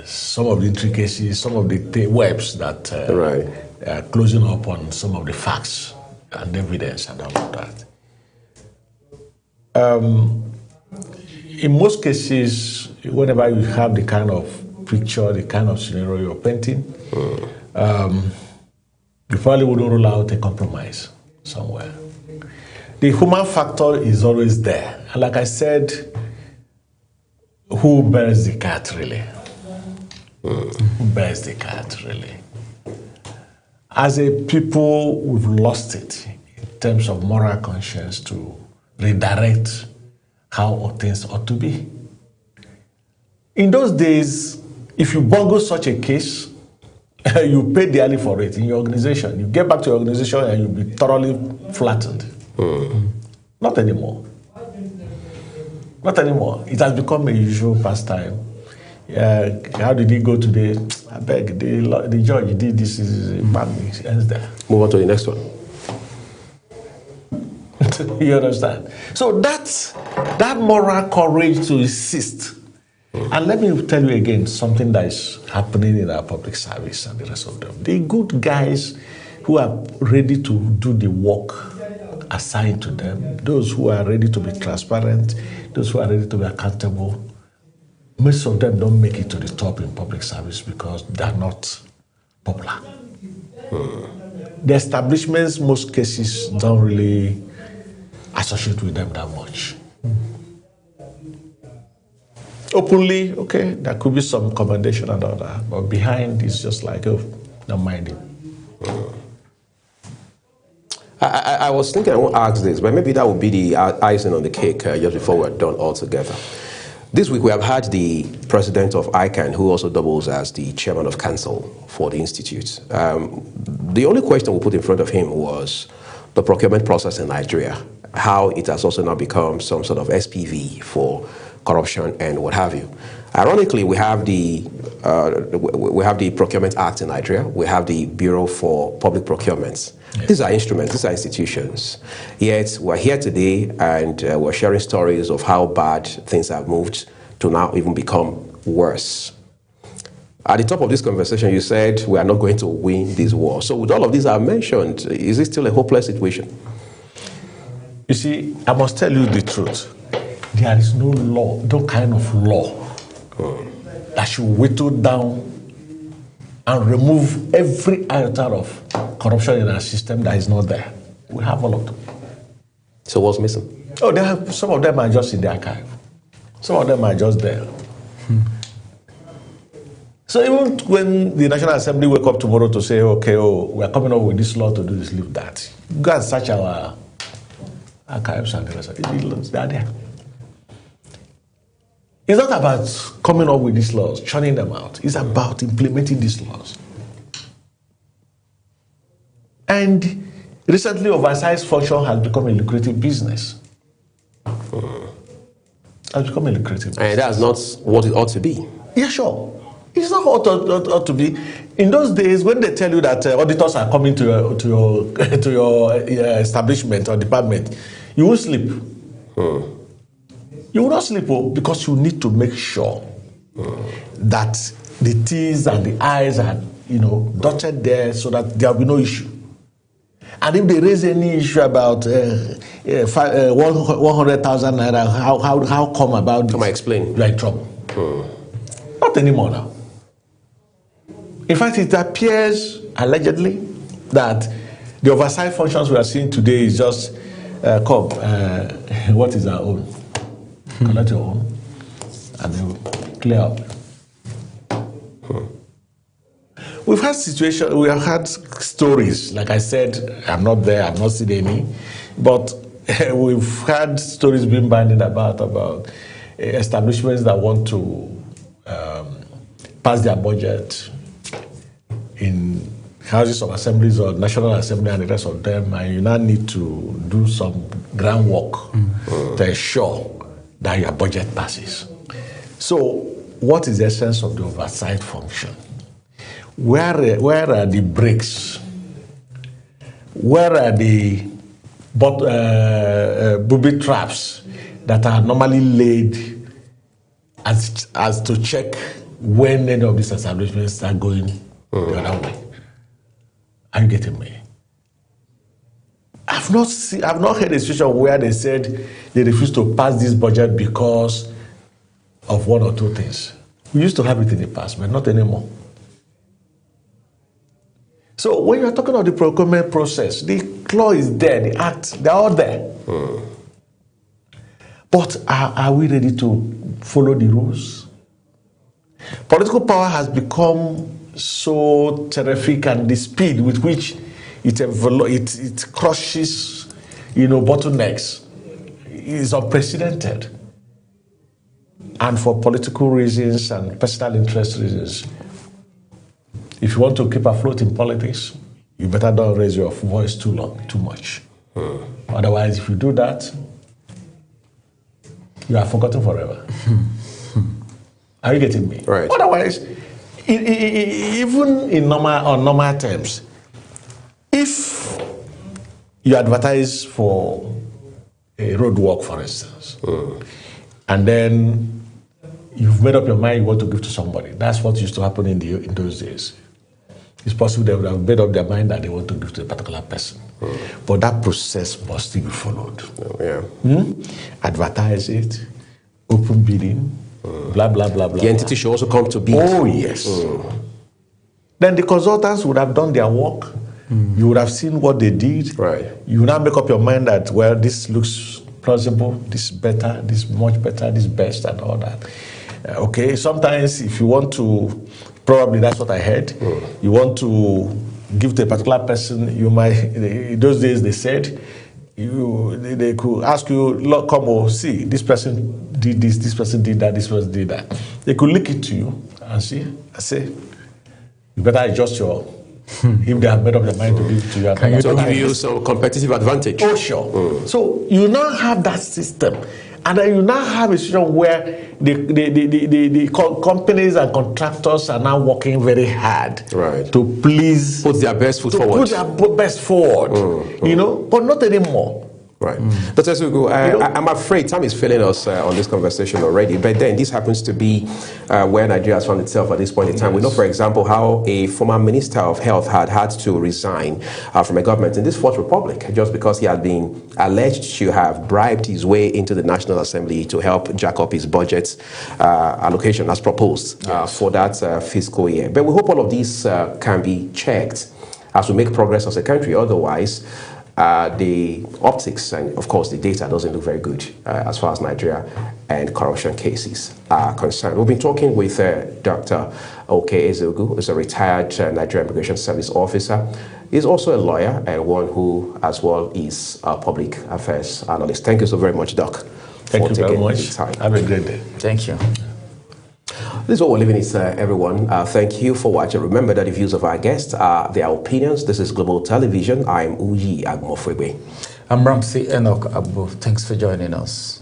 some of the intricacies, some of the webs that are closing up on some of the facts and evidence and all of that. In most cases, whenever you have the kind of picture, the kind of scenario you're painting, you probably wouldn't rule out a compromise somewhere. The human factor is always there. And like I said, who bears the cat really? Who bears the cat really? As a people, we've lost it in terms of moral conscience to redirect how things ought to be. In those days, if you bungle such a case, you pay dearly for it in your organization. You get back to your organization and you'll be thoroughly flattened. Not anymore. Not anymore. It has become a usual pastime. How did he go today? I beg, the judge did this. Ends there. Move on to the next one. You understand? So that moral courage to insist. And let me tell you again something that is happening in our public service and the rest of them. The good guys who are ready to do the work assigned to them, those who are ready to be transparent, those who are ready to be accountable, most of them don't make it to the top in public service because they're not popular. The establishments, most cases, don't really associate with them that much. Openly, okay, there could be some commendation and all that, but behind it's just like, oh, don't mind it. I was thinking I won't ask this, but maybe that would be the icing on the cake just before we're done altogether. This week we have had the president of ICANN, who also doubles as the chairman of council for the institute. The only question we put in front of him was the procurement process in Nigeria, how it has also now become some sort of SPV for corruption and what have you. Ironically, we have the Procurement Act in Nigeria. We have the Bureau for Public Procurements. Yes. These are instruments, these are institutions. Yet we're here today and we're sharing stories of how bad things have moved to now even become worse. At the top of this conversation, you said we are not going to win this war. So with all of these I've mentioned, is it still a hopeless situation? You see, I must tell you the truth. There is no law, no kind of law that should whittle down and remove every iota of corruption in our system that is not there. We have all of them. So what's missing? Oh, some of them are just in the archive. Some of them are just there. So even when the National Assembly wake up tomorrow to say, okay, we are coming up with this law to do this, leave that. Go and search our archives and the rest of it. They are there. It's not about coming up with these laws, churning them out. It's about implementing these laws. And recently, oversized function has become a lucrative business. Has become a lucrative business. And that's not what it ought to be. Yeah, sure. It's not what it ought to be. In those days, when they tell you that auditors are coming to your establishment or department, you won't sleep. You will not sleep because you need to make sure that the T's and the I's are, dotted there so that there will be no issue. And if they raise any issue about 100,000 naira, how come about this? Come on, explain. You're in trouble. Not anymore now. In fact, it appears allegedly that the oversight functions we are seeing today is just what is our own? Collect your own and then clear up. we've had situations, we have had stories, like I said, I'm not there, I've not seen any, but we've had stories being bandied about establishments that want to pass their budget in houses of assemblies or National Assembly and the rest of them, and you now need to do some groundwork to ensure that your budget passes. So, what is the essence of the oversight function? Where are the breaks? Where are the booby traps that are normally laid as to check when any of these establishments are going the other way? Are you getting me? I've not heard a situation where they said they refused to pass this budget because of one or two things. We used to have it in the past, but not anymore. So when you're talking about the procurement process, the law is there, the act, they're all there. But are we ready to follow the rules? Political power has become so terrific, and the speed with which it crushes, bottlenecks is unprecedented. And for political reasons and personal interest reasons, if you want to keep afloat in politics, you better not raise your voice too much. Otherwise, if you do that, you are forgotten forever. Are you getting me? Right. Otherwise, even on normal terms, if you advertise for a road work, for instance, and then you've made up your mind you want to give to somebody, that's what used to happen in those days. It's possible they would have made up their mind that they want to give to a particular person. But that process must still be followed. Advertise it, open bidding, blah, blah, blah, blah. The entity should also come to bid. Oh, yes. Then the consultants would have done their work. You would have seen what they did. Right. You would now make up your mind that, well, this looks plausible, this is better, this is much better, this is best, and all that. Okay, sometimes if you want to, probably that's what I heard, you want to give to a particular person, you might, in those days they said, they could ask you, look, come see, this person did this person did that, this person did that. They could link it to you and say, you better adjust your, if they have made up their mind to give it to you. Can you give you some competitive advantage? Oh, sure. So you now have that system. And then you now have a situation where the companies and contractors are now working very hard to please put their best foot forward. Put their best forward, but not anymore. Right. Dr. Ezeugu, I'm afraid time is failing us on this conversation already, but then this happens to be where Nigeria has found itself at this point in time. We know, for example, how a former Minister of Health had to resign from a government in this Fourth Republic just because he had been alleged to have bribed his way into the National Assembly to help jack up his budget allocation as proposed for that fiscal year. But we hope all of these can be checked as we make progress as a country. Otherwise, the optics and, of course, the data doesn't look very good as far as Nigeria and corruption cases are concerned. We've been talking with Dr. OK Ezeugu, who's a retired Nigerian Immigration Service officer. He's also a lawyer and one who, as well, is a public affairs analyst. Thank you so very much, Doc. Thank you very much. Have a great day. Thank you. This is what we're living is, everyone. Thank you for watching. Remember that the views of our guests are their opinions. This is Global Television. I'm Uyi Agmofwebe. I'm Ramsey Enoch Abu. Thanks for joining us.